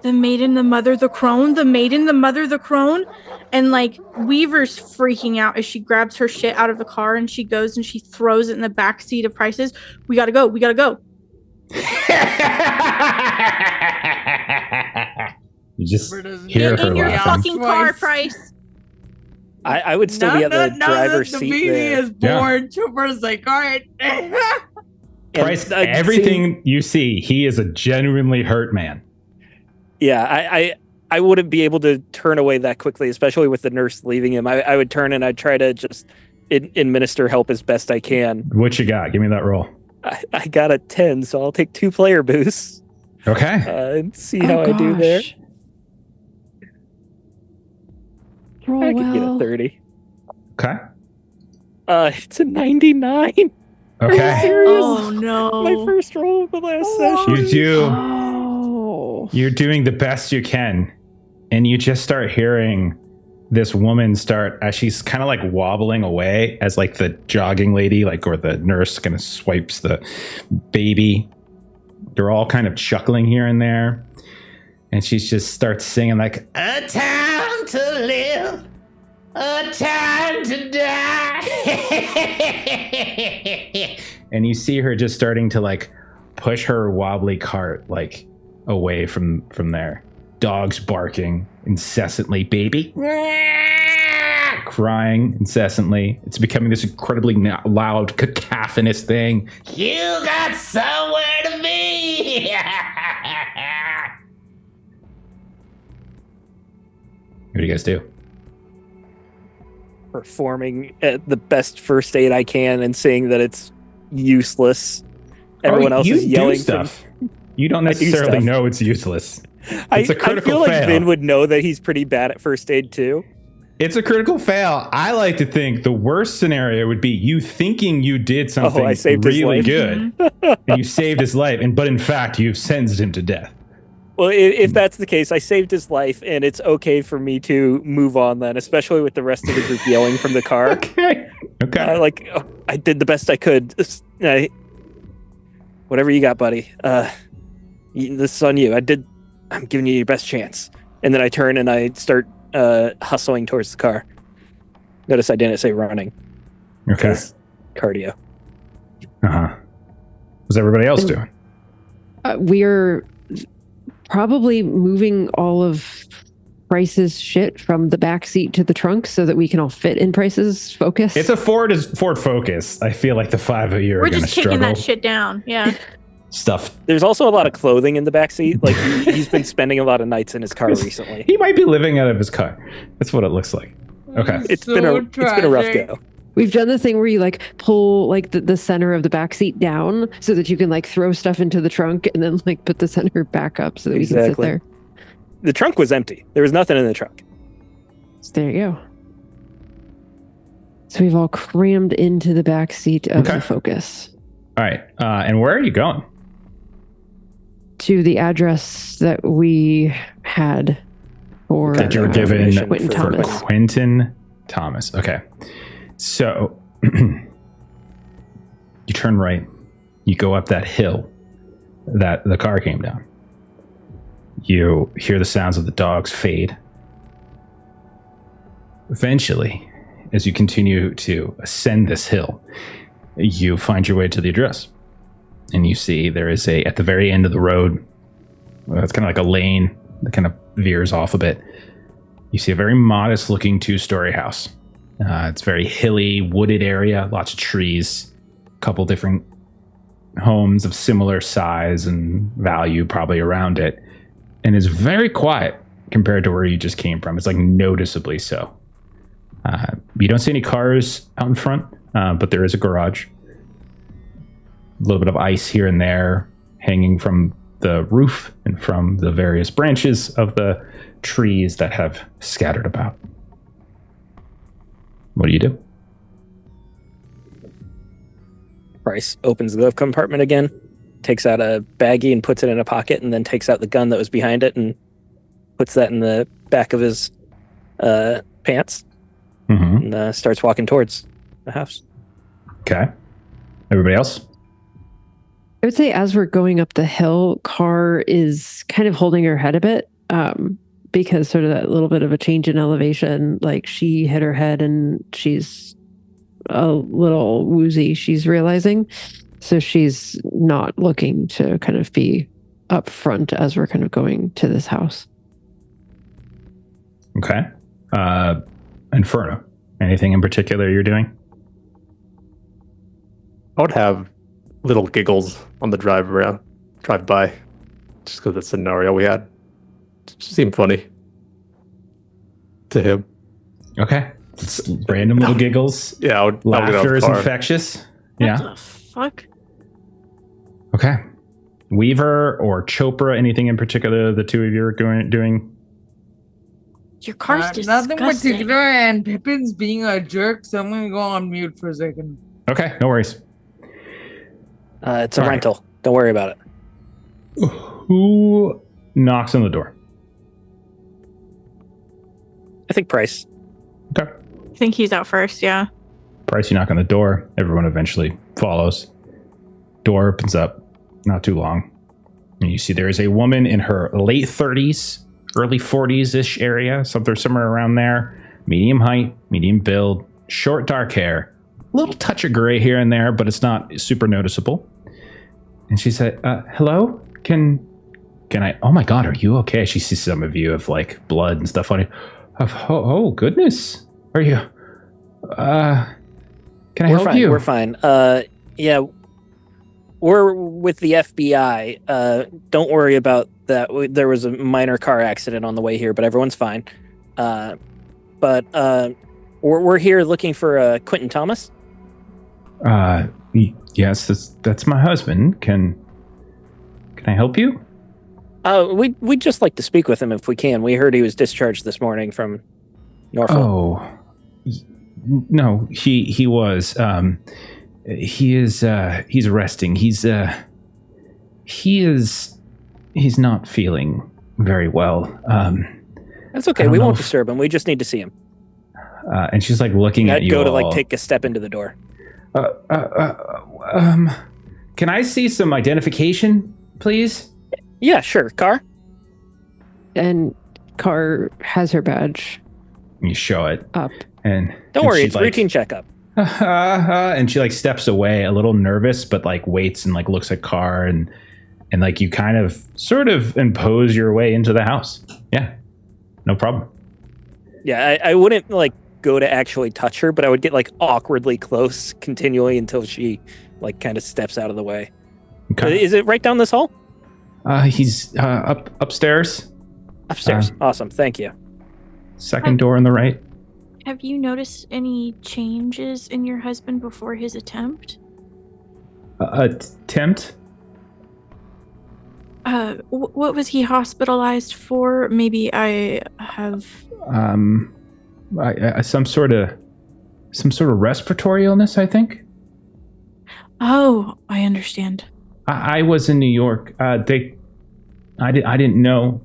The maiden, the mother, the crone, the maiden, the mother, the crone. And like Weaver's freaking out as she grabs her shit out of the car and she goes and she throws it in the back seat of Price's. We gotta go. We gotta go. You just hear Get her in your laughing. fucking car, Price. I would still be at the driver's the seat baby there. is born. Chopper's like, all right. Price, everything you see, he is a genuinely hurt man. Yeah, I wouldn't be able to turn away that quickly, especially with the nurse leaving him. I would turn and I'd try to just administer help as best I can. What you got? Give me that roll. I got a 10, so I'll take 2 player boosts Okay. and see how I do there. Roll I could get a well. 30. Okay. It's a 99. Okay. Oh no. My first roll of the last session. You do. Oh. You're doing the best you can. And you just start hearing this woman start, as she's kind of like wobbling away, as like the jogging lady, like, or the nurse kind of swipes the baby. They're all kind of chuckling here and there. And she just starts singing like, a time to live, a time to die. And you see her just starting to like push her wobbly cart like away from there. Dogs barking incessantly, baby crying incessantly. It's becoming this incredibly loud, cacophonous thing. You got somewhere to be. What do you guys do? Performing at the best first aid I can and saying that it's useless. Everyone else is yelling stuff. You don't necessarily know it's useless. It's a critical fail. I feel like fail. Vin would know that he's pretty bad at first aid too. It's a critical fail. I like to think the worst scenario would be you thinking you did something really good and you saved his life, but in fact you've sentenced him to death. Well, if that's the case, I saved his life, and it's okay for me to move on then, especially with the rest of the group yelling from the car. Okay. I did the best I could. Whatever you got, buddy. This is on you. I'm giving you your best chance. And then I turn and I start hustling towards the car. Notice I didn't say running. Okay. Cardio. What's everybody else doing? We're probably moving all of Price's shit from the back seat to the trunk so that we can all fit in Price's Focus. It's a Ford Focus. I feel like the 5 of you are going to struggle. We're just kicking that shit down. Yeah. Stuff. There's also a lot of clothing in the back seat. Like he's been spending a lot of nights in his car recently. He might be living out of his car. That's what it looks like. Okay. It's been a rough go. We've done the thing where you like pull like the center of the back seat down so that you can like throw stuff into the trunk and then like put the center back up so that we can sit there. The trunk was empty. There was nothing in the trunk. So there you go. So we've all crammed into the back seat of the Focus. All right. And where are you going? To the address that we had for that you were given Quentin Thomas. Quentin Thomas. Okay. So you turn right. You go up that hill that the car came down. You hear the sounds of the dogs fade. eventually, as you continue to ascend this hill, you find your way to the address. And you see there is at the very end of the road, it's kind of like a lane that kind of veers off a bit. You see a very modest looking 2-story house. It's very hilly, wooded area, lots of trees, a couple different homes of similar size and value probably around it. And it's very quiet compared to where you just came from. It's like noticeably so. You don't see any cars out in front, but there is a garage. A little bit of ice here and there hanging from the roof and from the various branches of the trees that have scattered about. What do you do? Bryce opens the glove compartment again, takes out a baggie and puts it in a pocket, and then takes out the gun that was behind it and puts that in the back of his pants, and starts walking towards the house. Okay. Everybody else? I would say as we're going up the hill, Carr is kind of holding her head a bit because sort of that little bit of a change in elevation, like she hit her head and she's a little woozy, she's realizing. So she's not looking to kind of be up front as we're kind of going to this house. Okay. Inferno, anything in particular you're doing? I would have little giggles on the drive by, just because the scenario we had just seemed funny to him. Okay. It's random little giggles. Yeah, Laughter is infectious. What the fuck? Okay. Weaver or Chopra, anything in particular the two of you are doing? Your car's disgusting. Nothing particular, and Pippin's being a jerk, so I'm going to go on mute for a second. Okay, no worries. It's a rental. Don't worry about it. Who knocks on the door? I think Price. Okay. I think he's out first, yeah. Price, you knock on the door. Everyone eventually follows. Door opens up. Not too long. And you see there is a woman in her late 30s, early 40s-ish area. Somewhere around there. Medium height, medium build, short dark hair. A little touch of gray here and there, but it's not super noticeable. And she said, hello? Can I... Oh my God, are you okay? She sees some of you of like blood and stuff on you. Oh, goodness. Are you... Can I help you? We're fine. Yeah, we're with the FBI. Don't worry about that. There was a minor car accident on the way here, but everyone's fine. But we're here looking for Quentin Thomas. Yes, that's my husband. Can I help you? We'd just like to speak with him if we can. We heard he was discharged this morning from Norfolk. Oh, no, he was. He's resting. He's not feeling very well. That's okay. We won't disturb him. We just need to see him. And she's like looking at you. I'd go all. to like take a step into the door. Can I see some identification, please? Yeah, sure. Carr? And Carr has her badge. You show it up. And don't worry, it's routine checkup. And she like steps away a little nervous, but like waits and like looks at Carr and like you kind of sort of impose your way into the house. Yeah, no problem. Yeah, I wouldn't like go to actually touch her, but I would get like awkwardly close continually until she like kind of steps out of the way. Okay. Is it right down this hall? He's upstairs. Upstairs. Awesome. Thank you. Second door on the right. Have you noticed any changes in your husband before his attempt? Attempt? What was he hospitalized for? Maybe I have... some sort of respiratory illness, I think. Oh, I understand. I was in New York. I didn't know.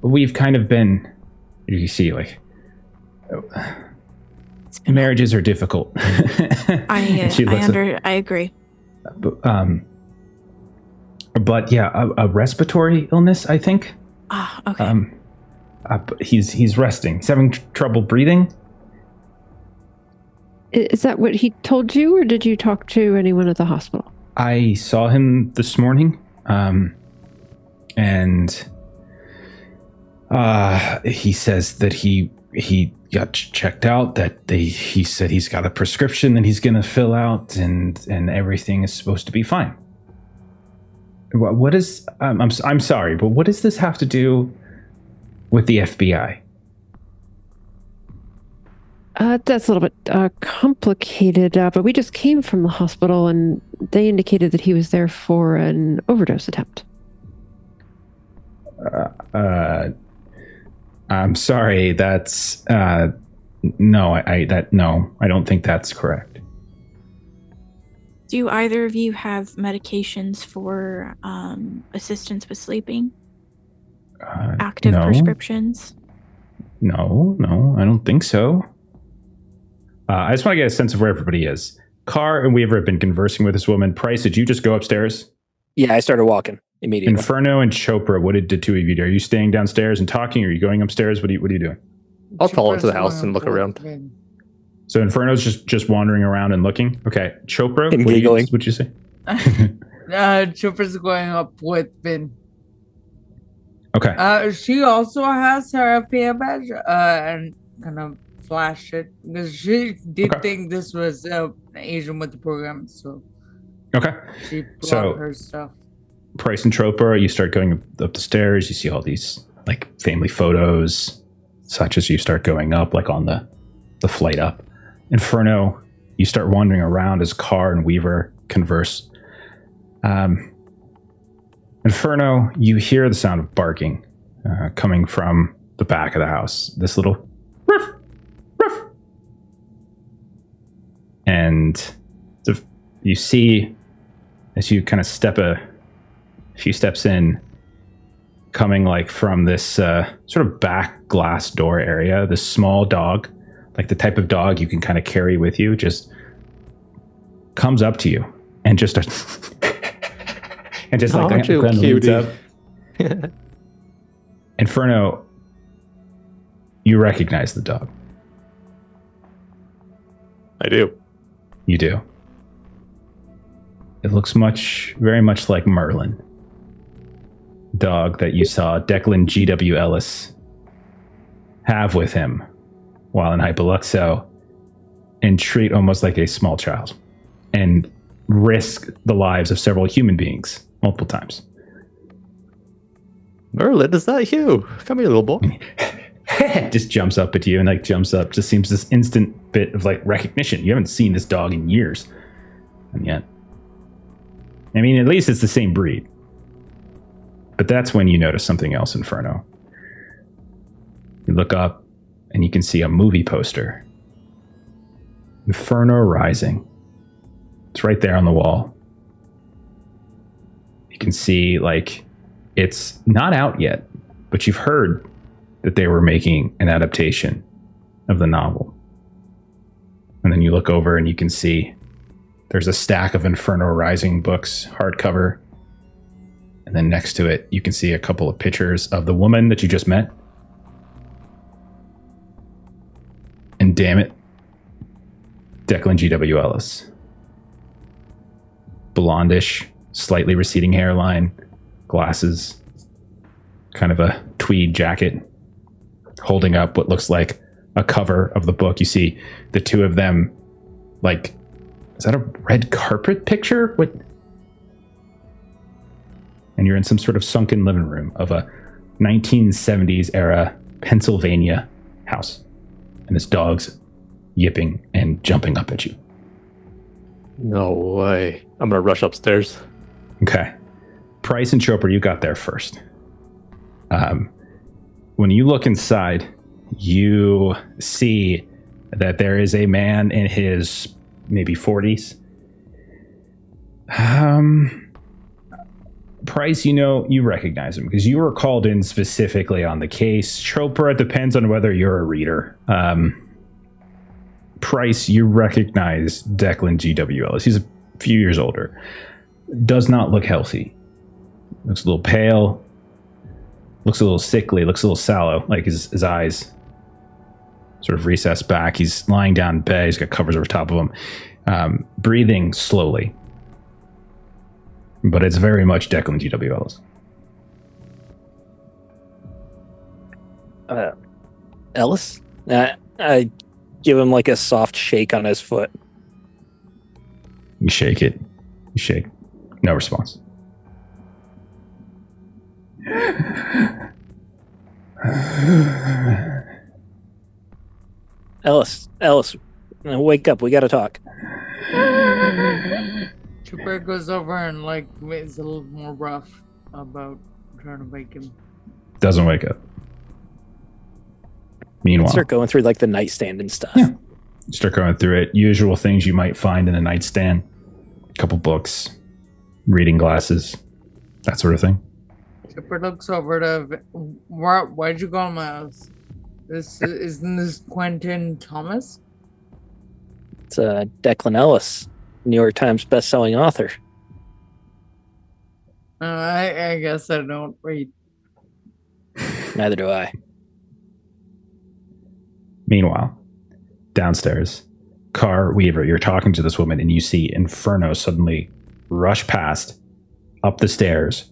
We've kind of been... You see, like... marriages are difficult. I agree. But yeah, a respiratory illness, I think. Okay. But he's resting. He's having trouble breathing. Is that what he told you, or did you talk to anyone at the hospital? I saw him this morning, and he says that he got checked out. That he said he's got a prescription that he's going to fill out, and everything is supposed to be fine. What is? I'm sorry, but what does this have to do with the FBI? That's a little bit complicated, but we just came from the hospital and they indicated that he was there for an overdose attempt. I'm sorry, that's no, I don't think that's correct. Do either of you have medications for assistance with sleeping? Active prescriptions? No, I don't think so. I just want to get a sense of where everybody is. Carr and Weaver have been conversing with this woman. Price, did you just go upstairs? Yeah, I started walking immediately. Inferno and Chopra, what did the two of you do? Are you staying downstairs and talking, or are you going upstairs? What are you doing? I'll follow into the house and look around. So Inferno's just wandering around and looking. Okay, Chopra, And giggling. What'd you say? Chopra's going up with Vin. Okay. She also has her FBI badge and kind of flash it because she did think this was an Asian with the program, so she brought her stuff. Price and Chopra, you start going up the stairs. You see all these like family photos, such as you start going up, like on the flight up. Inferno, you start wandering around as Carr and Weaver converse. Inferno, you hear the sound of barking coming from the back of the house. This little ruff, ruff. And you see, as you kind of step a few steps in, coming like from this sort of back glass door area, this small dog, like the type of dog you can kind of carry with you, just comes up to you and just starts and just like kind of leans up. Inferno, you recognize the dog. I do. You do. It looks very much like Merlin, dog that you saw Declan G.W. Ellis have with him while in Hypoluxo, and treat almost like a small child and risk the lives of several human beings multiple times. Merlin, is that you? Come here, little boy. Just jumps up at you and like jumps up. Just seems this instant bit of like recognition. You haven't seen this dog in years. And yet, I mean, at least it's the same breed. But that's when you notice something else, Inferno. You look up and you can see a movie poster. Inferno Rising. It's right there on the wall. You can see, like, it's not out yet, but you've heard that they were making an adaptation of the novel. And then you look over and you can see there's a stack of Inferno Rising books, hardcover. And then next to it, you can see a couple of pictures of the woman that you just met. And damn it, Declan G.W. Ellis. Blondish, slightly receding hairline, glasses, kind of a tweed jacket, holding up what looks like a cover of the book. You see the two of them, like, is that a red carpet picture? What? And you're in some sort of sunken living room of a 1970s era Pennsylvania house. And this dog's yipping and jumping up at you. No way. I'm going to rush upstairs. Okay. Price and Chopra, you got there first. When you look inside, you see that there is a man in his maybe 40s. Price, you recognize him because you were called in specifically on the case. Chopra, it depends on whether you're a reader. Price, you recognize Declan G.W. Ellis. He's a few years older. Does not look healthy. Looks a little pale. Looks a little sickly, looks a little sallow, like his eyes sort of recessed back. He's lying down in bed. He's got covers over top of him, breathing slowly. But it's very much Declan G.W. Ellis. Ellis? I give him like a soft shake on his foot. You shake it. You shake. No response. Ellis, wake up. We got to talk. Trooper goes over and like is a little more rough about trying to wake him. Doesn't wake up. Meanwhile, Start going through like the nightstand and stuff. Yeah. Start going through it. Usual things you might find in a nightstand. A couple books, reading glasses, that sort of thing. Trooper looks over to why'd you go in my house? Isn't this Quentin Thomas? It's Declan Ellis, New York Times bestselling author. I guess I don't read. Neither do I. Meanwhile, downstairs, Carr, Weaver, you're talking to this woman and you see Inferno suddenly rush past up the stairs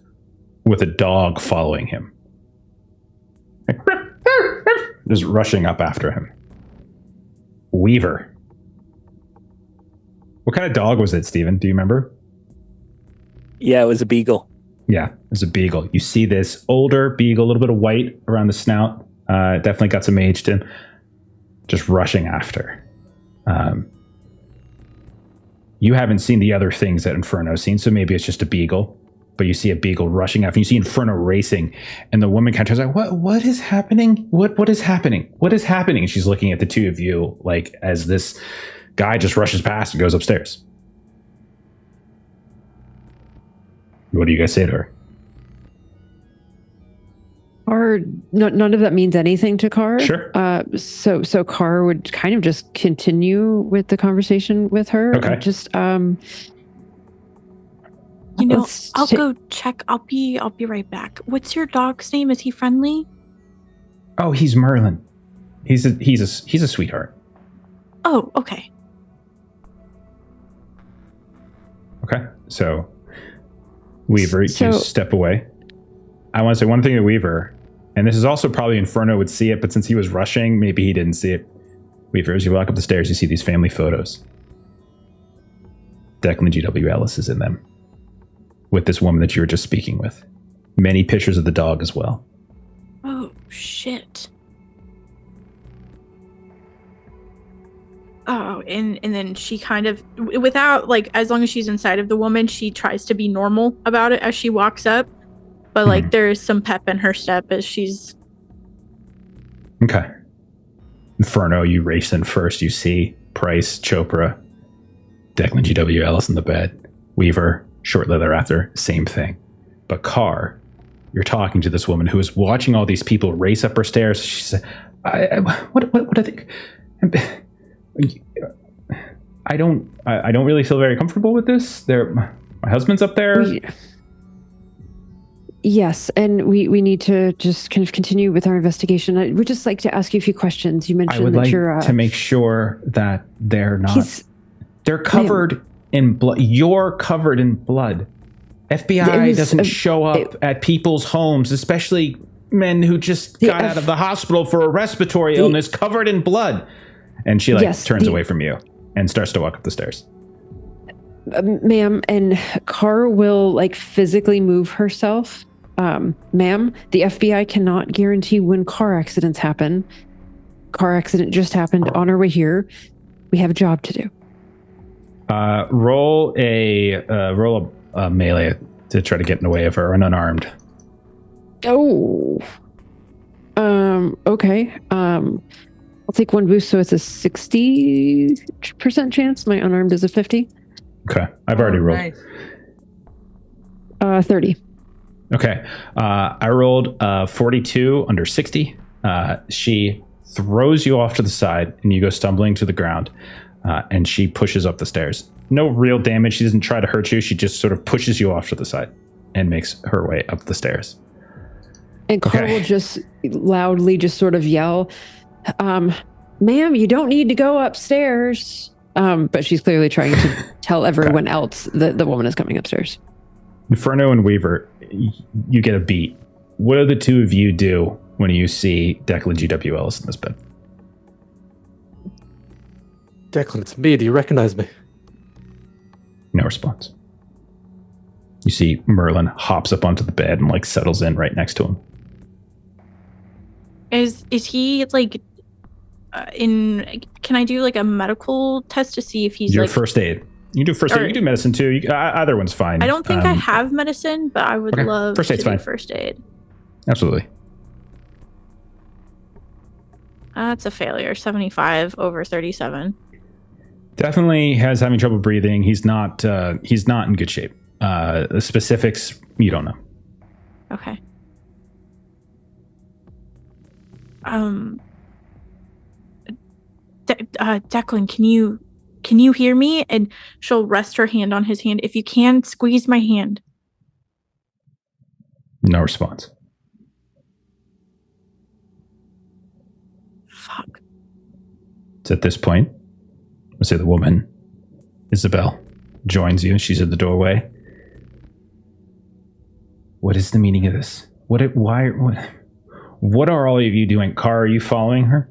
with a dog following him. Just rushing up after him. Weaver. What kind of dog was it, Steven? Do you remember? Yeah, it was a beagle. Yeah, it was a beagle. You see this older beagle, a little bit of white around the snout. Definitely got some age to him. Just rushing after. You haven't seen the other things that Inferno's seen, so maybe it's just a beagle. But you see a beagle rushing after. You see Inferno racing, and the woman kind of turns like, "What is happening? What is happening? What is happening?" And she's looking at the two of you, like as this guy just rushes past and goes upstairs. What do you guys say to her? Carr, none of that means anything to Carr. Sure. So Carr would kind of just continue with the conversation with her. Okay. Just I'll go check. I'll be right back. What's your dog's name? Is he friendly? Oh, he's Merlin. He's a sweetheart. Oh, okay. Okay. So Weaver, you So- step away. I want to say one thing to Weaver, and this is also probably Inferno would see it, but since he was rushing, maybe he didn't see it. Weaver, as you walk up the stairs, you see these family photos. Declan G.W. Ellis is in them, with this woman that you were just speaking with. Many pictures of the dog as well. Oh, shit. Oh, and then she kind of, without, like, as long as she's inside of the woman, she tries to be normal about it as she walks up. But, like, there is some pep in her step as she's... Okay. Inferno, you race in first. You see Price, Chopra, Declan G.W. Ellis in the bed. Weaver, shortly thereafter, same thing. But Carr, you're talking to this woman who is watching all these people race up her stairs. She said, what I think... I don't really feel very comfortable with this. My husband's up there. Yes, and we need to just kind of continue with our investigation. I would just like to ask you a few questions. You mentioned I would that like you're to make sure that they're not. They're covered in blood. You're covered in blood. FBI doesn't show up at people's homes, especially men who just got out of the hospital for a respiratory illness, covered in blood. And she turns away from you and starts to walk up the stairs. Ma'am, and Carr will physically move herself. Ma'am, the FBI cannot guarantee when car accidents happen. Car accident just happened on our way here. We have a job to do. Roll a melee to try to get in the way of her, an unarmed. Oh. Okay. I'll take one boost, so it's a 60% chance. My unarmed is a 50. Okay, I've already rolled. Nice. 30. Okay, I rolled 42 under 60. She throws you off to the side, and you go stumbling to the ground, and she pushes up the stairs. No real damage. She doesn't try to hurt you. She just sort of pushes you off to the side and makes her way up the stairs. And Carr will just loudly just sort of yell, ma'am, you don't need to go upstairs. But she's clearly trying to tell everyone else that the woman is coming upstairs. Inferno and Weaver, you get a beat. What do the two of you do when you see Declan G.W. Ellis in this bed? Declan, it's me. Do you recognize me? No response. You see Merlin hops up onto the bed and like settles in right next to him. Is he like can I do like a medical test to see if he's your like first aid? You do first aid. You do medicine too. Either one's fine. I don't think I have medicine, but I would love first aid's to do fine. First aid. Absolutely. That's a failure. 75 over 37. Definitely has having trouble breathing. He's not in good shape. The specifics you don't know. Okay. Declan, can you hear me? And she'll rest her hand on his hand. If you can, squeeze my hand. No response. Fuck. It's at this point, let's say the woman, Isabel, joins you. She's at the doorway. What is the meaning of this? What are all of you doing? Carr, are you following her?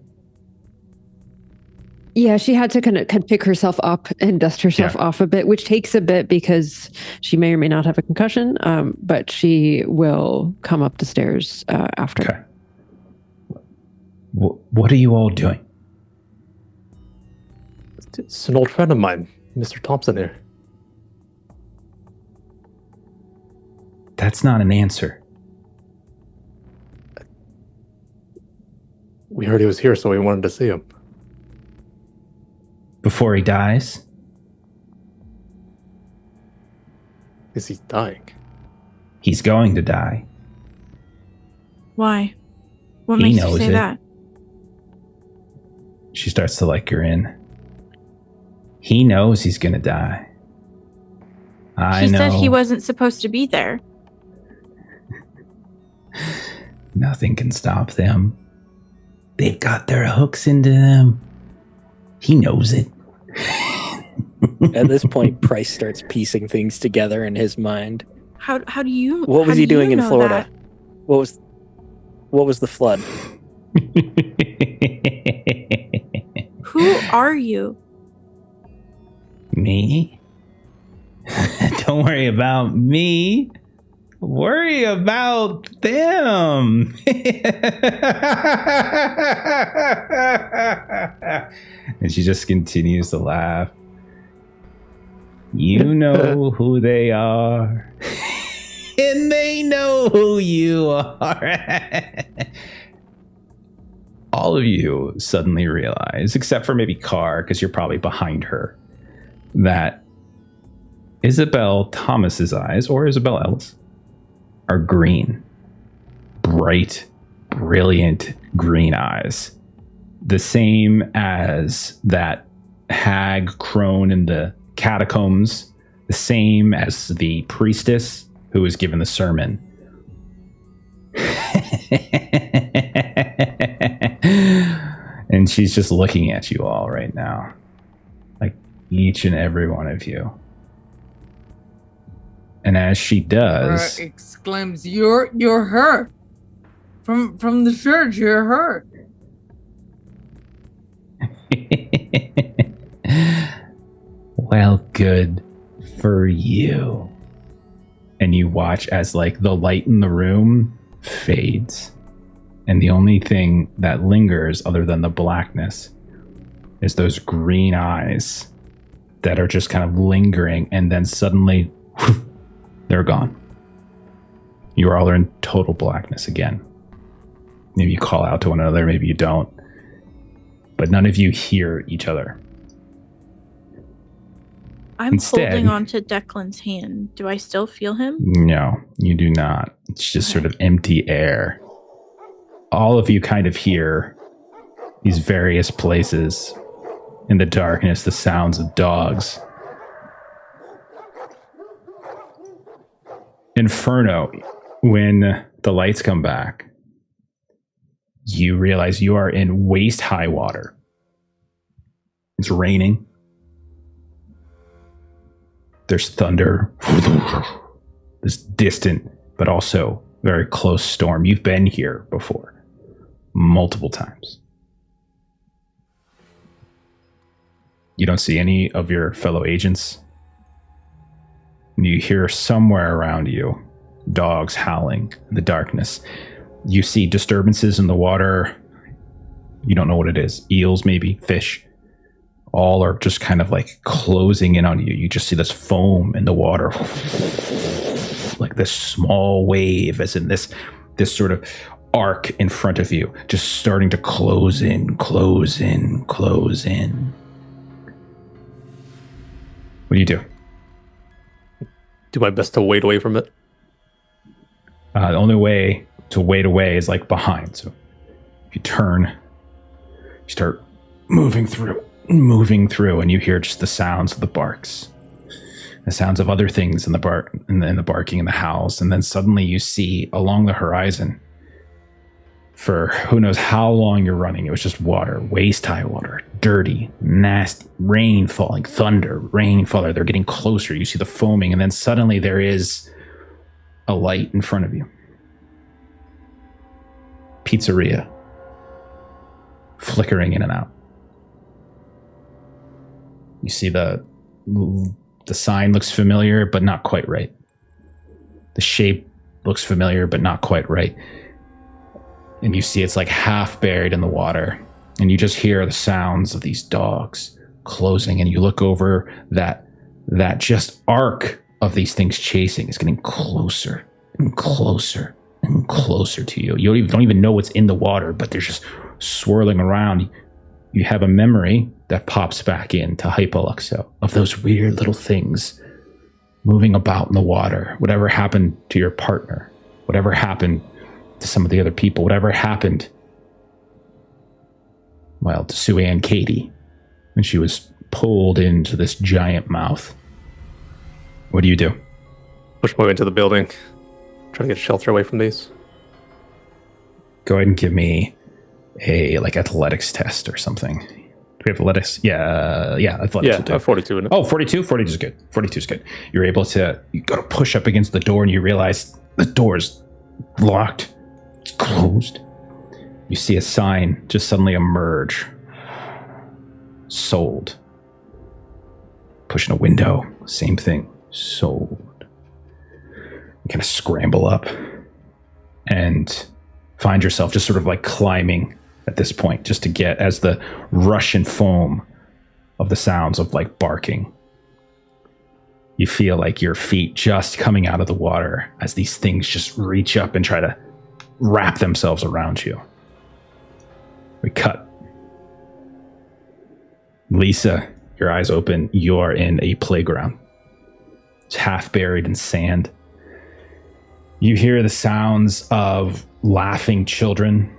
Yeah, she had to kind of pick herself up and dust herself off a bit, which takes a bit because she may or may not have a concussion, but she will come up the stairs after. Okay. What are you all doing? It's an old friend of mine, Mr. Thompson here. That's not an answer. We heard he was here, so we wanted to see him. Before he dies? Is he dying? He's going to die. Why? What He makes you knows say it. that? She starts to like her in. He knows he's going to die. I know. He said he wasn't supposed to be there. Nothing can stop them. They've got their hooks into them. He knows it. At this point, Price starts piecing things together in his mind. How do you? What was how he do you doing in know Florida? that? What was the flood? Who are you? Me? Don't worry about me. Worry about them. And she just continues to laugh. You know who they are. And they know who you are. All of you suddenly realize, except for maybe Carr, because you're probably behind her, that Isabel Thomas's eyes, or Isabel Ellis, are green. Bright, brilliant green eyes. The same as that hag crone in the catacombs. The same as the priestess who was given the sermon. And she's just looking at you all right now. Like each and every one of you. And as she does, exclaims, "You're her from the church. You're her." Well, good for you. And you watch as like the light in the room fades, and the only thing that lingers other than the blackness is those green eyes that are just kind of lingering, and then suddenly they're gone. You all are in total blackness again. Maybe you call out to one another, maybe you don't. But none of you hear each other. I'm Instead- holding on to Declan's hand. Do I still feel him? No, you do not. It's just sort of empty air. All of you kind of hear these various places in the darkness, the sounds of dogs. Inferno, when the lights come back, you realize you are in waist-high water. It's raining. There's thunder. This distant, but also very close storm. You've been here before, multiple times. You don't see any of your fellow agents. You hear somewhere around you dogs howling in the darkness. You see disturbances in the water. You don't know what it is. Eels, maybe, fish. All are just kind of like closing in on you. You just see this foam in the water. Like this small wave, as in this sort of arc in front of you, just starting to close in, close in, close in. What do you do? Do my best to wade away from it. The only way to wade away is like behind. So if you turn, you start moving through, and you hear just the sounds of the barks, the sounds of other things in the bark, and then the barking and the howls, and then suddenly you see along the horizon, for who knows how long you're running, it was just water, waist-high water, dirty, nasty, rain falling, thunder, rain falling. They're getting closer. You see the foaming, and then suddenly there is a light in front of you. Pizzeria, flickering in and out. You see the sign looks familiar, but not quite right. The shape looks familiar, but not quite right. And you see it's like half buried in the water. And you just hear the sounds of these dogs closing. And you look over that just arc of these things chasing is getting closer and closer and closer to you. You don't even know what's in the water, but they're just swirling around. You have a memory that pops back into Hypoluxo of those weird little things moving about in the water. Whatever happened to your partner, whatever happened to some of the other people, whatever happened, well, to Sue Ann Katie when she was pulled into this giant mouth. What do you do? Push my way into the building. Try to get shelter away from these. Go ahead and give me a athletics test or something. Do we have athletics? Yeah, athletics. Yeah, 42 in it. Oh, 42? 42 is good. 42 is good. You go to push up against the door and you realize the door's locked. It's closed. You see a sign just suddenly emerge. Sold. Pushing a window. Same thing. Sold. You kind of scramble up and find yourself just sort of like climbing at this point, just to get as the rush and foam of the sounds of like barking. You feel like your feet just coming out of the water as these things just reach up and try to wrap themselves around you. We cut. Lisa, your eyes open. You are in a playground. It's half buried in sand. You hear the sounds of laughing children.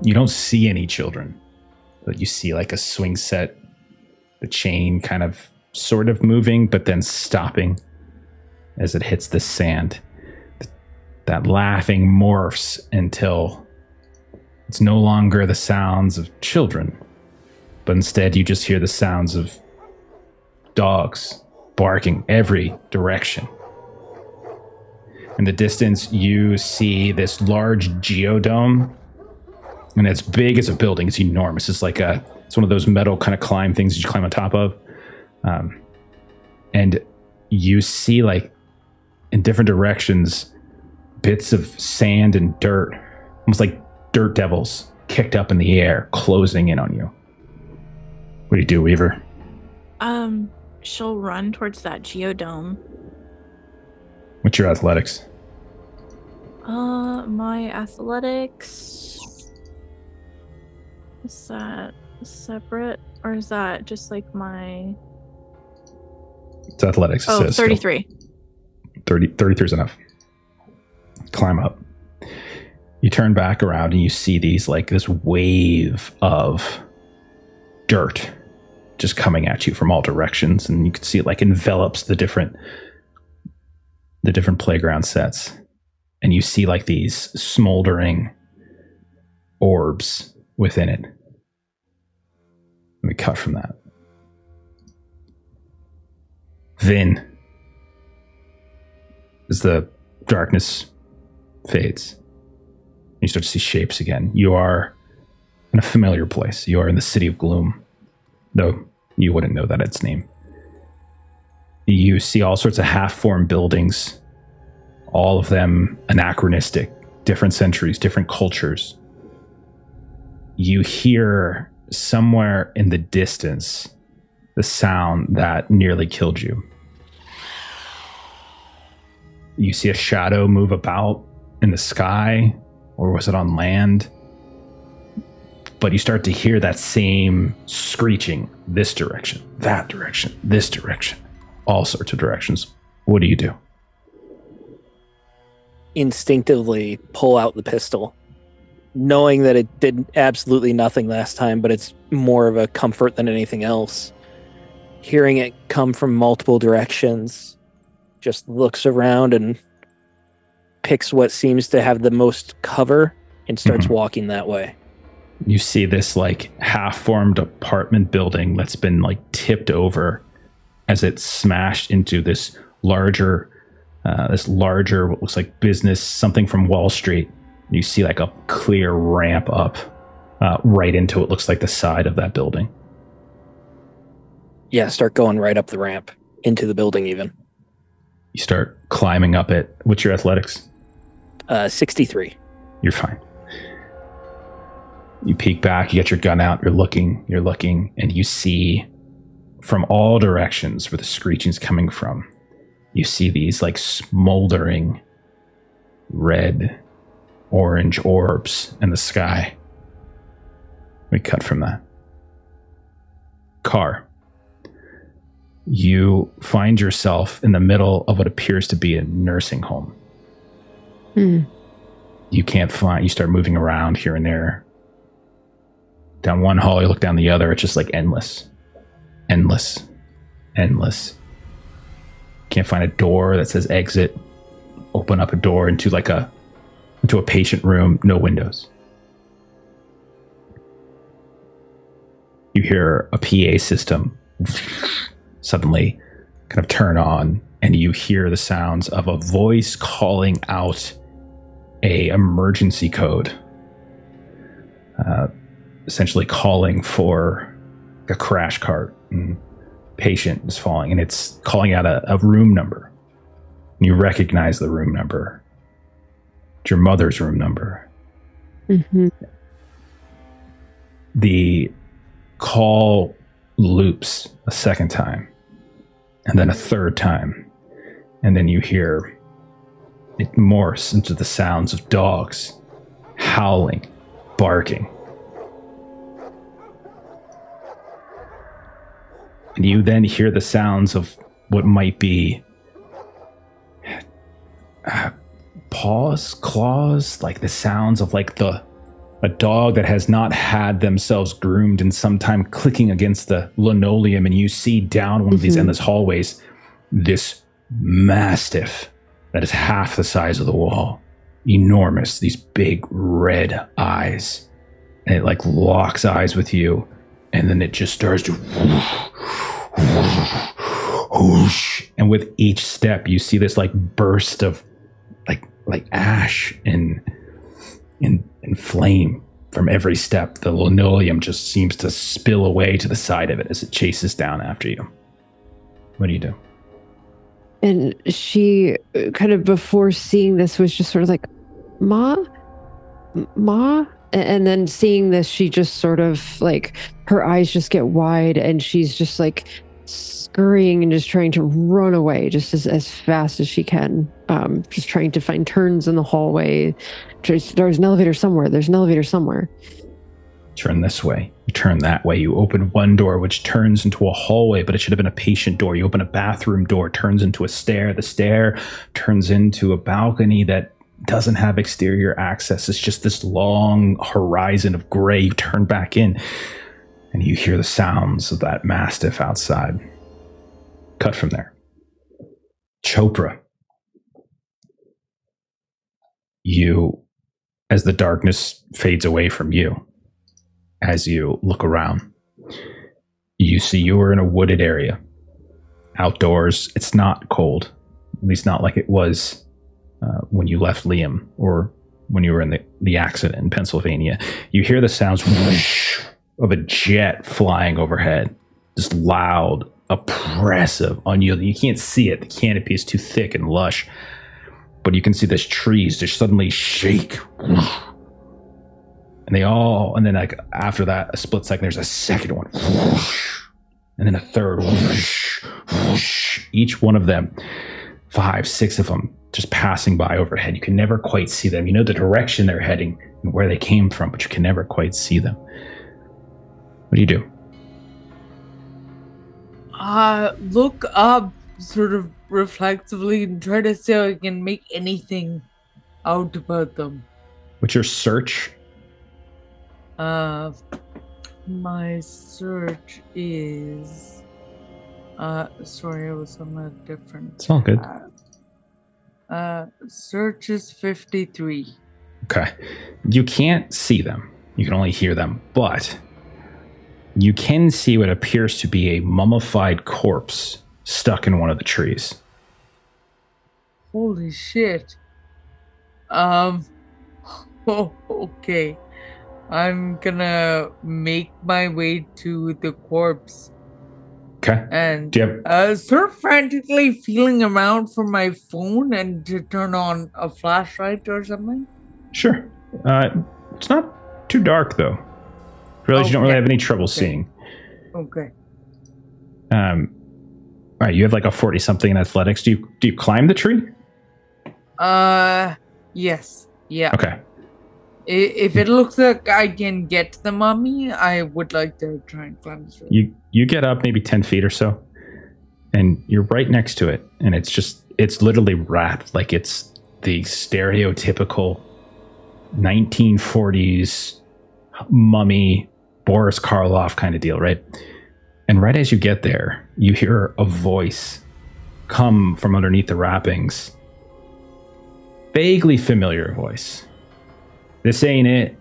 You don't see any children, but you see like a swing set, the chain kind of sort of moving, but then stopping as it hits the sand. That laughing morphs until it's no longer the sounds of children, but instead you just hear the sounds of dogs barking every direction. In the distance, you see this large geodome, and it's big as a building. It's enormous. It's one of those metal kind of climb things that you climb on top of. And you see like in different directions, bits of sand and dirt, almost like dirt devils kicked up in the air, closing in on you. What do you do, Weaver? She'll run towards that geodome. What's your athletics? My athletics. Is that separate, or is that just like my? It's athletics. Oh, 33. 33 is enough. Climb up. You turn back around and you see this wave of dirt just coming at you from all directions, and you can see it like envelops the different playground sets. and you see like these smoldering orbs within it. Let me cut from that. Vin, as the darkness fades, you start to see shapes again. You are in a familiar place. You are in the City of Gloom, though you wouldn't know that its name. You see all sorts of half-formed buildings, all of them anachronistic, different centuries, different cultures. You hear somewhere in the distance the sound that nearly killed you. You see a shadow move about in the sky, or was it on land? But you start to hear that same screeching, this direction, that direction, this direction, all sorts of directions. What do you do? Instinctively pull out the pistol, knowing that it did absolutely nothing last time, but it's more of a comfort than anything else. Hearing it come from multiple directions, just looks around and picks what seems to have the most cover and starts walking that way. You see this like half-formed apartment building that's been like tipped over as it smashed into this larger, what looks like business, something from Wall Street. You see like a clear ramp up right into it. Looks like the side of that building. Yeah, start going right up the ramp into the building even. You start climbing up it. What's your athletics? 63. You're fine. You peek back, you get your gun out, you're looking, and you see from all directions where the screeching's coming from, you see these like smoldering red, orange orbs in the sky. We cut from that. Carr, you find yourself in the middle of what appears to be a nursing home. You can't find, you start moving around here and there. Down one hall, you look down the other, it's just like endless. Can't find a door that says exit. Open up a door into a patient room, no windows. You hear a PA system suddenly kind of turn on, and you hear the sounds of a voice calling out a emergency code, essentially calling for a crash cart. And patient is falling, and it's calling out a room number. And you recognize the room number. It's your mother's room number. The call loops a second time, and then a third time, and then you hear it morphs into the sounds of dogs howling, barking. And you then hear the sounds of what might be paws, claws, like the sounds of like a dog that has not had themselves groomed in some time clicking against the linoleum. And you see down one of these endless hallways, this mastiff that is half the size of the wall. Enormous, these big red eyes. And it like locks eyes with you. And then it just starts to whoosh. And with each step, you see this like burst of like ash and flame from every step. The linoleum just seems to spill away to the side of it as it chases down after you. What do you do? And she kind of before seeing this was just sort of like, Ma? And then seeing this, she just sort of like, her eyes just get wide and she's just like scurrying and just trying to run away just as fast as she can. Just trying to find turns in the hallway. There's an elevator somewhere. Turn this way. You turn that way. You open one door, which turns into a hallway, but it should have been a patient door. You open a bathroom door, turns into a stair. The stair turns into a balcony that doesn't have exterior access. It's just this long horizon of gray. You turn back in, and you hear the sounds of that mastiff outside. Cut from there. Chopra. as the darkness fades away from you, as you look around, you see you are in a wooded area. Outdoors, it's not cold, at least not like it was when you left Liam or when you were in the accident in Pennsylvania. You hear the sounds whoosh, of a jet flying overhead, just loud, oppressive, unyielding. You can't see it. The canopy is too thick and lush, but you can see these trees just suddenly shake. And then like after that, a split second, there's a second one. And then a third one. Each one of them, 5, 6 of them, just passing by overhead. You can never quite see them. You know the direction they're heading and where they came from, but you can never quite see them. What do you do? Look up sort of reflexively and try to see if I can make anything out about them. What's your search? My search is sorry, I was on a different It's all good. Search is 53. Okay. You can't see them. You can only hear them, but you can see what appears to be a mummified corpse stuck in one of the trees. Holy shit. Oh, okay. I'm gonna make my way to the corpse. Okay. And Do you start frantically feeling around for my phone and to turn on a flashlight or something. Sure. It's not too dark, though. Realize you don't really have any trouble seeing. Okay. All right, you have like a 40-something in athletics. Do you climb the tree? Yes. Yeah. Okay. If it looks like I can get to the mummy, I would like to try and climb the tree. You get up maybe 10 feet or so, and you're right next to it, and it's literally wrapped like it's the stereotypical 1940s mummy Boris Karloff kind of deal, right? And right as you get there, you hear a voice come from underneath the wrappings. Vaguely familiar voice. This ain't it.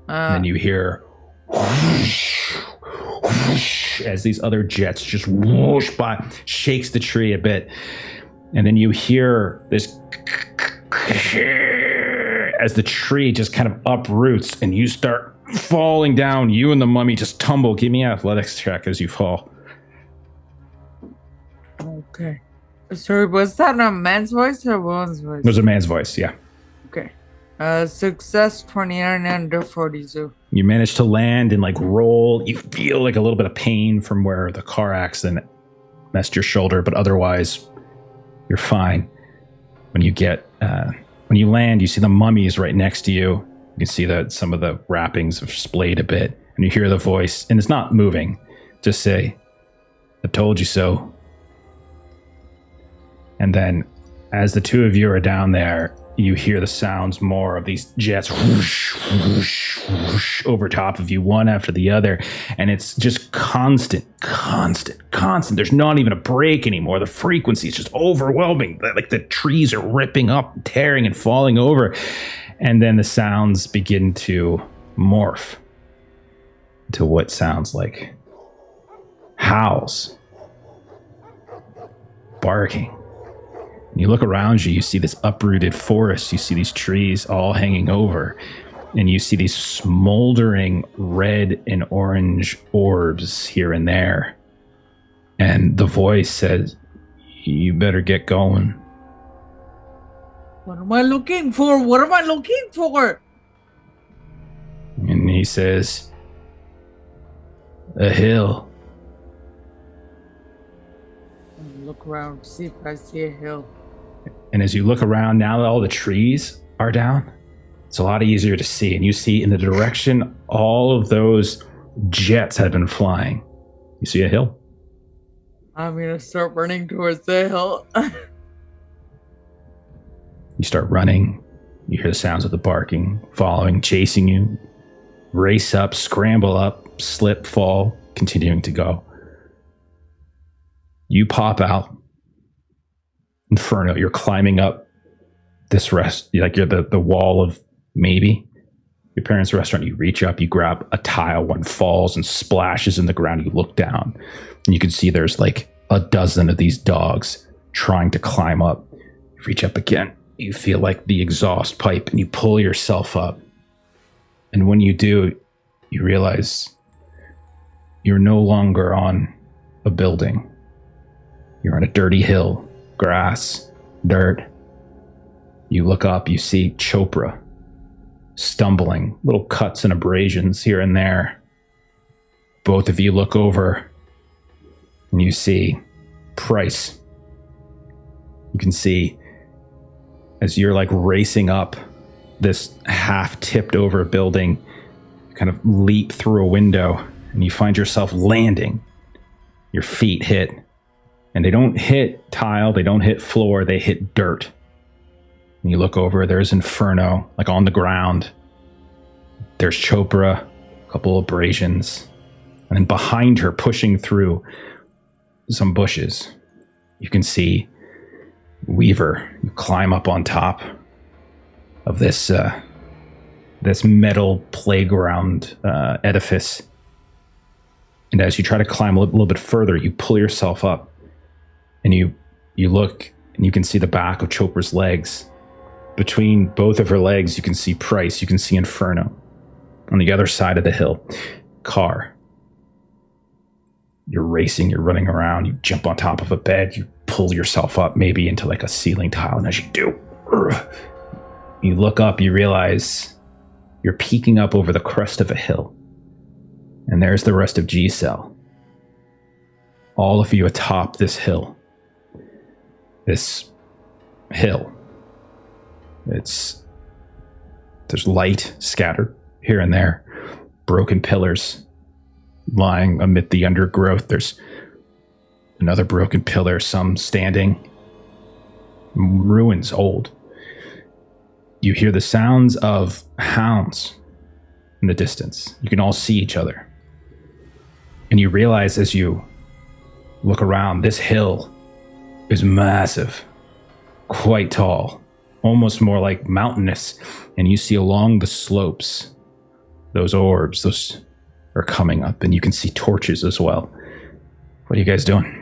And then you hear whoosh, whoosh, as these other jets just whoosh by, shakes the tree a bit. And then you hear this as the tree just kind of uproots and you start falling down. You and the mummy just tumble. Give me an athletics check as you fall. Okay. Sorry, was that a man's voice or a woman's voice? It was a man's voice, yeah. Okay. Success 29 under 42. You manage to land and like roll. You feel like a little bit of pain from where the car accident messed your shoulder, but otherwise you're fine. When you land, you see the mummies right next to you. You can see that some of the wrappings have splayed a bit, and you hear the voice, and it's not moving. Just say, "I told you so." And then as the two of you are down there, you hear the sounds more of these jets whoosh, whoosh, whoosh, over top of you, one after the other. And it's just constant. There's not even a break anymore. The frequency is just overwhelming. Like the trees are ripping up, tearing and falling over. And then the sounds begin to morph to what sounds like howls, barking. And you look around you, you see this uprooted forest, you see these trees all hanging over, and you see these smoldering red and orange orbs here and there. And the voice says, "You better get going." What am I looking for? What am I looking for? And he says, "A hill." Look around, see if I see a hill. And as you look around, now that all the trees are down, it's a lot easier to see. And you see in the direction all of those jets have been flying. You see a hill? I'm going to start running towards the hill. You start running. You hear the sounds of the barking, following, chasing you. Race up, scramble up, slip, fall, continuing to go. You pop out Inferno, you're climbing up this like you're the wall of maybe your parents' restaurant. You reach up, you grab a tile, one falls and splashes in the ground. You look down and you can see there's like a dozen of these dogs trying to climb up. You reach up again, you feel like the exhaust pipe and you pull yourself up. And when you do, you realize you're no longer on a building. You're on a dirty hill, grass, dirt. You look up, you see Chopra stumbling, little cuts and abrasions here and there. Both of you look over and you see Price. You can see as you're like racing up this half tipped over building, you kind of leap through a window and you find yourself landing. Your feet hit, and they don't hit tile, they don't hit floor, they hit dirt. And you look over, there's Inferno, like on the ground. There's Chopra, a couple abrasions. And then behind her, pushing through some bushes, you can see Weaver. You climb up on top of this metal playground edifice. And as you try to climb a little bit further, you pull yourself up and you look and you can see the back of Chopra's legs. Between both of her legs, you can see Price, you can see Inferno. On the other side of the hill, Carr. You're racing, you're running around, you jump on top of a bed, you pull yourself up maybe into like a ceiling tile, and as you do, you look up, you realize you're peeking up over the crest of a hill. And there's the rest of G-Cell. All of you atop this hill. This hill. There's light scattered here and there. Broken pillars lying amid the undergrowth. There's another broken pillar, some standing. Ruins old. You hear the sounds of hounds in the distance. You can all see each other. And you realize as you look around, this hill is massive, quite tall, almost more like mountainous. And you see along the slopes, those orbs, those are coming up, and you can see torches as well. What are you guys doing?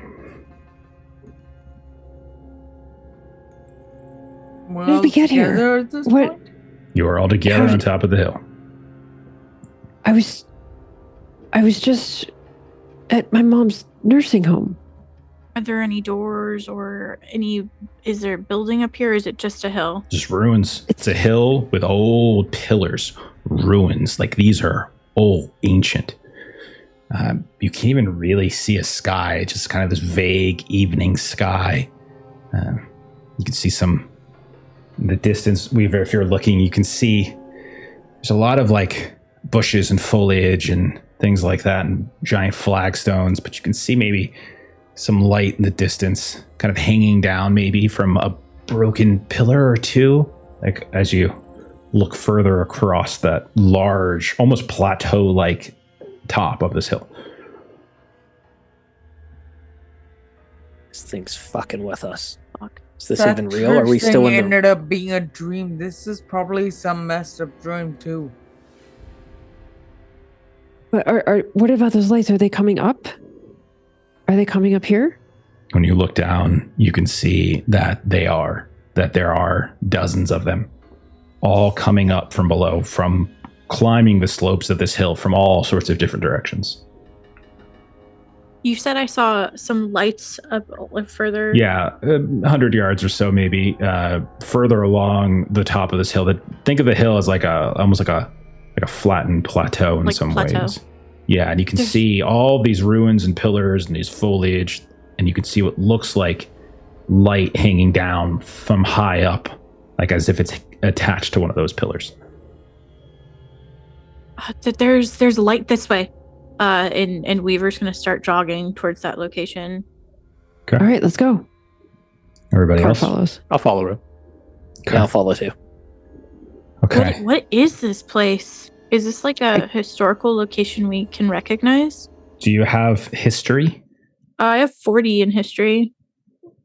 Well, How did we get here? at this What? point? You are all together on top of the hill. I was just at my mom's nursing home. Are there any doors or is there a building up here? Or is it just a hill? Just ruins. It's a hill with old pillars, ruins. Like these are old, ancient. You can't even really see a sky, just kind of this vague evening sky. You can see some in the distance. Weaver, if you're looking, you can see there's a lot of like bushes and foliage and things like that and giant flagstones, but you can see maybe some light in the distance kind of hanging down maybe from a broken pillar or two, like as you look further across that large, almost plateau-like top of this hill. This thing's fucking with us. Fuck. Is this That even real? Are we church still thing in the... ended up being a dream. This is probably some messed up dream too. But what about those lights? Are they coming up? Are they coming up here? When you look down, you can see that there are dozens of them, all coming up from below, from climbing the slopes of this hill from all sorts of different directions. You said I saw some lights up further. Yeah, 100 yards or so, maybe further along the top of this hill. Think of the hill as like almost like a flattened plateau in Like some plateau. ways. Yeah, and you can see all these ruins and pillars and these foliage, and you can see what looks like light hanging down from high up, like as if it's attached to one of those pillars. There's light this way. And Weaver's gonna start jogging towards that location. Okay. All right, let's go. Everybody Carr else? follows. I'll follow him. Okay. Yeah, I'll follow too. Okay. What is this place? Is this like a historical location we can recognize? Do you have history? I have 40 in history.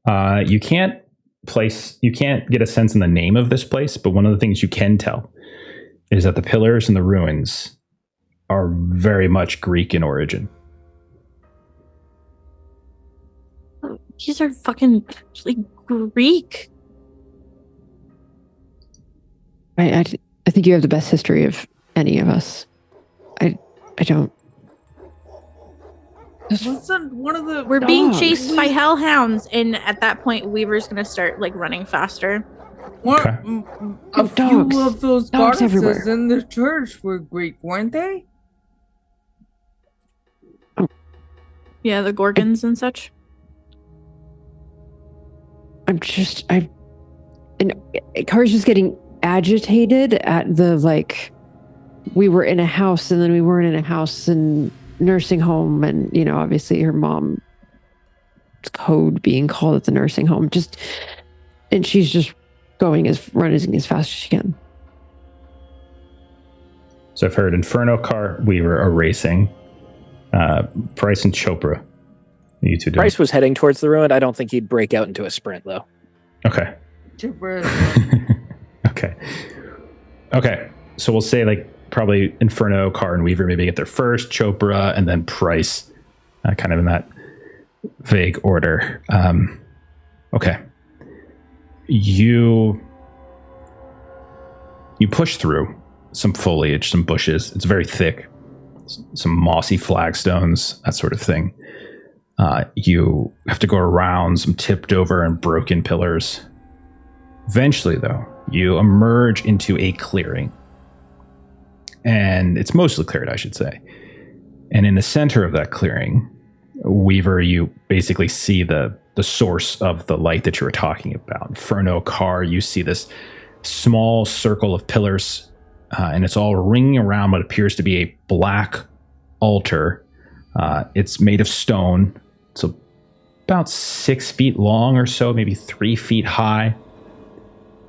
You can't place, you can't get a sense in the name of this place, but one of the things you can tell is that the pillars and the ruins are very much Greek in origin. These are fucking like Greek. I think you have the best history of any of us. I don't. Wasn't one of the We're being Dogs. chased by hellhounds, and at that point, Weaver's gonna start like running faster. Okay. A Dogs. few of those Dogs goddesses everywhere. in the church were Greek, weren't they? Yeah, the Gorgons and such. And Carr's just getting agitated at the like, we were in a house and then we weren't in a house and nursing home, and obviously her mom's code being called at the nursing home. And she's just running as fast as she can. So I've heard Inferno, Carr, Weaver are racing. Price and Chopra. You two doing? Bryce was heading towards the ruin. I don't think he'd break out into a sprint, though. Okay. Okay. So we'll say like probably Inferno, Carr, and Weaver maybe get there first, Chopra, and then Price, kind of in that vague order. Okay. You push through some foliage, some bushes. It's very thick. Some mossy flagstones, that sort of thing. You have to go around some tipped over and broken pillars. Eventually, though, you emerge into a clearing. And it's mostly cleared, I should say. And in the center of that clearing, Weaver, you basically see the source of the light that you were talking about. Inferno, Carr, you see this small circle of pillars, and it's all ringing around what appears to be a black altar. It's made of stone. It's about 6 feet long or so, maybe 3 feet high.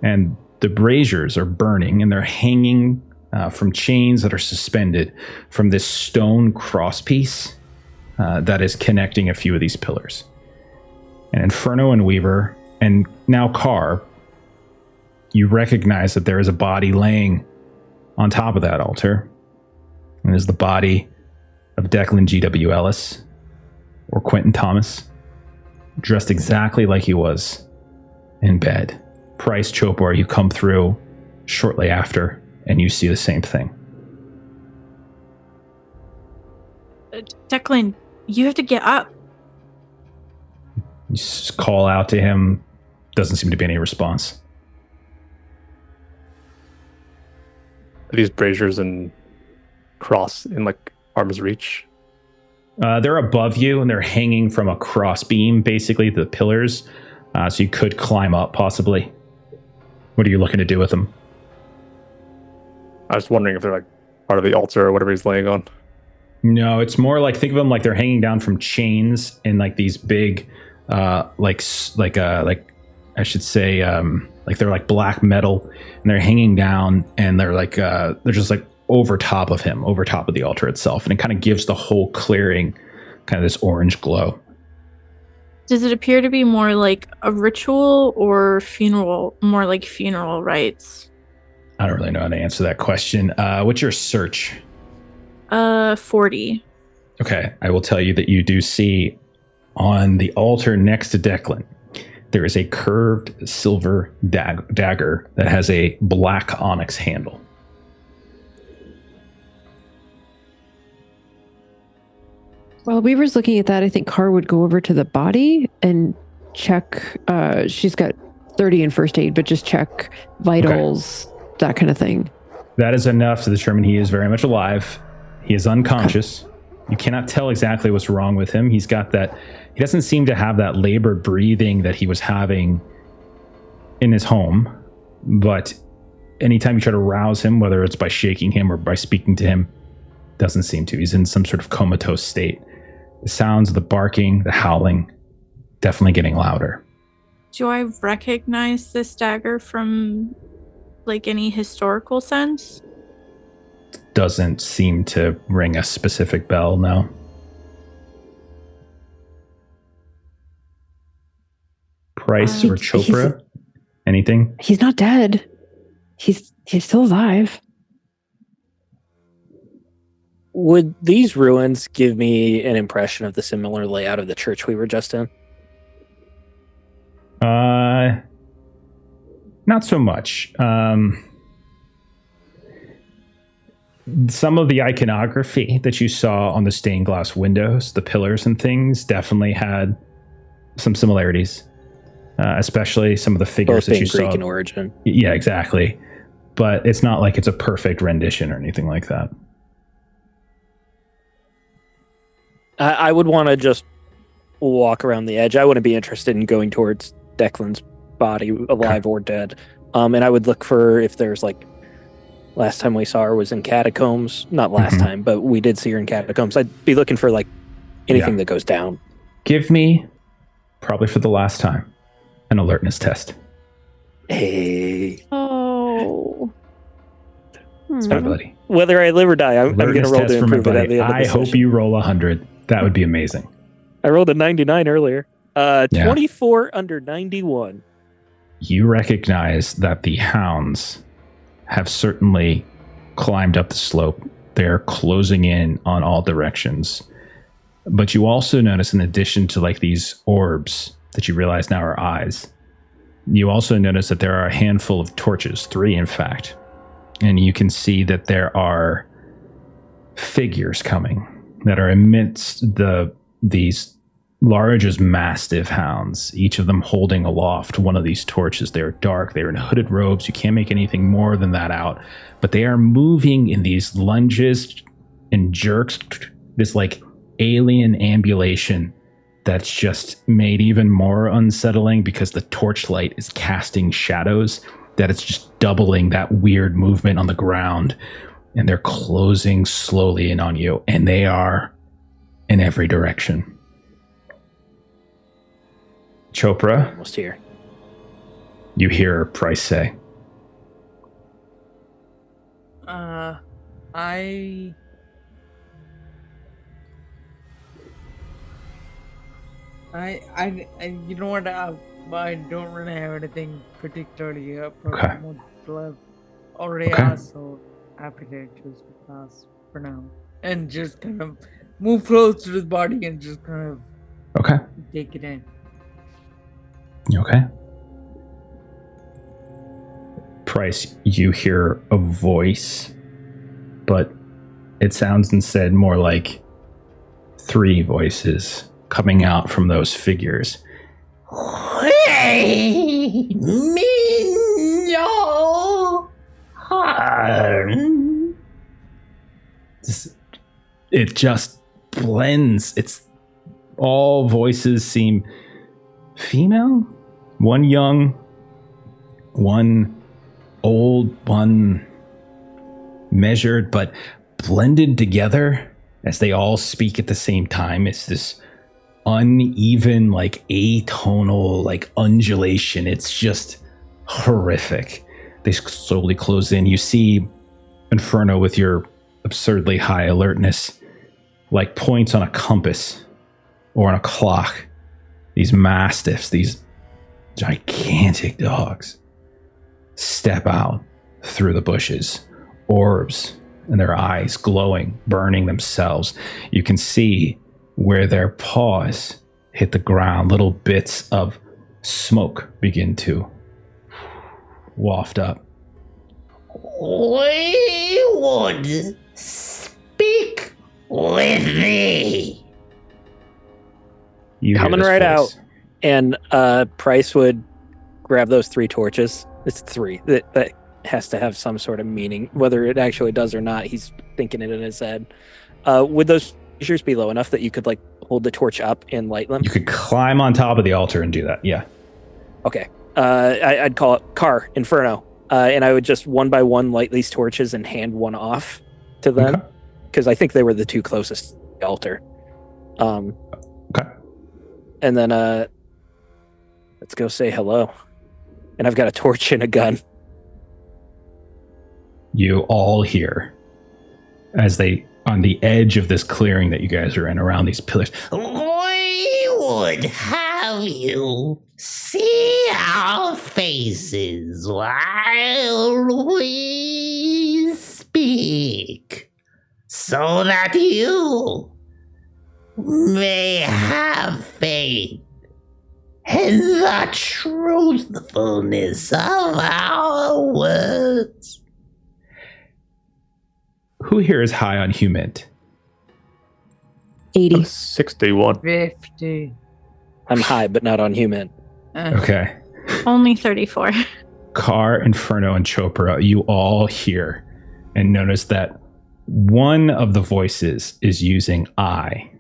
And the braziers are burning, and they're hanging from chains that are suspended from this stone crosspiece that is connecting a few of these pillars. And Inferno and Weaver, and now Carr, you recognize that there is a body laying on top of that altar. And it is the body of Declan G.W. Ellis, or Quentin Thomas, dressed exactly like he was in bed. Price, Chopra, you come through shortly after, and you see the same thing. Declan, you have to get up. You call out to him. Doesn't seem to be any response. Are these braziers and cross in like arm's reach? They're above you, and they're hanging from a cross beam, basically, the pillars. So you could climb up, possibly. What are you looking to do with them? I was wondering if they're like part of the altar or whatever he's laying on. No, it's more like, think of them like they're hanging down from chains in like these big, like I should say, like they're like black metal, and they're hanging down, and they're like they're just like over top of him, over top of the altar itself, and it kind of gives the whole clearing kind of this orange glow. Does it appear to be more like a ritual or funeral, more like funeral rites? I don't really know how to answer that question. What's your search? 40. Okay, I will tell you that you do see on the altar next to Declan, there is a curved silver dagger that has a black onyx handle. While Weaver's looking at that, I think Carr would go over to the body and check. She's got 30 in first aid, but just check vitals, that kind of thing. That is enough to determine he is very much alive. He is unconscious. You cannot tell exactly what's wrong with him. He's got that. He doesn't seem to have that labored breathing that he was having in his home. But anytime you try to rouse him, whether it's by shaking him or by speaking to him, doesn't seem to. He's in some sort of comatose state. The sounds of the barking, the howling, definitely getting louder. Do I recognize this dagger from like any historical sense? Doesn't seem to ring a specific bell, no. Price or Chopra, Anything? He's not dead. He's still alive. Would these ruins give me an impression of the similar layout of the church we were just in? Not so much. Some of the iconography that you saw on the stained glass windows, the pillars and things, definitely had some similarities. Especially some of the figures that you saw. Greek in origin. Yeah, exactly. But it's not like it's a perfect rendition or anything like that. I would want to just walk around the edge. I wouldn't be interested in going towards Declan's body, alive or dead. And I would look for if there's like, last time we saw her was in catacombs. Not last time, but we did see her in catacombs. I'd be looking for like anything that goes down. Give me, probably for the last time, an alertness test. Hey. Oh. Ability. Whether I live or die, I'm going to roll to improve it at the end of the I hope session. you roll 100. That would be amazing. I rolled a 99 earlier. 24 under 91. You recognize that the hounds have certainly climbed up the slope. They're closing in on all directions. But you also notice, in addition to like these orbs that you realize now are eyes, you also notice that there are a handful of torches, 3 in fact. And you can see that there are figures coming that are amidst these large as mastiff hounds, each of them holding aloft one of these torches. They're dark, they're in hooded robes. You can't make anything more than that out. But they are moving in these lunges and jerks, this like alien ambulation that's just made even more unsettling because the torchlight is casting shadows, that it's just doubling that weird movement on the ground. And they're closing slowly in on you, and they are in every direction. Chopra, Almost here. you hear Price say, I you know what? I don't really have anything particularly Okay. I've already Okay. asked, so happy to choose to pass for now, and just kind of move close to his body and just kind of okay, take it in. you okay? Price, you hear a voice, but it sounds instead more like 3 voices coming out from those figures. It just blends. It's all voices seem female. One young, one old, one measured, but blended together as they all speak at the same time. It's this uneven, like atonal, like undulation. It's just horrific. They slowly close in. You see Inferno with your absurdly high alertness, like points on a compass or on a clock. These mastiffs, these gigantic dogs, step out through the bushes, orbs in their eyes glowing, burning themselves. You can see where their paws hit the ground, little bits of smoke begin to waft up. We would speak with thee. You hear Coming this right voice. out. And Price would grab those 3 torches. It's 3. That has to have some sort of meaning. Whether it actually does or not, he's thinking it in his head. Would those fissures be low enough that you could like hold the torch up and light them? You could climb on top of the altar and do that. Yeah. Okay. I'd call it Carr, Inferno. And I would just one by one light these torches and hand one off to them. Because I think they were the 2 closest to the altar. Okay. And then let's go say hello. And I've got a torch and a gun. You all hear as they, on the edge of this clearing that you guys are in, around these pillars. We would have of you see our faces while we speak, so that you may have faith in the truthfulness of our words. Who here is high on humid? 80. 61. 50. I'm high, but not on human. Okay. Only 34. Carr, Inferno, and Chopra, you all hear and notice that one of the voices is using I,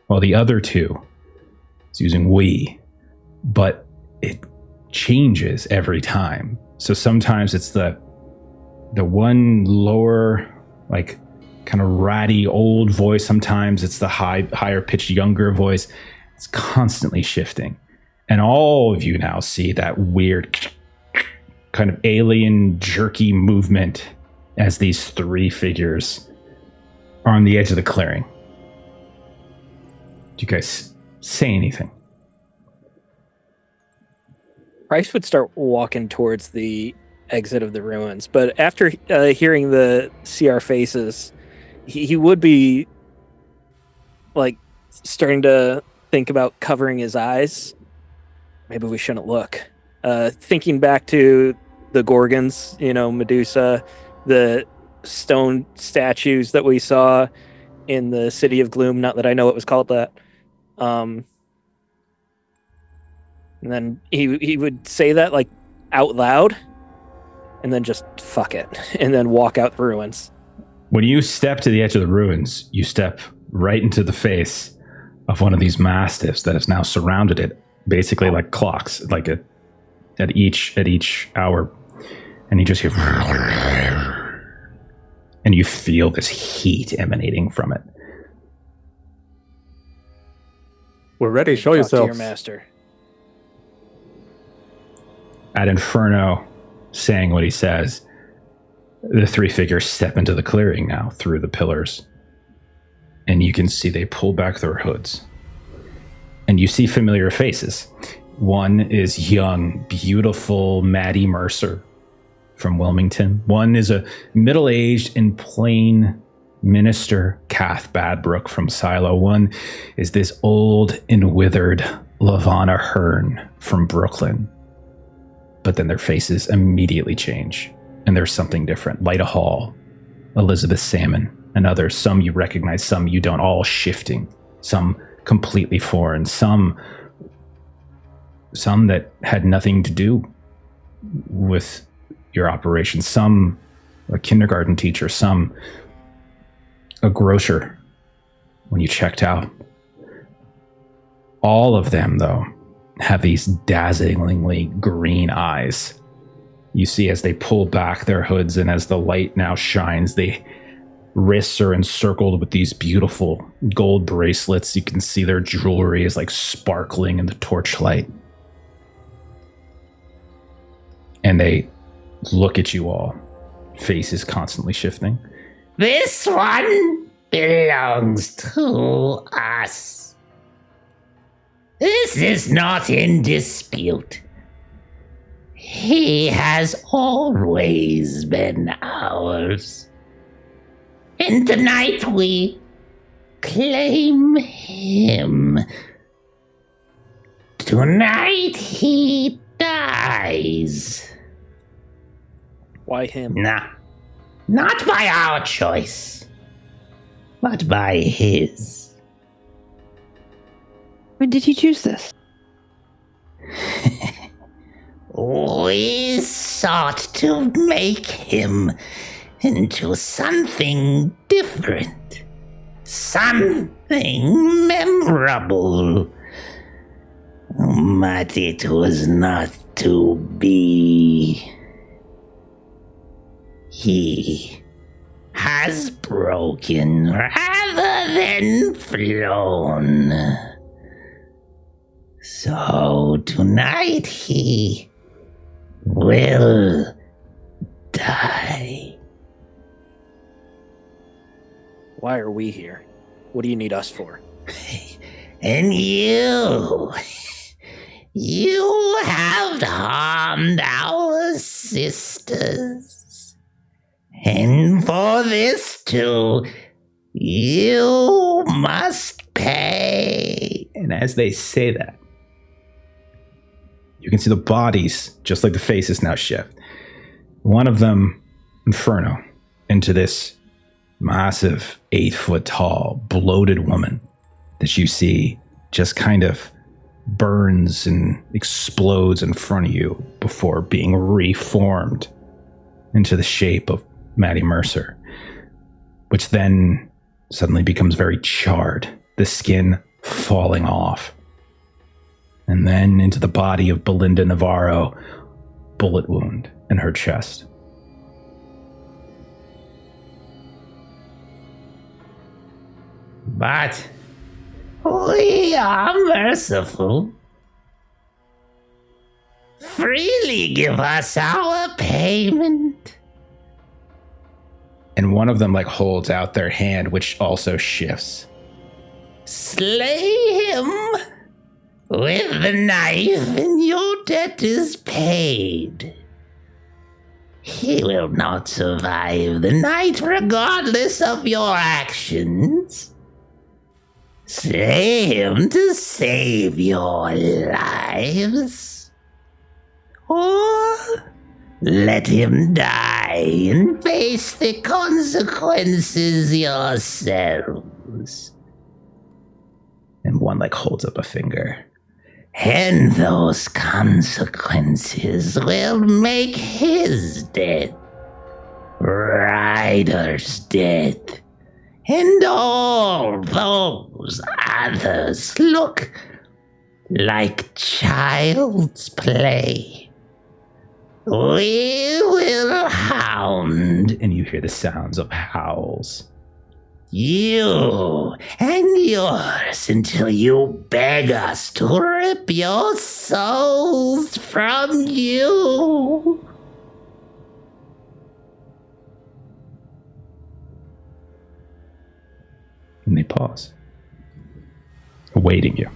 while the other two is using we, but it changes every time. So sometimes it's the one lower, like kind of ratty old voice. Sometimes it's the higher pitched younger voice. It's constantly shifting. And all of you now see that weird kind of alien jerky movement as these three figures are on the edge of the clearing. Do you guys say anything? Price would start walking towards the exit of the ruins, but after hearing the CR faces, he would be like starting to think about covering his eyes. Maybe we shouldn't look. Thinking back to the Gorgons, Medusa, the stone statues that we saw in the City of Gloom. Not that I know it was called that. And then he would say that like out loud, and then just fuck it, and then walk out the ruins. When you step to the edge of the ruins, you step right into the face of one of these mastiffs that has now surrounded it, basically like clocks, like at each hour, and you just hear, and you feel this heat emanating from it. We're ready. Show Talk yourself. to your master. At Inferno saying what he says, the three figures step into the clearing now through the pillars, and you can see they pull back their hoods, and you see familiar faces. One is young, beautiful Maddie Mercer from Wilmington. One is a middle-aged and plain minister, Kath Badbrook from Silo. One is this old and withered Lavanna Hearn from Brooklyn. But then their faces immediately change, and there's something different. Lyda Hall, Elizabeth Salmon, and others. Some you recognize, some you don't, all shifting. Some completely foreign, some that had nothing to do with your operation. Some a kindergarten teacher, some a grocer when you checked out. All of them, though, have these dazzlingly green eyes. You see as they pull back their hoods, and as the light now shines, the wrists are encircled with these beautiful gold bracelets. You can see their jewelry is like sparkling in the torchlight. And they look at you all, faces constantly shifting. This one belongs to us. This is not in dispute. He has always been ours. And tonight we claim him. Tonight he dies. Why him? Nah, not by our choice, but by his. When did he choose this? We sought to make him into something different, something memorable. But it was not to be. He has broken rather than flown. So tonight he will die. Why are we here? What do you need us for? And you, You have harmed our sisters. And for this too, you must pay. And as they say that, you can see the bodies, just like the faces, now shift. One of them, Inferno, into this massive 8-foot tall, bloated woman that you see just kind of burns and explodes in front of you before being reformed into the shape of Maddie Mercer, which then suddenly becomes very charred, the skin falling off. And then into the body of Belinda Navarro, bullet wound in her chest. But we are merciful. Freely give us our payment. And one of them holds out their hand, which also shifts. Slay him with the knife, and your debt is paid. He will not survive the night regardless of your actions. Slay him to save your lives. Or let him die and face the consequences yourselves. And one holds up a finger. And those consequences will make his death, Ryder's death, and all those others look like child's play. We will hound. And you hear the sounds of howls. You and yours until you beg us to rip your souls from you. And they pause, awaiting you.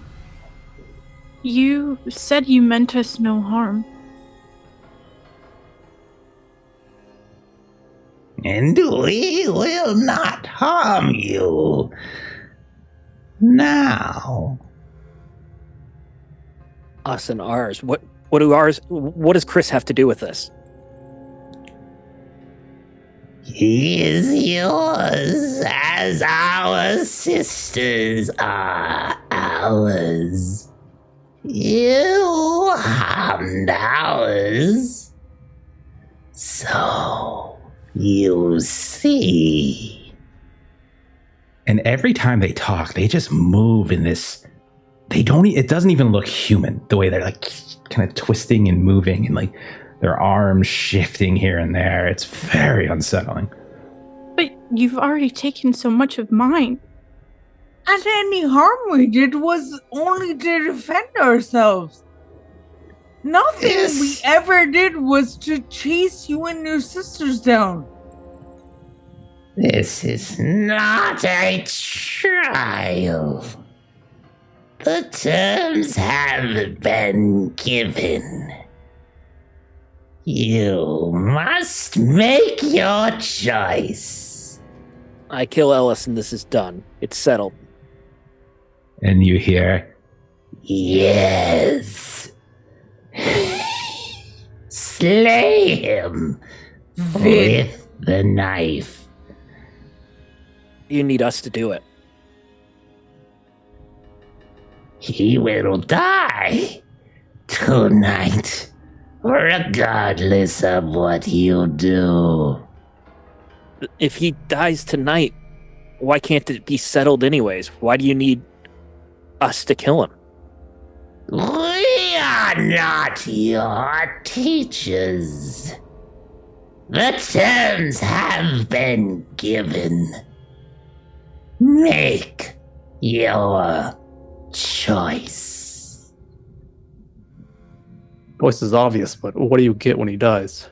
You said you meant us no harm. And we will not harm you now. Us and ours. What do ours? What does Chris have to do with this? He is yours as our sisters are ours. You harmed ours. So you see. And every time they talk, they just move in this. It doesn't even look human, the way they're kind of twisting and moving and their arms shifting here and there. It's very unsettling. But you've already taken so much of mine. And any harm we did was only to defend ourselves. Nothing we ever did was to chase you and your sisters down. This is not a trial. The terms have been given. You must make your choice. I kill Ellis and this is done. It's settled. And you hear, yes. Slay him with the knife. You need us to do it. He will die tonight, regardless of what you do. If he dies tonight, why can't it be settled anyways? Why do you need us to kill him? We are not your teachers. The terms have been given. Make your choice. Voice is obvious, but what do you get when he dies?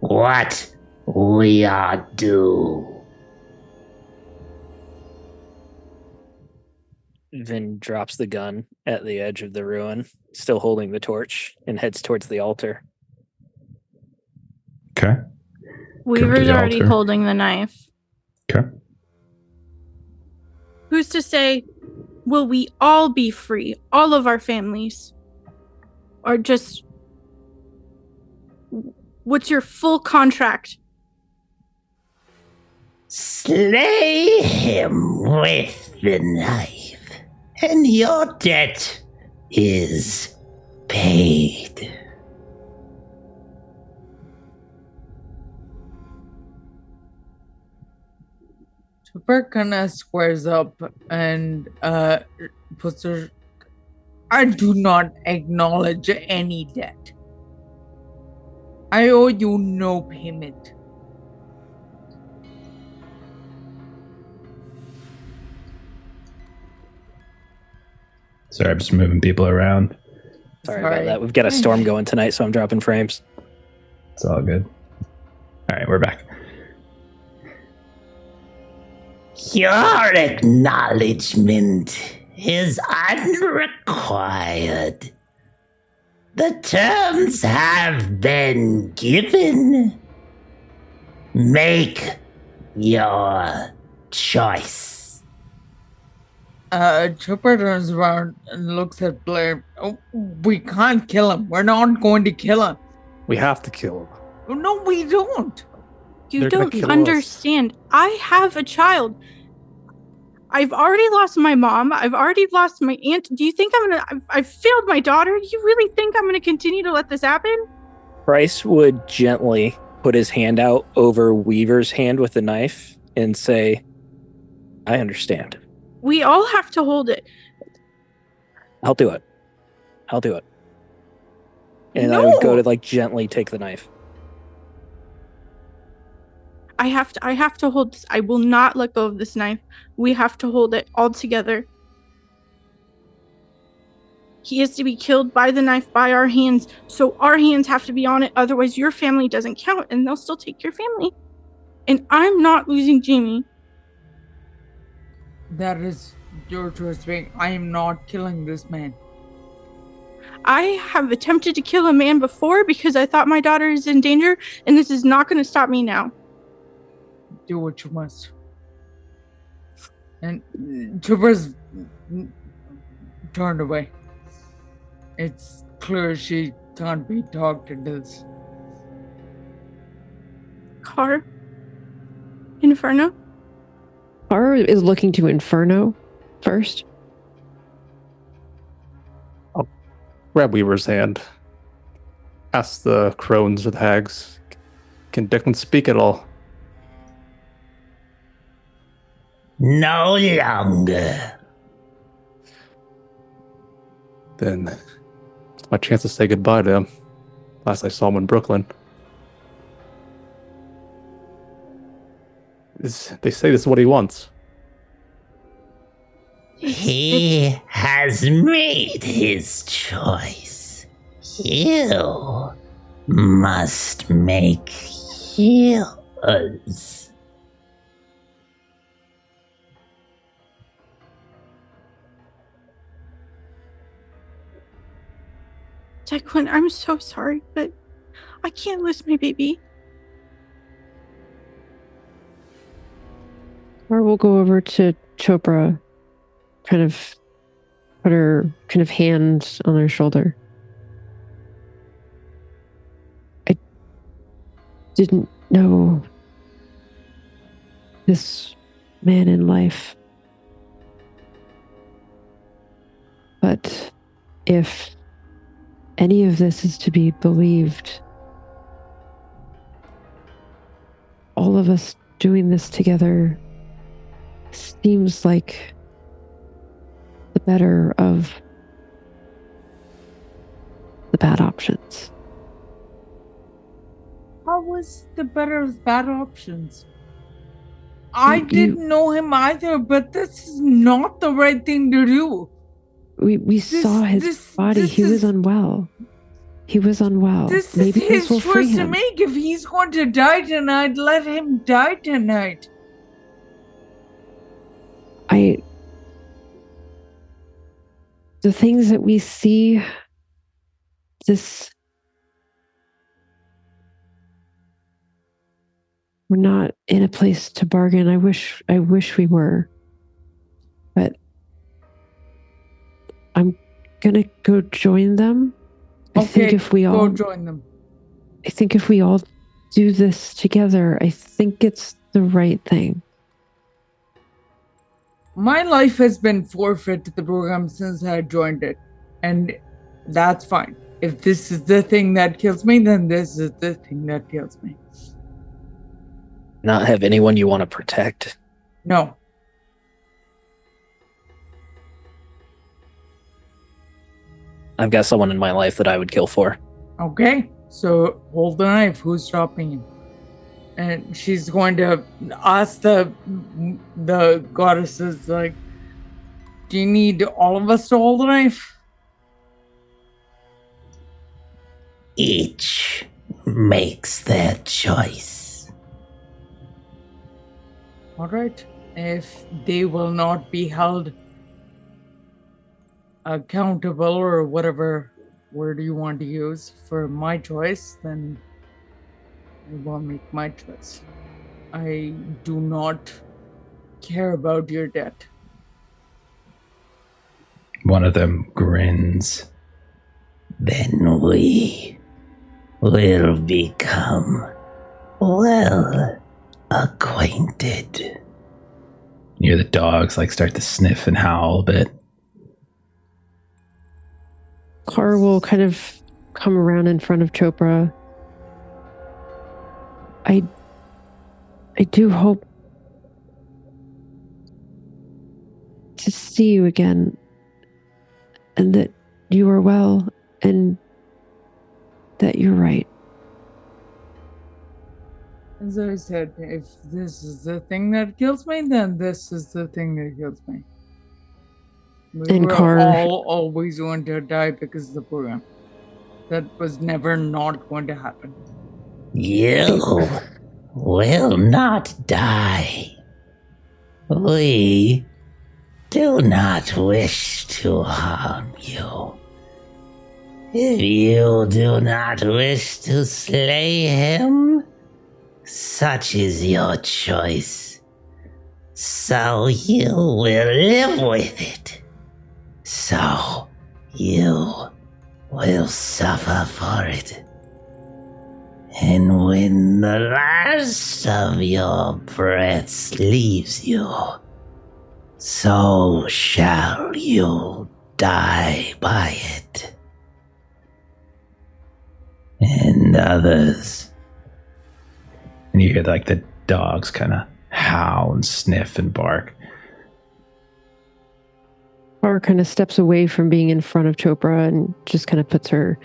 What we are due. Vin drops the gun at the edge of the ruin, still holding the torch, and heads towards the altar. Okay. Weaver's the already altar. holding the knife. Okay. Who's to say, will we all be free? All of our families? Or just, what's your full contract? Slay him with the knife, and your debt is paid. Chopper kind of squares up and puts her. I do not acknowledge any debt. I owe you no payment. Sorry, I'm just moving people around. Sorry about that. We've got a storm going tonight, so I'm dropping frames. It's all good. All right, we're back. Your acknowledgement is unrequired. The terms have been given. Make your choice. Chopper turns around and looks at Blair. Oh, we can't kill him. We're not going to kill him. We have to kill him. No, we don't. You They're gonna don't kill us. understand. I have a child. I've already lost my mom. I've already lost my aunt. Do you think I've failed my daughter? Do you really think I'm gonna continue to let this happen? Bryce would gently put his hand out over Weaver's hand with the knife and say, I understand. We all have to hold it. I'll do it. And I No. would go to gently take the knife. I have to hold this. I will not let go of this knife. We have to hold it all together. He is to be killed by the knife by our hands, so our hands have to be on it. Otherwise, your family doesn't count, and they'll still take your family. And I'm not losing Jamie. That is your choice, Rick. I am not killing this man. I have attempted to kill a man before because I thought my daughter is in danger, and this is not going to stop me now. Do what you must. And Chopper's turned away. It's clear she can't be talked into this. Carr? Inferno? Carr is looking to Inferno first. I'll grab Weaver's hand. Ask the crones or the hags, can Declan speak at all? No longer. Then it's my chance to say goodbye to him. Last I saw him in Brooklyn. They say this is what he wants. He has made his choice. You must make yours. Declan, I'm so sorry, but I can't lose my baby. Or we'll go over to Chopra, kind of put her hand on her shoulder. I didn't know this man in life. But if any of this is to be believed, all of us doing this together seems like the better of the bad options. How was the better of bad options? I didn't know him either, but this is not the right thing to do. We saw his body. He was unwell. He was unwell. Maybe This is this will his free choice to him. make. If he's going to die tonight, let him die tonight. the things that we see, we're not in a place to bargain. I wish we were. But I'm gonna go join them. I think if we all go join them. I think if we all do this together, I think it's the right thing. My life has been forfeit to the program since I joined it, and that's fine. If this is the thing that kills me, then this is the thing that kills me. Not have anyone you want to protect? No. I've got someone in my life that I would kill for. Okay, so hold the knife. Who's stopping you? And she's going to ask the goddesses, like, do you need all of us to hold the knife? Each makes their choice. All right. If they will not be held accountable, or whatever word you want to use, for my choice, then I will make my choice. I do not care about your debt. One of them grins. Then we will become well acquainted. You hear the dogs like start to sniff and howl a bit. Carr will kind of come around in front of Chopra. I do hope to see you again, and that you are well, and that you're right. As I said, if this is the thing that kills me, then this is the thing that kills me. We And were Carr- all always going to die because of the program. That was never not going to happen. You will not die. We do not wish to harm you. If you do not wish to slay him, such is your choice. So you will live with it. So you will suffer for it. And when the last of your breaths leaves you, so shall you die by it. And others. And you hear like the dogs kind of howl and sniff and bark. Carr kind of steps away from being in front of Chopra and just kind of puts her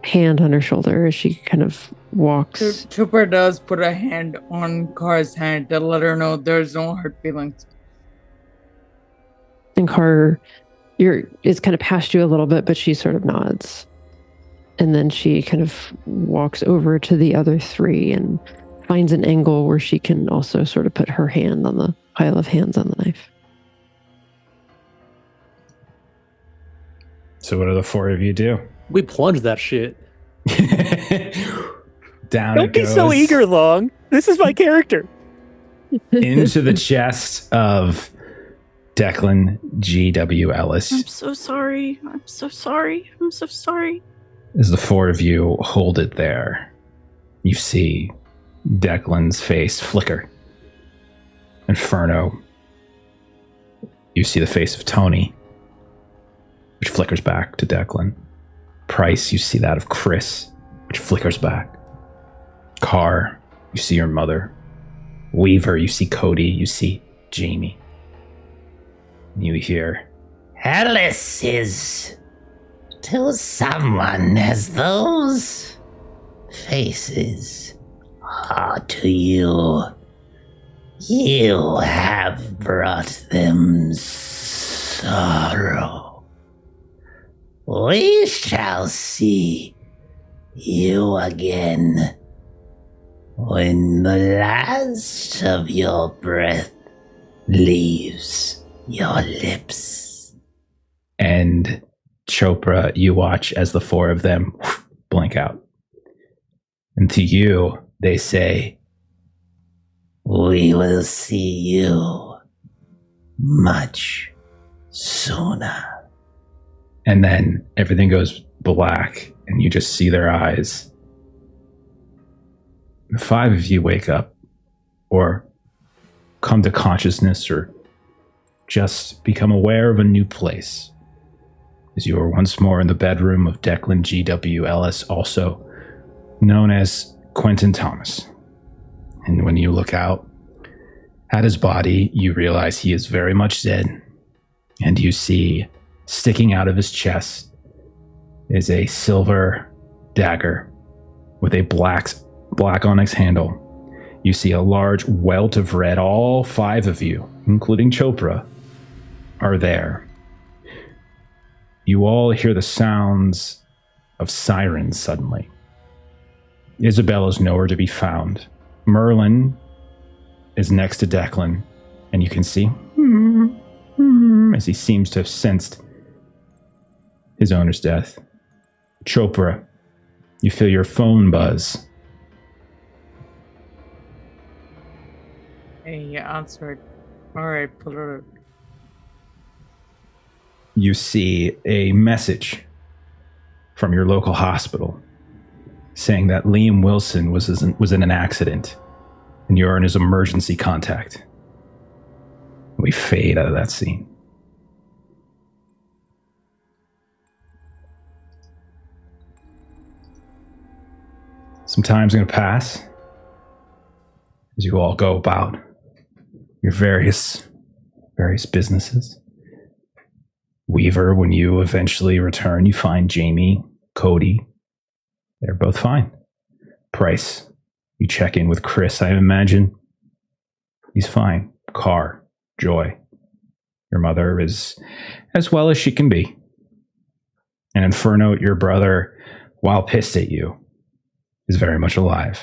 hand on her shoulder as she kind of walks. Chopra does put a hand on Carr's hand to let her know there's no hard feelings. And Carr is kind of past you a little bit, but she sort of nods. And then she kind of walks over to the other three and finds an angle where she can also sort of put her hand on the pile of hands on the knife. So what do the four of you do? We plunge that shit. Down Don't it be goes. so eager, Long. This is my character. Into the chest of Declan G.W. Ellis. I'm so sorry. I'm so sorry. I'm so sorry. As the four of you hold it there, you see Declan's face flicker. Inferno. You see the face of Tony, which flickers back to Declan. Price, you see that of Chris, which flickers back. Carr, you see your mother. Weaver, you see Cody, you see Jamie. You hear, Alice is to someone as those faces are to you. You have brought them sorrow. We shall see you again when the last of your breath leaves your lips. and Chopra, you watch as the four of them blink out. And to you, they say, We will see you much sooner. and then everything goes black, and you just see their eyes. The five of you wake up, or come to consciousness, or just become aware of a new place, as you are once more in the bedroom of Declan G.W. Ellis, also known as Quentin Thomas. And when you look out at his body, you realize he is very much dead, and you see sticking out of his chest is a silver dagger with a black onyx handle. You see a large welt of red. All five of you, including Chopra, are there. You all hear the sounds of sirens suddenly. Isabel is nowhere to be found. Merlin is next to Declan, and you can see as he seems to have sensed his owner's death. Chopra, you feel your phone buzz. Hey, you answered. All right, put it. You see a message from your local hospital saying that Liam Wilson was in an accident and you're in his emergency contact. We fade out of that scene. Some time's going to pass as you all go about your various businesses. Weaver, when you eventually return, you find Jamie, Cody. They're both fine. Price, you check in with Chris, I imagine. He's fine. Carr, Joy. Your mother is as well as she can be. And Inferno, your brother, while pissed at you, is very much alive.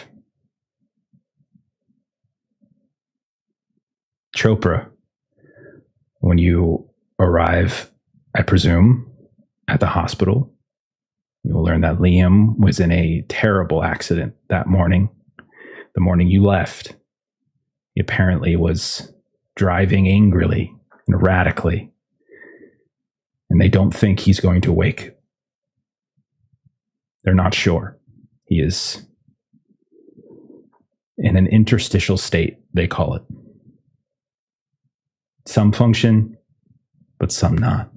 Chopra, when you arrive, I presume, at the hospital, you'll learn that Liam was in a terrible accident that morning, the morning you left. He apparently was driving angrily and erratically, and they don't think he's going to wake. They're not sure. He is in an interstitial state, they call it. Some function, but some not.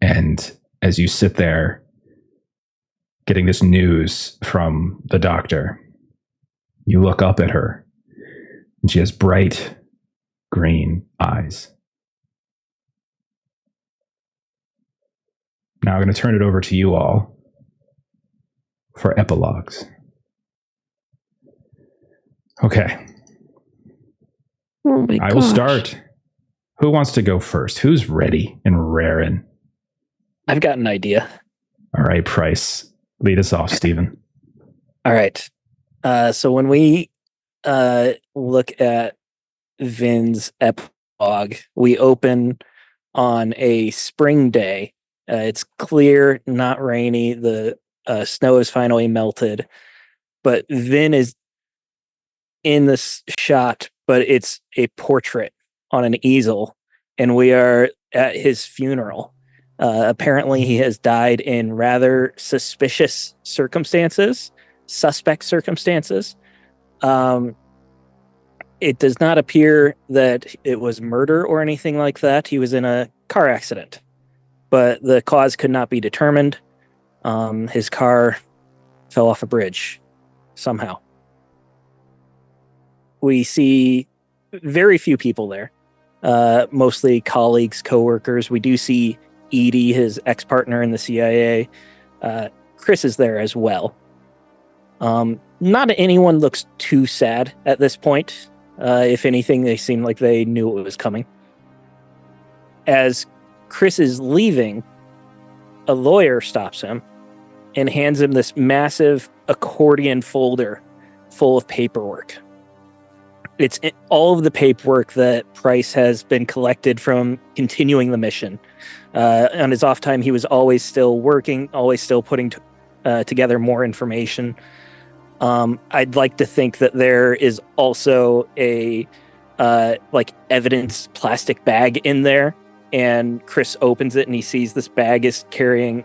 And as you sit there getting this news from the doctor, you look up at her, and she has bright green eyes. Now I'm going to turn it over to you all for epilogues. Okay. Oh my I will start. Who wants to go first? Who's ready and raring? I've got an idea. All right, Price. Lead us off, Stephen. All right. So when we look at Vin's epilogue, we open on a spring day. It's clear, not rainy. The snow is finally melted. But Vin is in this shot, but it's a portrait on an easel. And we are at his funeral. Apparently, he has died in rather suspect circumstances. It does not appear that it was murder or anything like that. He was in a car accident, but the cause could not be determined. His car fell off a bridge somehow. We see very few people there, mostly colleagues, coworkers. We do see Edie, his ex-partner in the CIA. Chris is there as well. Not anyone looks too sad at this point. If anything, they seem like they knew it was coming. As Chris is leaving, a lawyer stops him and hands him this massive accordion folder full of paperwork. all of the paperwork that Price has been collected from continuing the mission. On his off time, he was always still working, always still putting together more information. I'd like to think that there is also a evidence plastic bag in there, and Chris opens it and he sees this bag is carrying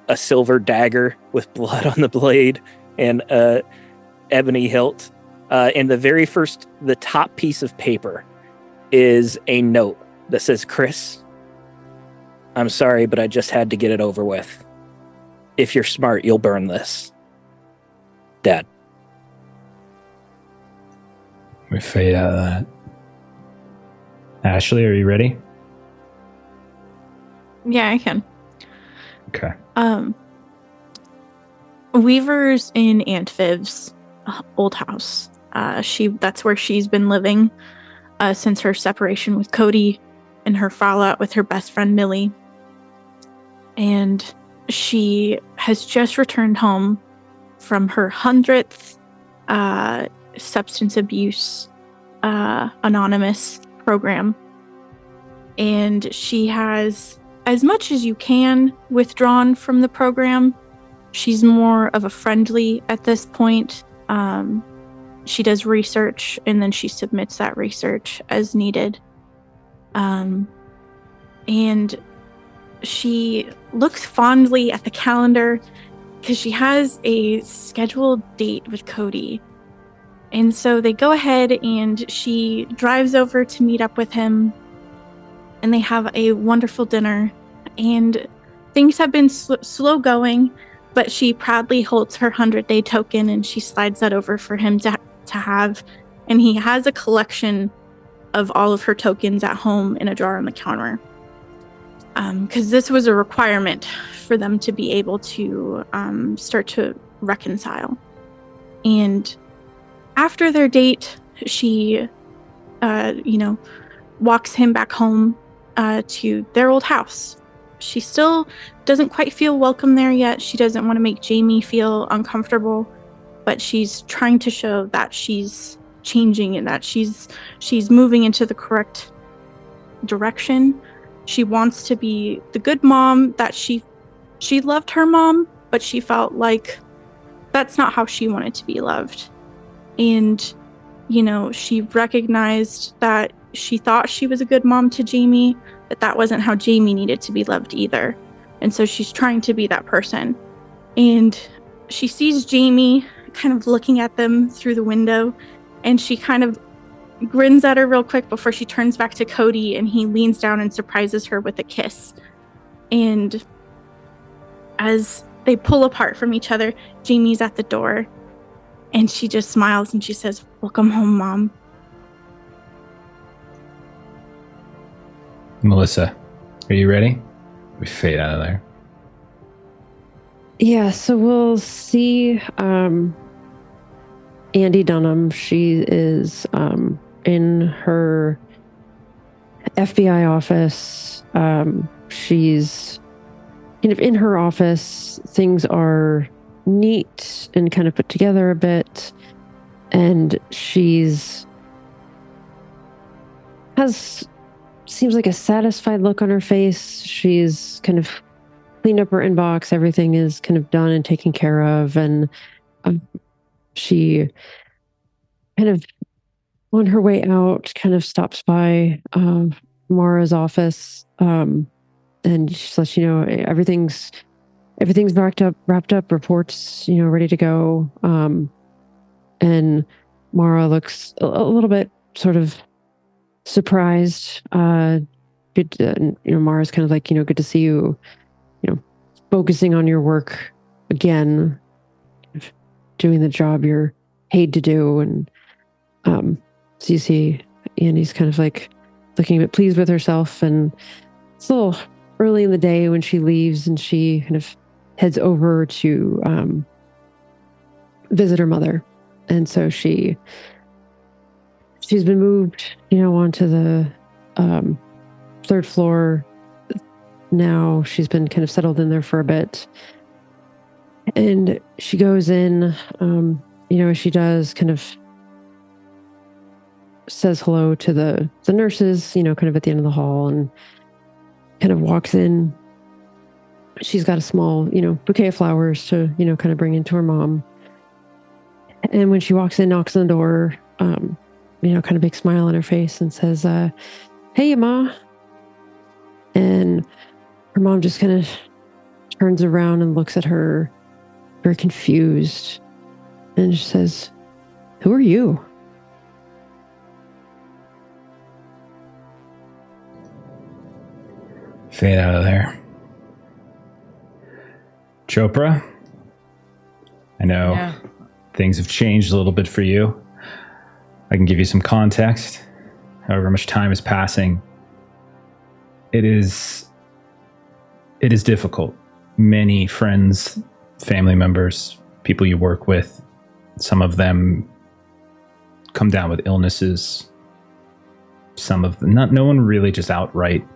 a silver dagger with blood on the blade and a ebony hilt. And the top piece of paper is a note that says, "Chris, I'm sorry, but I just had to get it over with. If you're smart, you'll burn this. Dad." We fade out of that. Ashley, are you ready? Yeah, I can. Okay. Weaver's in Aunt Viv's old house. That's where she's been living since her separation with Cody and her fallout with her best friend Millie. And she has just returned home from her 100th substance abuse anonymous program. And she has, as much as you can, withdrawn from the program. She's more of a friendly at this point. She does research and then she submits that research as needed. And she looks fondly at the calendar because she has a scheduled date with Cody. And so they go ahead and she drives over to meet up with him. And they have a wonderful dinner. And things have been slow going, but she proudly holds her 100-day token and she slides that over for him to have. And he has a collection of all of her tokens at home in a drawer on the counter. Because this was a requirement for them to be able to start to reconcile. And after their date, she, walks him back home to their old house. She still doesn't quite feel welcome there yet. She doesn't want to make Jamie feel uncomfortable, but she's trying to show that she's changing and that she's moving into the correct direction. She wants to be the good mom that she loved her mom, but she felt like that's not how she wanted to be loved. And, she recognized that she thought she was a good mom to Jamie, but that wasn't how Jamie needed to be loved either. And so she's trying to be that person. And she sees Jamie kind of looking at them through the window, and she kind of grins at her real quick before she turns back to Cody, and he leans down and surprises her with a kiss. And as they pull apart from each other, Jamie's at the door, and she just smiles and she says, "Welcome home, Mom." Melissa, are you ready? We fade out of there. Yeah, so we'll see Andy Dunham. She is in her FBI office. She's kind of in her office. Things are neat and kind of put together a bit. And seems like a satisfied look on her face. She's kind of cleaned up her inbox. Everything is kind of done and taken care of. And she kind of, on her way out, kind of stops by Mara's office. And she lets you know everything's wrapped up, reports, ready to go. And Mara looks a little bit sort of surprised. Mara's kind of like, good to see you, focusing on your work again, doing the job you're paid to do. And so you see Annie's kind of like looking a bit pleased with herself, and it's a little early in the day when she leaves, and she kind of heads over to visit her mother. And so she's been moved, onto the third floor. Now she's been kind of settled in there for a bit. And she goes in, as she does, kind of says hello to the nurses, kind of at the end of the hall, and kind of walks in. She's got a small, bouquet of flowers to, kind of bring into her mom. And when she walks in, knocks on the door, kind of big smile on her face and says, "Hey, Ma." And her mom just kind of turns around and looks at her, very confused, and she says, "Who are you?" Fade out of there. Chopra, I know things have changed a little bit for you. I can give you some context. However much time is passing, it is difficult. Many friends, family members, people you work with, some of them come down with illnesses. Some of them, no one really just outright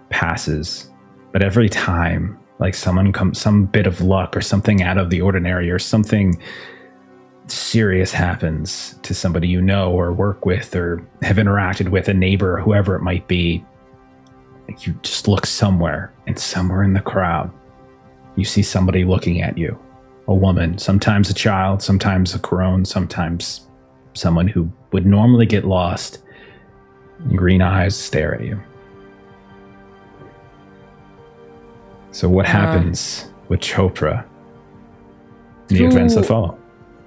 passes, but every time, like some bit of luck or something out of the ordinary or something serious happens to somebody you know or work with or have interacted with, a neighbor, whoever it might be, like you just look somewhere, and somewhere in the crowd you see somebody looking at you, a woman, sometimes a child, sometimes a crone, sometimes someone who would normally get lost, and green eyes stare at you. So what happens with Chopra in the events that follow?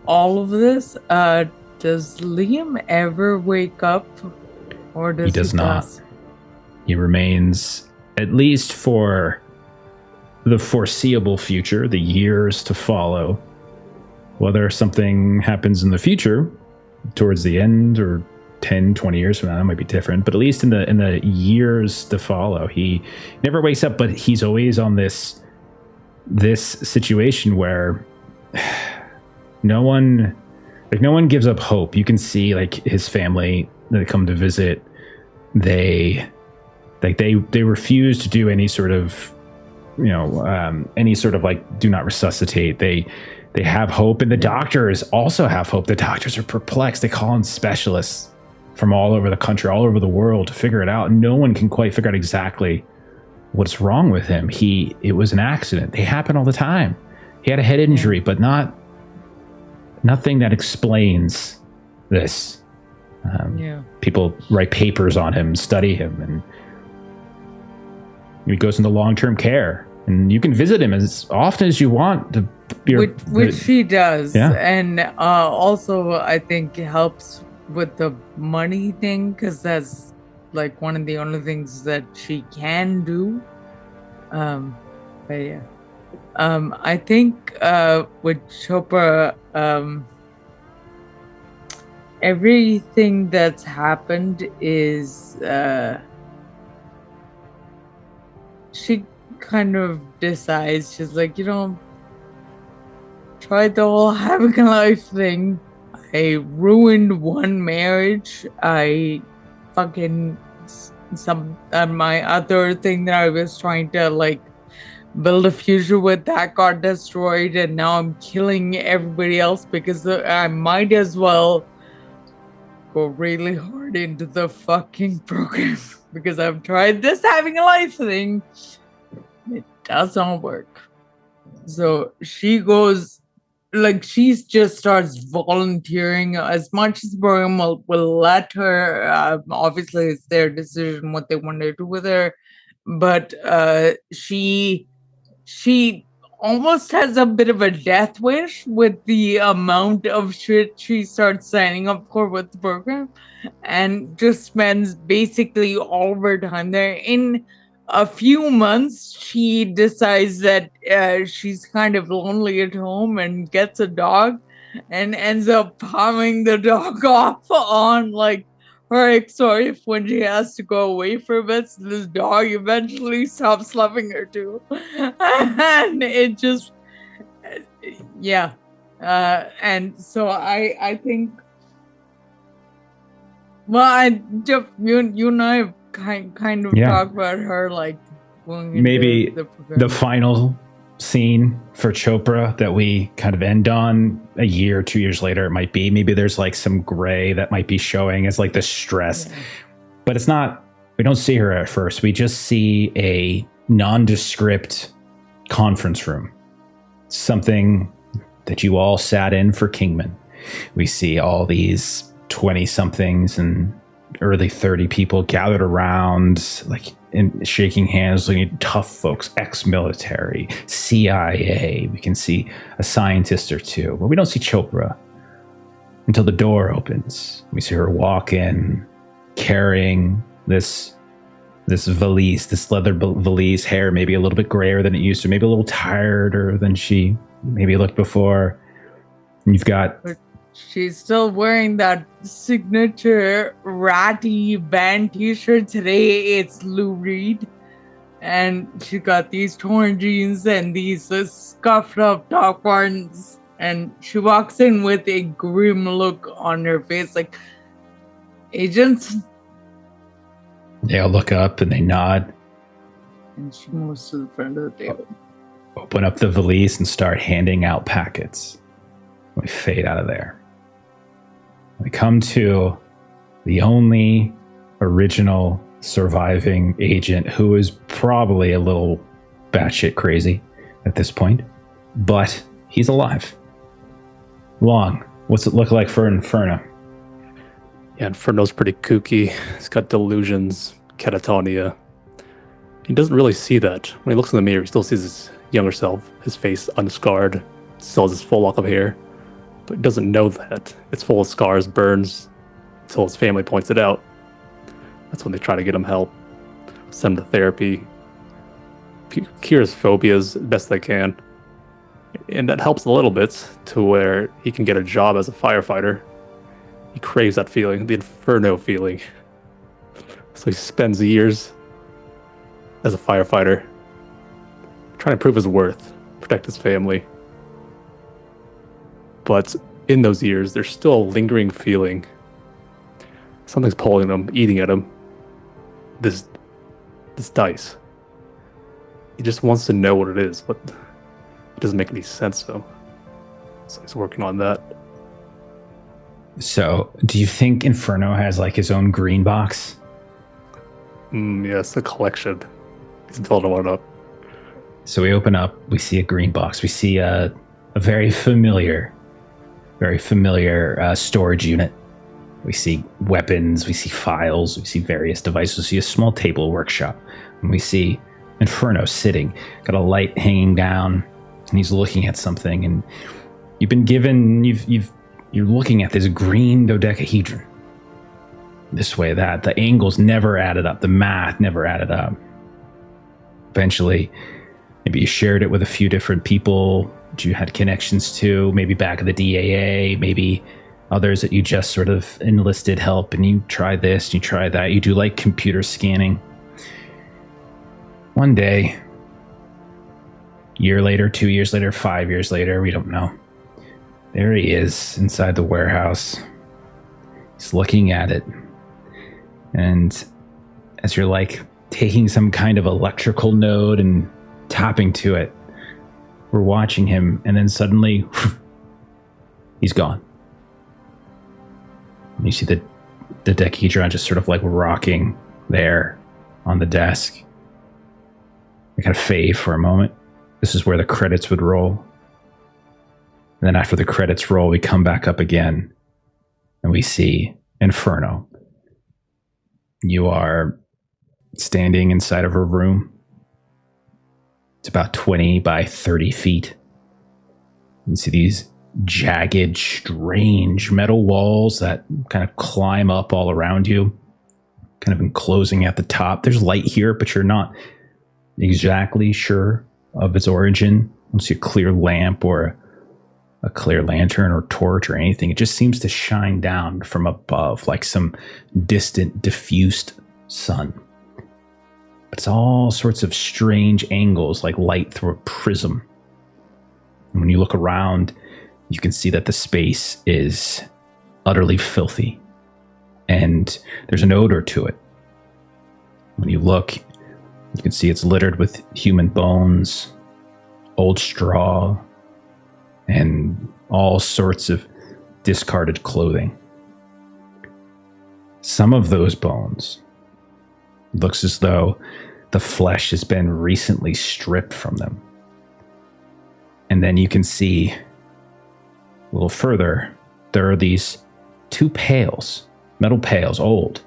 All of this, does Liam ever wake up? Or does He does not. He remains, at least for the foreseeable future, the years to follow. Whether something happens in the future, towards the end, or 10, 20 years from now, that might be different, but at least in the years to follow, he never wakes up, but he's always on this situation where no one gives up hope. You can see like his family that come to visit, they refuse to do any sort of like do not resuscitate. They have hope, and the doctors also have hope. The doctors are perplexed. They call in specialists from all over the country, all over the world to figure it out. No one can quite figure out exactly what's wrong with him. It was an accident. They happen all the time. He had a head injury, but nothing that explains this. People write papers on him, study him, and he goes into long-term care. And you can visit him as often as you want. Which he does. Yeah. And also, I think it helps with the money thing, because that's like one of the only things that she can do. But yeah. I think with Chopra, everything that's happened is she kind of decides, she's like, tried the whole having a life thing. I ruined one marriage. I fucking my other thing that I was trying to like build a future with, that got destroyed, and now I'm killing everybody else because I might as well go really hard into the fucking program because I've tried this having a life thing. It does not work. So she goes, like, she just starts volunteering as much as the program will let her. Obviously, it's their decision what they want to do with her, but she almost has a bit of a death wish with the amount of shit she starts signing up for with the program, and just spends basically all of her time there. In a few months, she decides that she's kind of lonely at home and gets a dog and ends up palming the dog off on like her ex-wife when she has to go away for a bit. So this dog eventually stops loving her too. And it just, yeah. And so I think, well, you and I have kind of talked about her like going maybe into the the final scene for Chopra that we kind of end on a year, 2 years later. It might be. Maybe there's like some gray that might be showing as like the stress. Yeah. But it's not, we don't see her at first. We just see a nondescript conference room. Something that you all sat in for Kingman. We see all these 20-somethings and early 30 people gathered around, like in shaking hands, looking at tough folks, ex-military, CIA. We can see a scientist or two, but we don't see Chopra until the door opens. We see her walk in carrying this valise, this leather valise, hair maybe a little bit grayer than it used to, maybe a little tireder than she maybe looked before. And you've got... She's still wearing that signature ratty band t-shirt. Today it's Lou Reed. And she got these torn jeans and these scuffed up Doc Martens. And she walks in with a grim look on her face, like, agents. They all look up and they nod. And she moves to the front of the table. Open up the valise and start handing out packets. We fade out of there. We come to the only original surviving agent who is probably a little batshit crazy at this point, but he's alive. Long, what's it look like for Inferno? Yeah, Inferno's pretty kooky. He's got delusions, catatonia. He doesn't really see that. When he looks in the mirror, he still sees his younger self, his face unscarred, still has his full lock of hair. But he doesn't know that. It's full of scars, burns, until his family points it out. That's when they try to get him help, send him to therapy, cure his phobias as best they can. And that helps a little bit to where he can get a job as a firefighter. He craves that feeling, the Inferno feeling. So he spends years as a firefighter, trying to prove his worth, protect his family. But in those years, there's still a lingering feeling. Something's pulling him, eating at him. This dice. He just wants to know what it is, but it doesn't make any sense, though. So he's working on that. So, do you think Inferno has like his own green box? Yes, a collection. He's building one up. So we open up, we see a green box. We see a very familiar storage unit. We see weapons, we see files, we see various devices, we see a small table workshop, and we see Inferno sitting, got a light hanging down, and he's looking at something. And you've been given, you're looking at this green dodecahedron. This way, that the angles never added up, the math never added up. Eventually, maybe you shared it with a few different people that you had connections to, maybe back at the DAA, maybe others that you just sort of enlisted help, and you try this, you try that, you do like computer scanning. One day, year later, 2 years later, 5 years later, we don't know. There he is inside the warehouse. He's looking at it. And as you're like taking some kind of electrical node and tapping to it, we're watching him, and then suddenly he's gone. And you see the dodecahedron just sort of like rocking there on the desk. We kind of fade for a moment. This is where the credits would roll. And then after the credits roll, we come back up again, and we see Inferno. You are standing inside of a room. It's about 20 by 30 feet. You see these jagged, strange metal walls that kind of climb up all around you, kind of enclosing at the top. There's light here, but you're not exactly sure of its origin. You don't see a clear lamp or a clear lantern or torch or anything. It just seems to shine down from above like some distant, diffused sun. But it's all sorts of strange angles, like light through a prism. And when you look around, you can see that the space is utterly filthy. And there's an odor to it. When you look, you can see it's littered with human bones, old straw, and all sorts of discarded clothing. Some of those bones looks as though the flesh has been recently stripped from them. And then you can see a little further, there are these 2 pails, metal pails, old,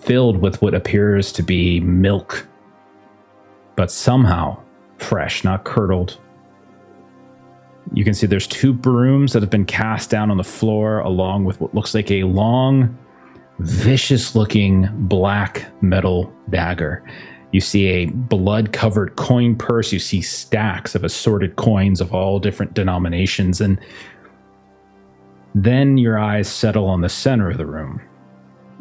filled with what appears to be milk, but somehow fresh, not curdled. You can see there's 2 brooms that have been cast down on the floor, along with what looks like a long, vicious-looking black metal dagger. You see a blood-covered coin purse. You see stacks of assorted coins of all different denominations. And then your eyes settle on the center of the room,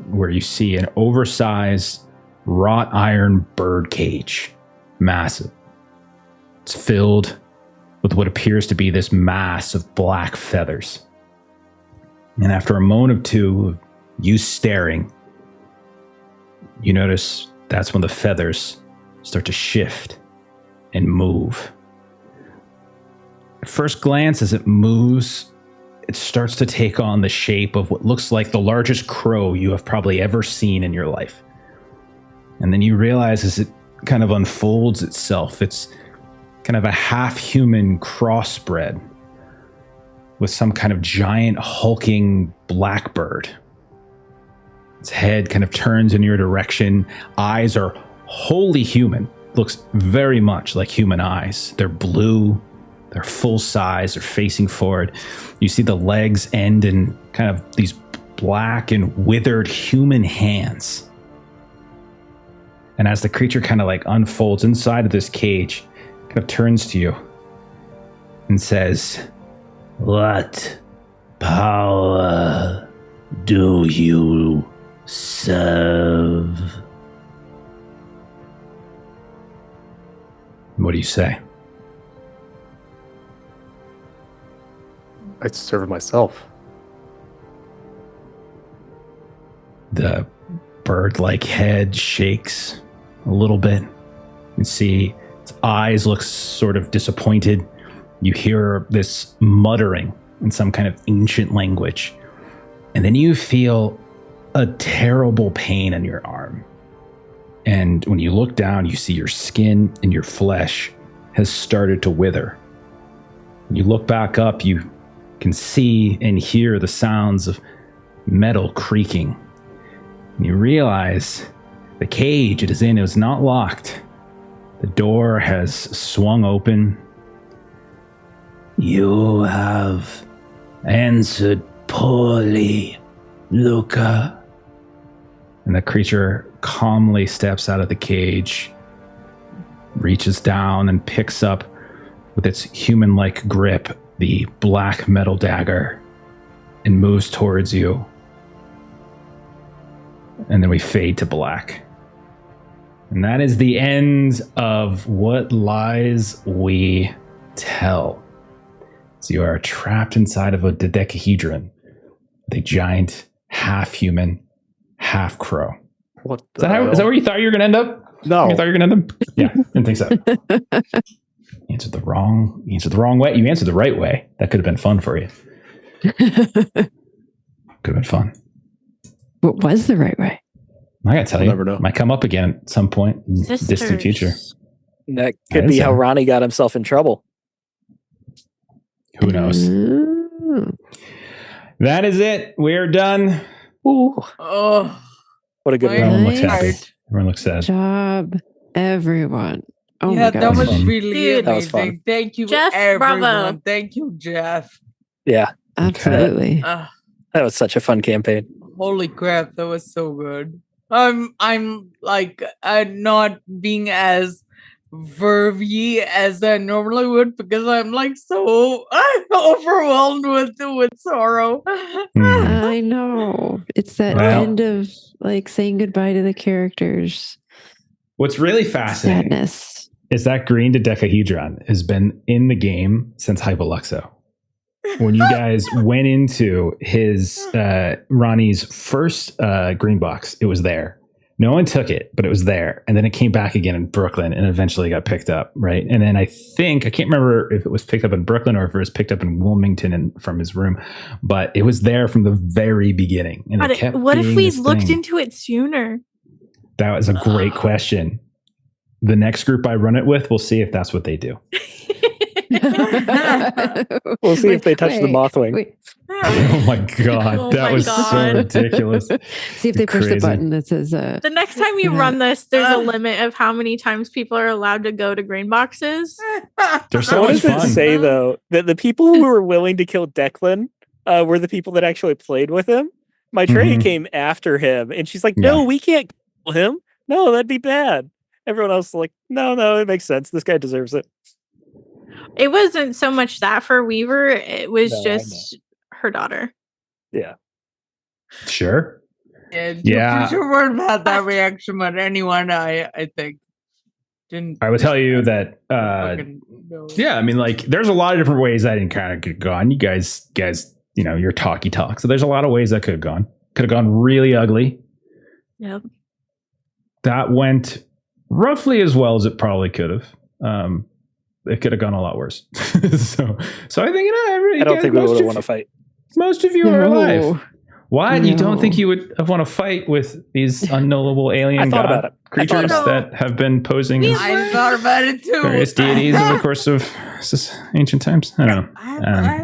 where you see an oversized wrought iron bird cage. Massive. It's filled with what appears to be this mass of black feathers. And after a moment or two of you staring, you notice that's when the feathers start to shift and move. At first glance, as it moves, it starts to take on the shape of what looks like the largest crow you have probably ever seen in your life. And then you realize as it kind of unfolds itself, it's kind of a half-human crossbred with some kind of giant hulking blackbird. Its head kind of turns in your direction. Eyes are wholly human. Looks very much like human eyes. They're blue. They're full size. They're facing forward. You see the legs end in kind of these black and withered human hands. And as the creature kind of like unfolds inside of this cage, kind of turns to you and says, What power do you serve? What do you say? I'd serve myself. The bird-like head shakes a little bit. You can see its eyes look sort of disappointed. You hear this muttering in some kind of ancient language. And then you feel a terrible pain in your arm. And when you look down, you see your skin and your flesh has started to wither. When you look back up, you can see and hear the sounds of metal creaking. And you realize the cage it is in is not locked. The door has swung open. You have answered poorly, Luca. And the creature calmly steps out of the cage, reaches down and picks up with its human-like grip the black metal dagger and moves towards you. And then we fade to black. And that is the end of What Lies We Tell. So you are trapped inside of a dodecahedron with a giant half-human, half-crow. What Is that where you thought you were going to end up? No. You thought you were going to end up? Yeah, didn't think so. You answered the wrong way. You answered the right way. That could have been fun for you. Could have been fun. What was the right way? I gotta tell We'll you, never know. might come up again at some point in the distant future. That could be how Ronnie got himself in trouble. Who knows? That is it. We're done. Ooh, Oh, what a good my round. Everyone looks heart. happy. Everyone looks sad. Job, everyone. Oh yeah, my god. that was fun. really Dude. That was amazing. fun. Thank you, Jeff, everyone. bravo. Thank you, Jeff. Yeah, Absolutely. that was such a fun campaign. Holy crap, that was so good. I'm like not being as vervy as I normally would because I'm like so overwhelmed with sorrow. I know. It's that Well. end of like saying goodbye to the characters. What's really fascinating Sadness. is that green dodecahedron has been in the game since Hypoluxo. When you guys went into his Ronnie's first green box, it was there. No one took it, but it was there. And then it came back again in Brooklyn and eventually got picked up, right? And then I can't remember if it was picked up in Brooklyn or if it was picked up in Wilmington from his room, but it was there from the very beginning. And what if we looked into it sooner? That was a great question. The next group I run it with, we'll see if that's what they do. We'll see if they touch the Mothwing. Oh my God. That was so ridiculous. See if they push the button that says... the next time you run this, there's a limit of how many times people are allowed to go to green boxes. They're so what much does fun. it say, though? That the people who were willing to kill Declan were the people that actually played with him? My Trey came after him, and she's like, no, we can't kill him. No, that'd be bad. Everyone else is like, no, it makes sense. This guy deserves it. It wasn't so much that for Weaver. It was just her daughter. Yeah. Sure. Yeah. You're worried about that reaction, but anyone, I think, didn't. I would tell you that, I mean, like, there's a lot of different ways that encounter could have gone. You guys, you know, your talky talk. So there's a lot of ways that could have gone. Could have gone really ugly. Yep. That went roughly as well as it probably could have. It could have gone a lot worse. so I think I don't think we would have won a fight. Most of you are alive. Why? You don't think you would have won a fight with these unknowable alien god creatures that have been posing as I thought about it too. various deities over the course of ancient times? I don't know.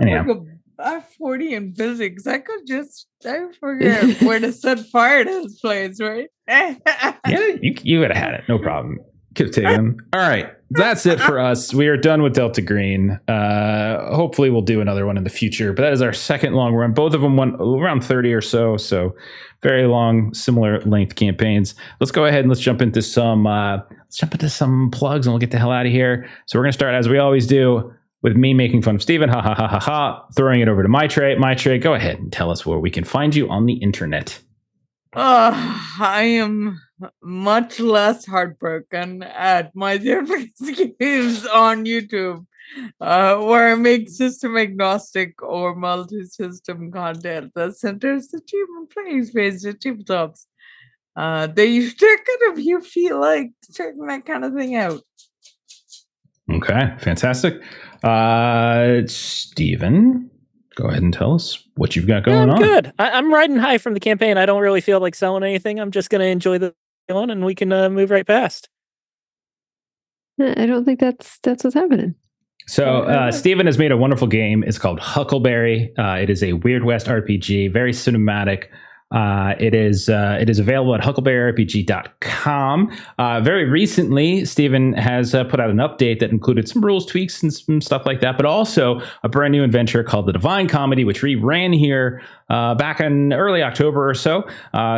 Anyhow. I'm 40 in physics. I forget where to set fire to this place, right? Yeah, you would have had it. No problem. Could have taken them. All right. That's it for us. We are done with deltagreen. Hopefully we'll do another one in the future, but that is our second long run. Both of them went around 30 or so very long, similar length campaigns. Let's go ahead and let's jump into some plugs and we'll get the hell out of here. So we're going to start as we always do with me making fun of Steven. Ha ha ha ha ha. Throwing it over to my Trey. My Trey, go ahead and tell us where we can find you on the internet. I am much less heartbroken at my therapist games on YouTube, where I make system agnostic or multi-system content that centers the team and playing space at tabletops. They check it if you feel like checking that kind of thing out. Okay, fantastic. Steven, go ahead and tell us what you've got going on. Good. I'm riding high from the campaign. I don't really feel like selling anything. I'm just going to enjoy the one, and we can move right past. I don't think that's what's happening. So Steven has made a wonderful game. It's called Huckleberry. It is a Weird West RPG, very cinematic. It is available at huckleberryrpg.com. Very recently, Steven has put out an update that included some rules tweaks and some stuff like that, but also a brand new adventure called The Divine Comedy, which we ran here back in early October or so.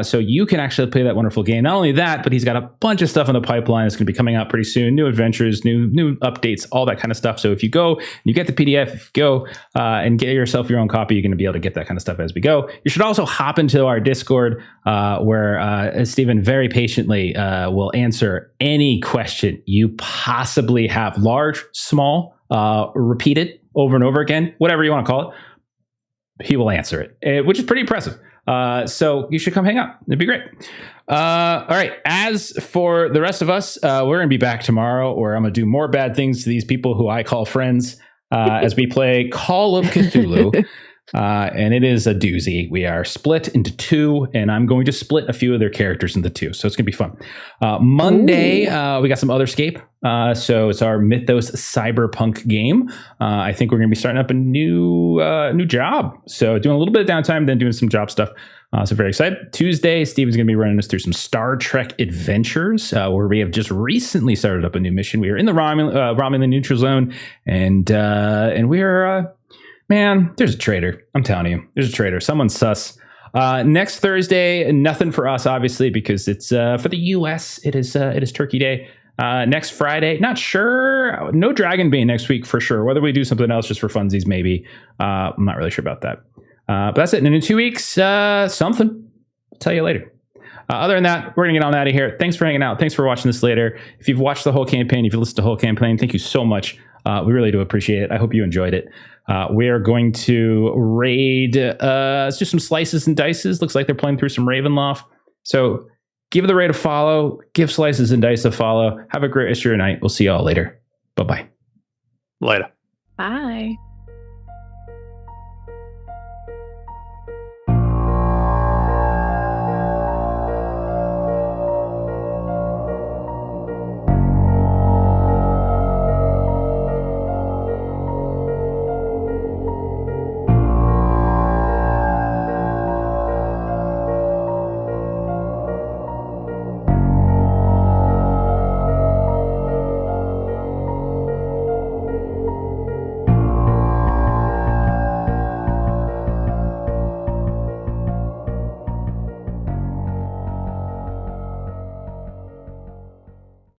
So you can actually play that wonderful game. Not only that, but he's got a bunch of stuff in the pipeline that's going to be coming out pretty soon. New adventures, new updates, all that kind of stuff. So if you go, you get the PDF, if you go and get yourself your own copy, you're going to be able to get that kind of stuff as we go. You should also hop into our Discord where Steven very patiently will answer any question you possibly have, large, small, repeated over and over again, whatever you want to call it. He will answer it, which is pretty impressive. So you should come hang out. It'd be great. All right. As for the rest of us, we're going to be back tomorrow where I'm going to do more bad things to these people who I call friends as we play Call of Cthulhu. And it is a doozy. We are split into two, and I'm going to split a few of their characters into two. So it's going to be fun. Monday, we got some Otherscape. So it's our Mythos Cyberpunk game. I think we're going to be starting up a new job. So doing a little bit of downtime, then doing some job stuff. So very excited. Tuesday, Steven's going to be running us through some Star Trek adventures, where we have just recently started up a new mission. We are in the Romulan neutral zone, and we are... Man, there's a traitor. I'm telling you, there's a traitor. Someone's sus. Next Thursday, nothing for us, obviously, because it's for the U.S. It is Turkey Day. Next Friday, not sure. No Dragon Bane next week for sure. Whether we do something else just for funsies, maybe. I'm not really sure about that. But that's it. And in 2 weeks, something. I'll tell you later. Other than that, we're going to get on out of here. Thanks for hanging out. Thanks for watching this later. If you've watched the whole campaign, if you listened to the whole campaign, thank you so much. We really do appreciate it. I hope you enjoyed it. We are going to raid, let's do some slices and dices. Looks like they're playing through some Ravenloft. So Give the raid a follow. Give Slices and Dice a follow. Have a great rest of your night. We'll see y'all later. Bye-bye. Later. Bye.